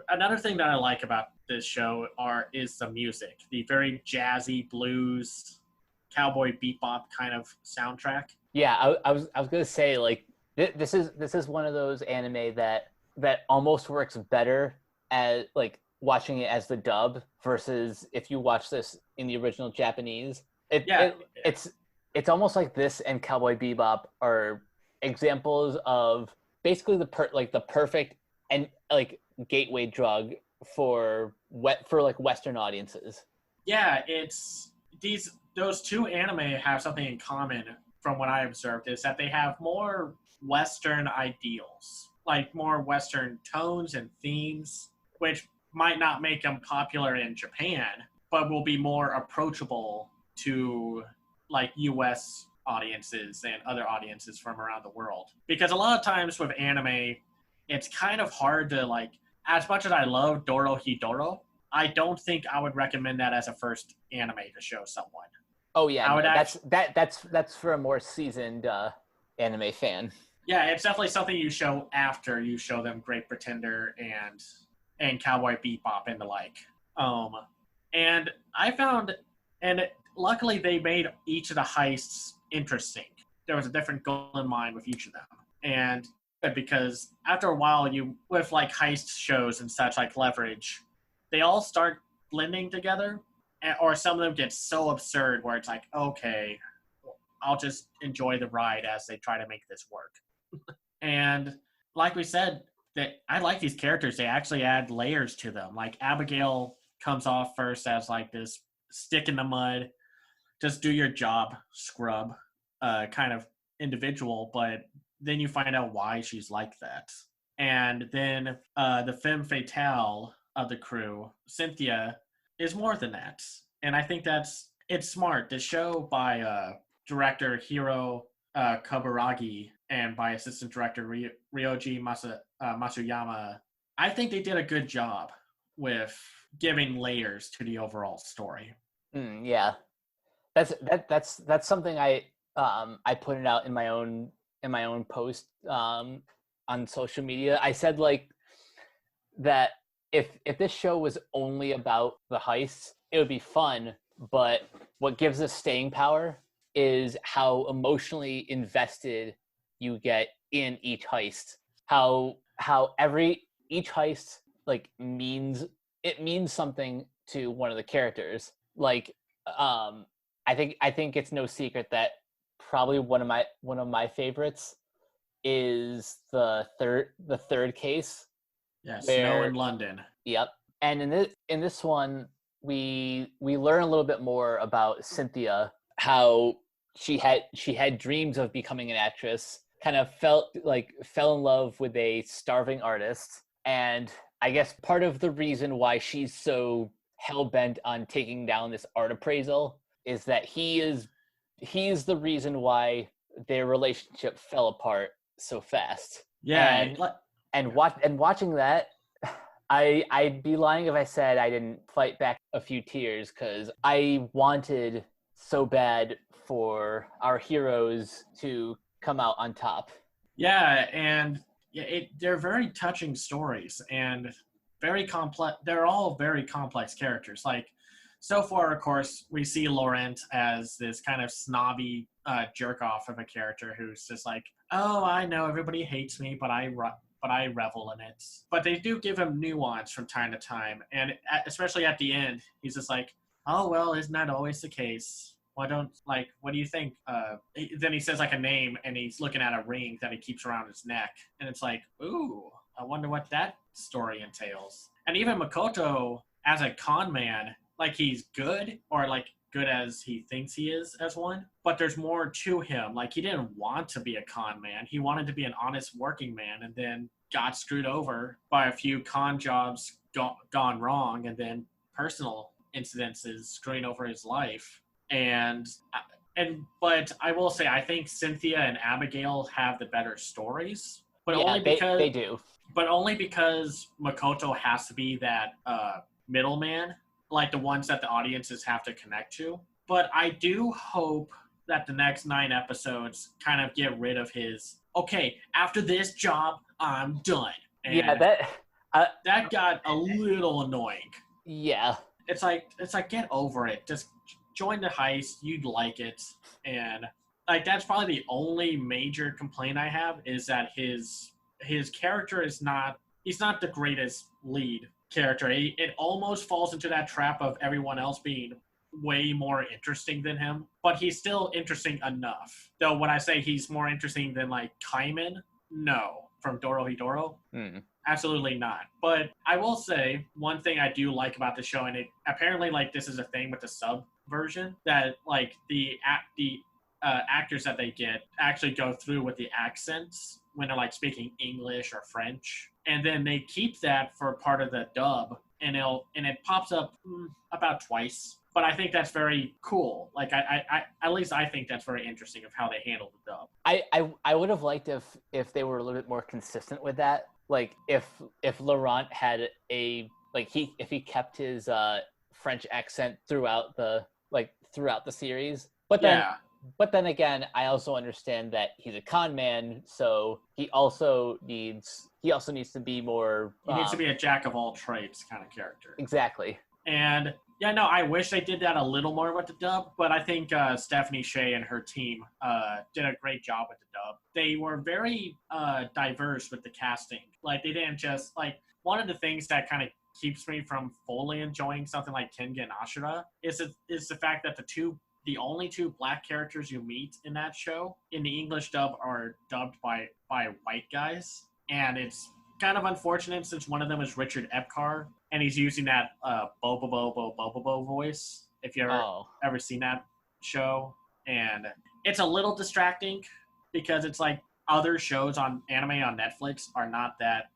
another thing that I like about this show is the music, the very jazzy blues, cowboy bebop kind of soundtrack. Yeah, I was gonna say like this is one of those anime that almost works better as like watching it as the dub versus if you watch this in the original Japanese. It's almost like this and Cowboy Bebop are examples of basically the perfect and like gateway drug for like Western audiences. Yeah, it's those two anime have something in common from what I observed is that they have more Western ideals, like more Western tones and themes, which might not make them popular in Japan, but will be more approachable to like US audiences and other audiences from around the world. Because a lot of times with anime, it's kind of hard to like, as much as I love Dorohedoro, I don't think I would recommend that as a first anime to show someone. Oh yeah, that's for a more seasoned anime fan. Yeah, it's definitely something you show after you show them Great Pretender and Cowboy Bebop and the like. And I found, and luckily they made each of the heists interesting. There was a different goal in mind with each of them, and because after a while, with like heist shows and such like Leverage, they all start blending together, or some of them get so absurd where it's like, okay, I'll just enjoy the ride as they try to make this work. And like we said, that I like these characters. They actually add layers to them. Like Abigail comes off first as like this stick in the mud, just do your job, scrub, kind of individual, but then you find out why she's like that. And then the femme fatale of the crew, Cynthia, is more than that. And I think it's smart. The show by director Hiro Kaburagi and by assistant director Ryoji Masuyama, I think they did a good job with giving layers to the overall story. Yeah, that's something I put it out in my own post on social media. I said like that if this show was only about the heists, it would be fun. But what gives us staying power is how emotionally invested you get in each heist. How each heist like means something to one of the characters. Like I think it's no secret that probably one of my favorites is the third case. Yeah, Snow Where in London. Yep. And in this one, we learn a little bit more about Cynthia, how she had dreams of becoming an actress, kind of fell in love with a starving artist, and I guess part of the reason why she's so hell bent on taking down this art appraisal is that he is the reason why their relationship fell apart so fast. Yeah. And watching that, I'd be lying if I said I didn't fight back a few tears, because I wanted so bad for our heroes to come out on top. Yeah, and they're very touching stories and very complex. They're all very complex characters. Like, so far, of course, we see Laurent as this kind of snobby jerk off of a character who's just like, oh, I know everybody hates me, but I revel in it. But they do give him nuance from time to time, and especially at the end, he's just like, oh, well, isn't that always the case? What do you think? Then he says like a name, and he's looking at a ring that he keeps around his neck, and it's like, ooh, I wonder what that story entails. And even Makoto, as a con man, like, he's good, or like good as he thinks he is as one, but there's more to him. Like, he didn't want to be a con man. He wanted to be an honest working man, and then got screwed over by a few con jobs gone wrong, and then personal incidences screwing over his life. But I will say, I think Cynthia and Abigail have the better stories, but yeah, only because they do. But only because Makoto has to be that middleman, like the ones that the audiences have to connect to. But I do hope that the next 9 episodes kind of get rid of his, okay, after this job, I'm done. And yeah, that got a little annoying. Yeah. It's like get over it. Just join the heist. You'd like it. And like, that's probably the only major complaint I have, is that his character is not the greatest lead character. It almost falls into that trap of everyone else being way more interesting than him, but he's still interesting enough. Though when I say he's more interesting than like Kaiman, no, from Dorohedoro, absolutely not. But I will say one thing I do like about the show, and it apparently, like, this is a thing with the sub version, that like the actors that they get actually go through with the accents when they're like speaking English or French, and then they keep that for part of the dub, and it pops up about twice. But I think that's very cool. Like, I at least I think that's very interesting of how they handle the dub. I would have liked if they were a little bit more consistent with that. Like, if Laurent had if he kept his French accent throughout the series. But then again, I also understand that he's a con man, so he also needs to be more. He needs to be a jack of all trades kind of character. Exactly. And yeah, no, I wish they did that a little more with the dub, but I think Stephanie Shea and her team did a great job with the dub. They were very diverse with the casting. Like, they didn't just, like, one of the things that kind of keeps me from fully enjoying something like Tengen Ashura is the fact that the only 2 black characters you meet in that show in the English dub are dubbed by white guys. And it's kind of unfortunate, since one of them is Richard Epcar, and he's using that Bobo voice, if you've ever seen that show. And it's a little distracting, because it's like other shows on anime on Netflix are not that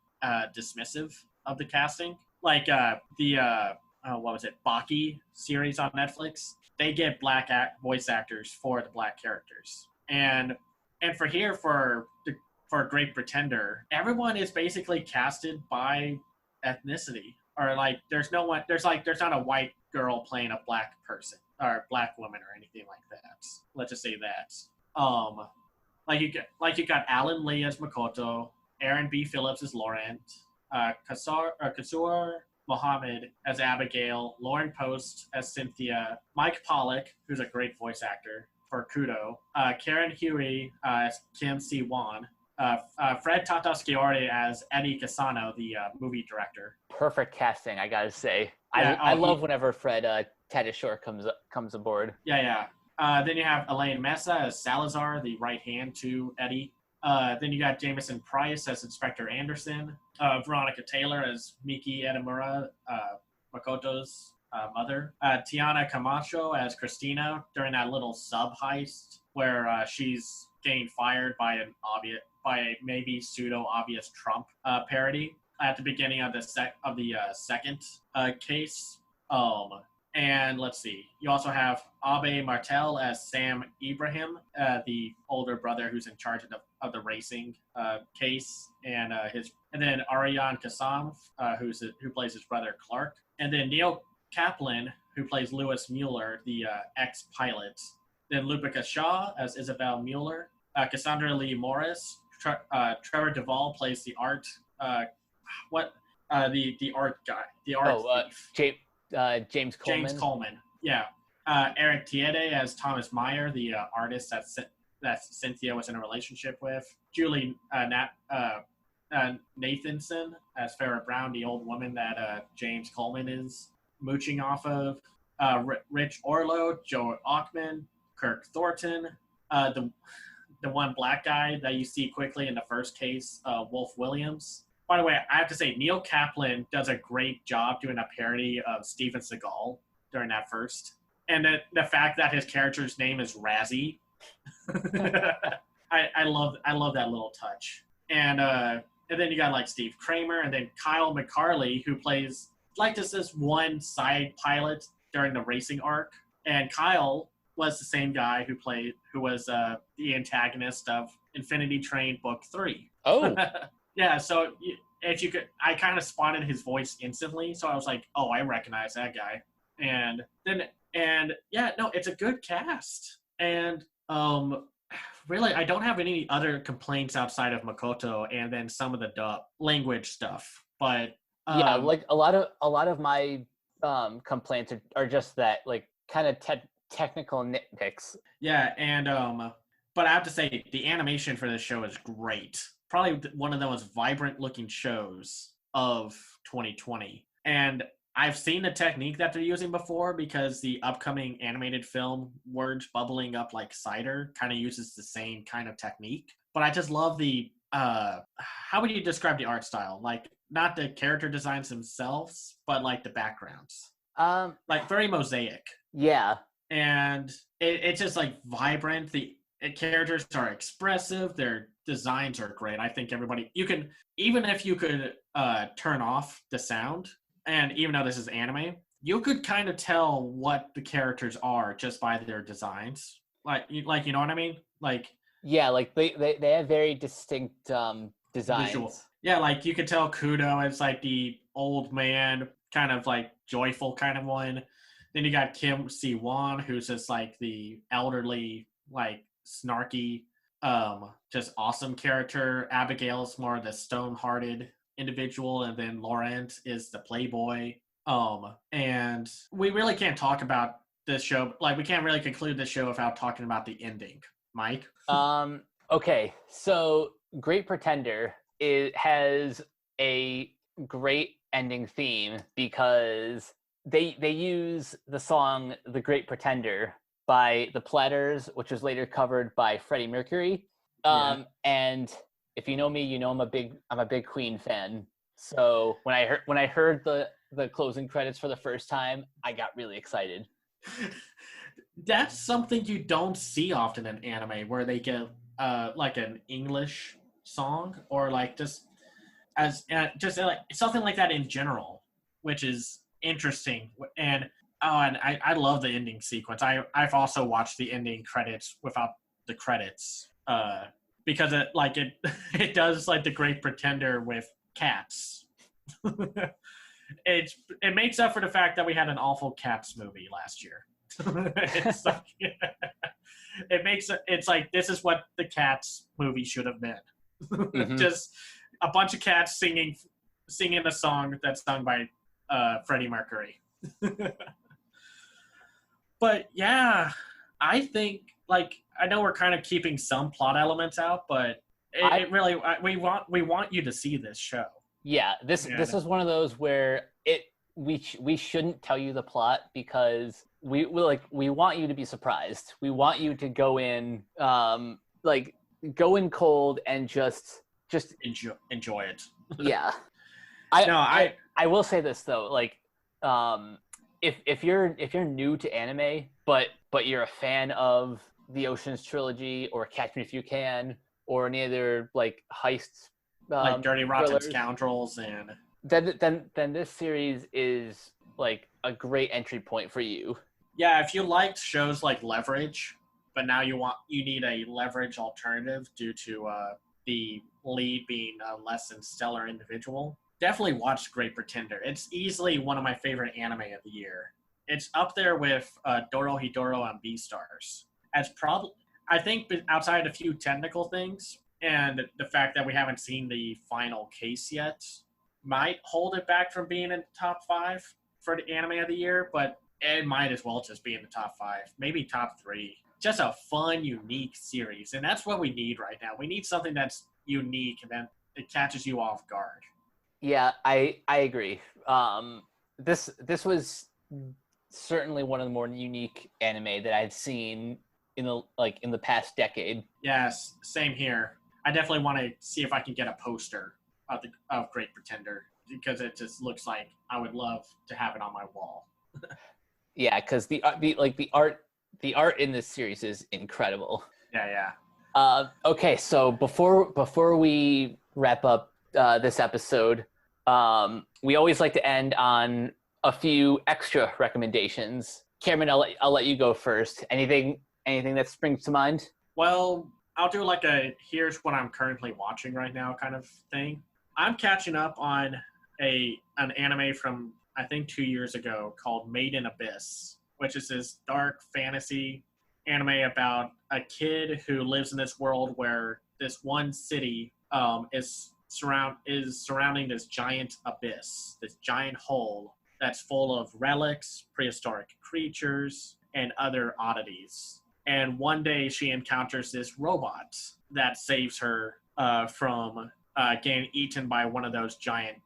dismissive of the casting. Like what was it, Baki series on Netflix? They get black voice actors for the black characters. And for Great Pretender, everyone is basically casted by ethnicity. Or like, there's not a white girl playing a black person or black woman or anything like that. Let's just say that. You got Alan Lee as Makoto, Aaron B. Phillips as Laurent, Kasur Mohammed as Abigail, Lauren Post as Cynthia, Mike Pollock, who's a great voice actor for Kudo, Karen Huey as Kim Si-won, Fred Tatasciore as Eddie Casano, the movie director. Perfect casting, I gotta say. Yeah, I love whenever Fred Tatasciore comes aboard. Yeah. Then you have Elaine Mesa as Salazar, the right hand to Eddie. Then you got Jameson Price as Inspector Anderson. Veronica Taylor as Miki Edamura, Makoto's mother. Tiana Camacho as Christina during that little sub heist where she's getting fired by a maybe pseudo obvious Trump parody at the beginning of the second case. And let's see. You also have Abe Martel as Sam Ibrahim, the older brother who's in charge of the racing case, and then Ariane Kassam, who plays his brother Clark, and then Neil Kaplan, who plays Lewis Mueller, the ex-pilot. Then Lupika Shaw as Isabel Mueller, Cassandra Lee Morris, Trevor Duvall plays the art. The art guy, the art thief. James Coleman. James Coleman, yeah. Eric Tiede as Thomas Meyer, the artist that Cynthia was in a relationship with. Julie Nathanson as Farrah Brown, the old woman that James Coleman is mooching off of. Rich Orlo, Joe Ockman, Kirk Thornton, the one black guy that you see quickly in the first case, Wolf Williams. By the way, I have to say, Neil Kaplan does a great job doing a parody of Steven Seagal during that first. And the fact that his character's name is Razzie. I love that little touch. And then you got like Steve Kramer and then Kyle McCarley, who plays like this one side pilot during the racing arc. And Kyle was the same guy who was the antagonist of Infinity Train Book 3. Oh. Yeah, so if you could, I kind of spotted his voice instantly, so I was like, "Oh, I recognize that guy." And yeah, no, it's a good cast, and really, I don't have any other complaints outside of Makoto, and then some of the dub language stuff. But yeah, like a lot of my complaints are just that, like, kind of technical nitpicks. Yeah, and but I have to say, the animation for this show is great. Probably one of the most vibrant looking shows of 2020. And I've seen the technique that they're using before because the upcoming animated film Words Bubbling Up Like Cider kind of uses the same kind of technique. But I just love the, how would you describe the art style? Like, not the character designs themselves, but like the backgrounds. Like very mosaic. Yeah. And it's just like vibrant. The characters are expressive. Their designs are great. I think even if you could turn off the sound, and even though this is anime, you could kind of tell what the characters are just by their designs. Like you know what I mean? Like, yeah, like they have very distinct designs. Visual. Yeah, like you could tell Kudo is like the old man, kind of like joyful kind of one. Then you got Kim Si-won, who's just like the elderly, like snarky, just awesome character. Abigail's more the stone-hearted individual, and then Laurent is the playboy. And we really can't talk about this show, like we can't really conclude this show without talking about the ending. Mike? Okay, so Great Pretender has a great ending theme because they use the song The Great Pretender by the Platters, which was later covered by Freddie Mercury. And if you know me, you know I'm a big Queen fan. So when I heard the closing credits for the first time, I got really excited. That's something you don't see often in anime, where they get like an English song or like just like something like that in general, which is interesting. And I love the ending sequence. I've also watched the ending credits without the credits because it does like The Great Pretender with cats. It makes up for the fact that we had an awful Cats movie last year. It's like, it's like this is what the Cats movie should have been. Mm-hmm. Just a bunch of cats singing a song that's sung by Freddie Mercury. But yeah, I think I know we're kind of keeping some plot elements out, but it really we want you to see this show. Yeah, this is one of those where we shouldn't tell you the plot because we want you to be surprised. We want you to go in go in cold and just enjoy it. Yeah. I will say this though, if you're new to anime but you're a fan of the Ocean's trilogy or Catch Me If You Can or any other heists, Dirty Rotten Scoundrels, and then this series is a great entry point for you. Yeah, if you liked shows like Leverage, but now you need a Leverage alternative due to the lead being a less than stellar individual, definitely watch Great Pretender. It's easily one of my favorite anime of the year. It's up there with Dorohedoro and Beastars. I think outside a few technical things and the fact that we haven't seen the final case yet might hold it back from being in the top 5 for the anime of the year, but it might as well just be in the top 5, maybe top 3. Just a fun, unique series, and that's what we need right now. We need something that's unique and then it catches you off guard. Yeah, I agree. This was certainly one of the more unique anime that I've seen in the past decade. Yes, same here. I definitely want to see if I can get a poster of Great Pretender because it just looks like I would love to have it on my wall. Yeah, because the art in this series is incredible. Yeah. Okay, so before we wrap up this episode, we always like to end on a few extra recommendations. Cameron, I'll let you go first. Anything that springs to mind? Well, I'll do here's what I'm currently watching right now kind of thing. I'm catching up on an anime from I think 2 years ago called Made in Abyss, which is this dark fantasy anime about a kid who lives in this world where this one city is surrounding this giant abyss, this giant hole that's full of relics, prehistoric creatures, and other oddities. And one day she encounters this robot that saves her from getting eaten by one of those giant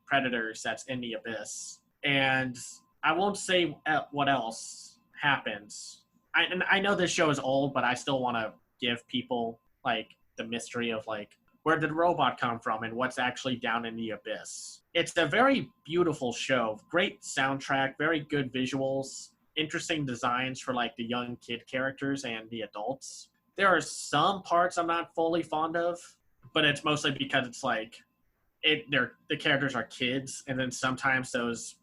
predators that's in the abyss. And I won't say what else happens. I know this show is old, but I still want to give people the mystery of where did the robot come from and what's actually down in the abyss. It's a very beautiful show. Great soundtrack, very good visuals, interesting designs for the young kid characters and the adults. There are some parts I'm not fully fond of, but it's mostly because it's the characters are kids, and then sometimes those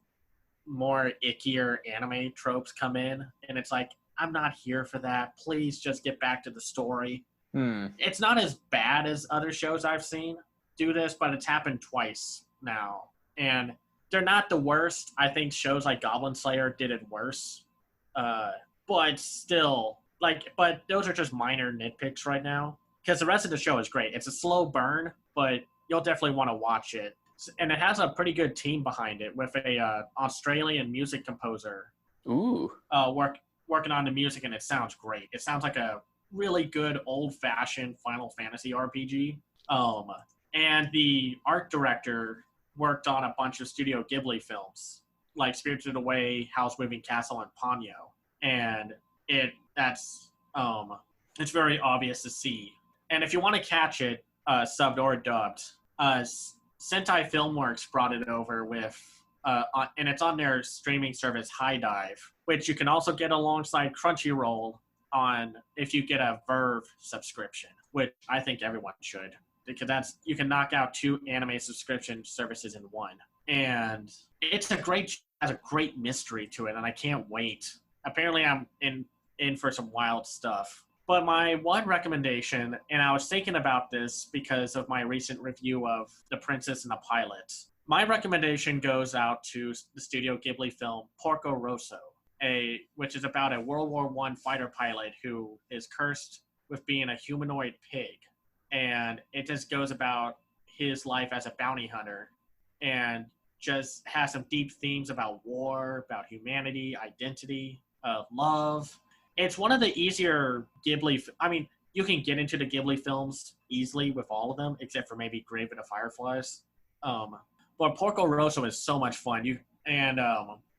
more ickier anime tropes come in, and it's I'm not here for that. Please just get back to the story. It's not as bad as other shows I've seen do this, but it's happened twice now. And they're not the worst. I think shows like Goblin Slayer did it worse. But still, but those are just minor nitpicks right now. Because the rest of the show is great. It's a slow burn, but you'll definitely want to watch it. And it has a pretty good team behind it with a Australian music composer. Ooh. Working on the music, and it sounds great. It sounds like a really good old-fashioned Final Fantasy RPG. And the art director worked on a bunch of Studio Ghibli films, like Spirited Away, Howl's Moving Castle, and Ponyo. And it's very obvious to see. And if you want to catch it, subbed or dubbed, Sentai Filmworks brought it over with, and it's on their streaming service High Dive, which you can also get alongside Crunchyroll if you get a Verve subscription, which I think everyone should, because you can knock out 2 anime subscription services in one. And it's has a great mystery to it, and I can't wait. Apparently I'm in for some wild stuff. But my one recommendation, and I was thinking about this because of my recent review of The Princess and the Pilot, my recommendation goes out to the Studio Ghibli film Porco Rosso, which is about a World War I fighter pilot who is cursed with being a humanoid pig. And it just goes about his life as a bounty hunter and just has some deep themes about war, about humanity, identity, love. It's one of the easier Ghibli. I mean, you can get into the Ghibli films easily with all of them, except for maybe Grave of the Fireflies. But Porco Rosso is so much fun. And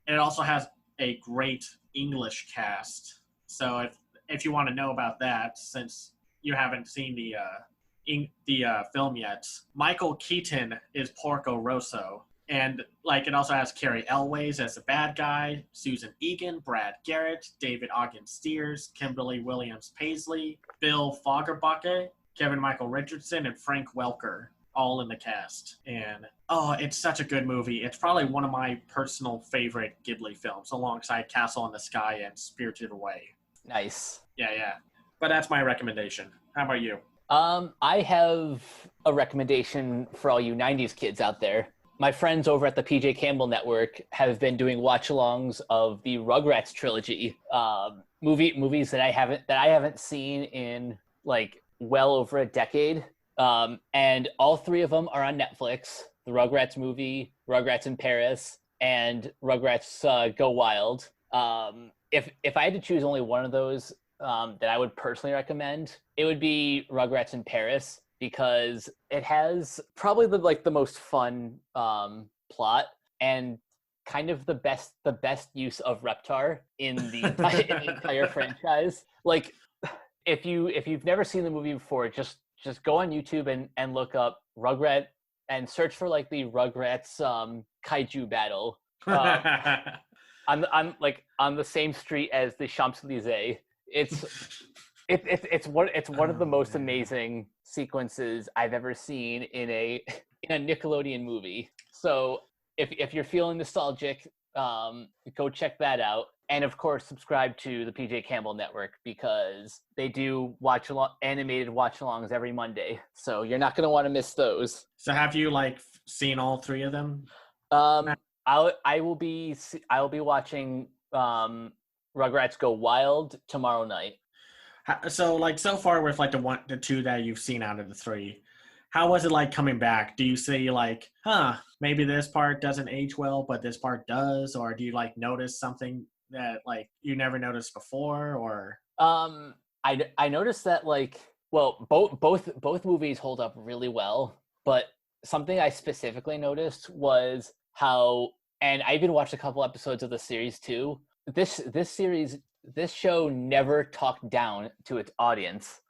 it also has a great English cast. So if you want to know about that, since you haven't seen the film yet, Michael Keaton is Porco Rosso. And like it also has Carrie Elways as the bad guy, Susan Egan, Brad Garrett, David Ogden Steers, Kimberly Williams Paisley, Bill Fagerbakke, Kevin Michael Richardson, and Frank Welker, all in the cast. And it's such a good movie. It's probably one of my personal favorite Ghibli films, alongside Castle in the Sky and Spirited Away. Nice. Yeah. But that's my recommendation. How about you? I have a recommendation for all you 90s kids out there. My friends over at the PJ Campbell Network have been doing watch-alongs of the Rugrats trilogy, movies that I haven't seen in like well over a decade. And all three of them are on Netflix: the Rugrats movie, Rugrats in Paris, and Rugrats Go Wild. If I had to choose only one of those that I would personally recommend, it would be Rugrats in Paris, because it has probably the most fun plot and kind of the best use of Reptar in the entire franchise. Like, if you've never seen the movie before, just go on YouTube and look up Rugrat and search for like the Rugrats kaiju battle on the same street as the Champs-Élysées. It's one of the most amazing sequences I've ever seen in a Nickelodeon movie. So if you're feeling nostalgic, go check that out. And of course, subscribe to the PJ Campbell Network, because they do animated watch-alongs every Monday. So you're not going to want to miss those. So have you seen all three of them? I will be watching Rugrats Go Wild tomorrow night. So so far with the two that you've seen out of the three, how was it coming back? Do you see maybe this part doesn't age well, but this part does? Or do you notice something that you never noticed before? Or I noticed that both movies hold up really well, but something I specifically noticed was how, and I even watched a couple episodes of the series too, this show never talked down to its audience.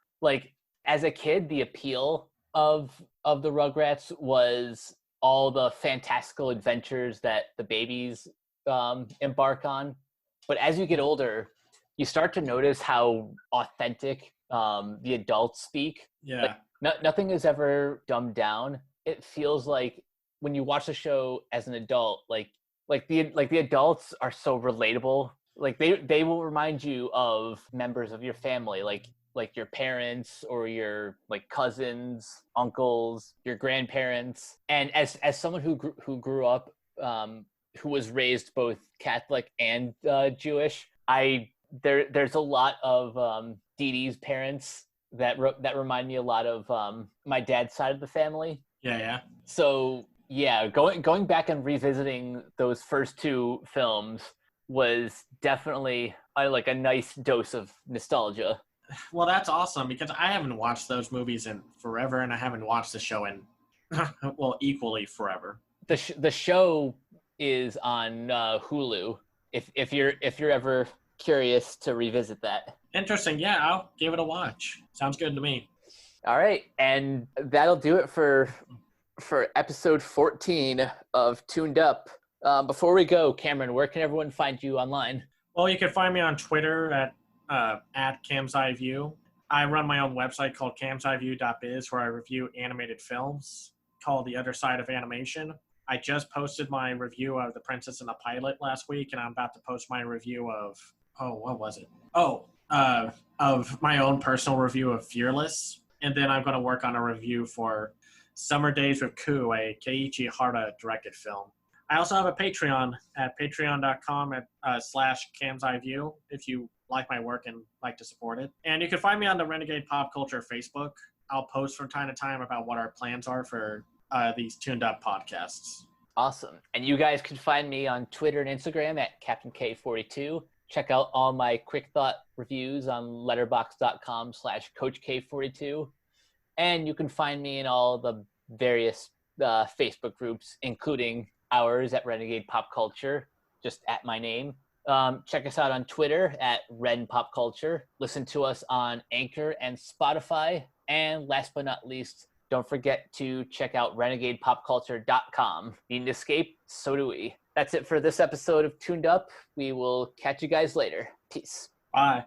As a kid, the appeal of the Rugrats was all the fantastical adventures that the babies embark on. But as you get older, you start to notice how authentic the adults speak. Yeah. Nothing is ever dumbed down. It feels like when you watch the show as an adult, the adults are so relatable. They will remind you of members of your family, like your parents or your cousins, uncles, your grandparents. And as someone who grew up, who was raised both Catholic and Jewish, there's a lot of Dee Dee's parents that remind me a lot of my dad's side of the family. Yeah. So yeah, going back and revisiting those first two films was definitely a nice dose of nostalgia. Well, that's awesome, because I haven't watched those movies in forever, and I haven't watched the show in equally forever. The show is on Hulu. If you're ever curious to revisit that. Interesting. Yeah, I'll give it a watch. Sounds good to me. All right, and that'll do it for episode 14 of Tooned Up. Before we go, Cameron, where can everyone find you online? Well, you can find me on Twitter at Cam's Eye View. I run my own website called camseyeview.biz, where I review animated films called The Other Side of Animation. I just posted my review of The Princess and the Pilot last week, and I'm about to post my review of, what was it? Of my own personal review of Fearless. And then I'm going to work on a review for Summer Days with Ku, a Keiichi Hara directed film. I also have a Patreon at patreon.com /CamsEyeView if you like my work and like to support it. And you can find me on the Renegade Pop Culture Facebook. I'll post from time to time about what our plans are for these Tooned Up podcasts. Awesome. And you guys can find me on Twitter and Instagram at CaptainK42. Check out all my quick thought reviews on letterboxd.com/CoachK42. And you can find me in all the various Facebook groups, including ours at Renegade Pop Culture, just at my name. Check us out on Twitter at Ren Pop Culture. Listen to us on Anchor and Spotify. And last but not least, don't forget to check out renegadepopculture.com. Need an escape? So do we. That's it for this episode of Tooned Up. We will catch you guys later. Peace. Bye.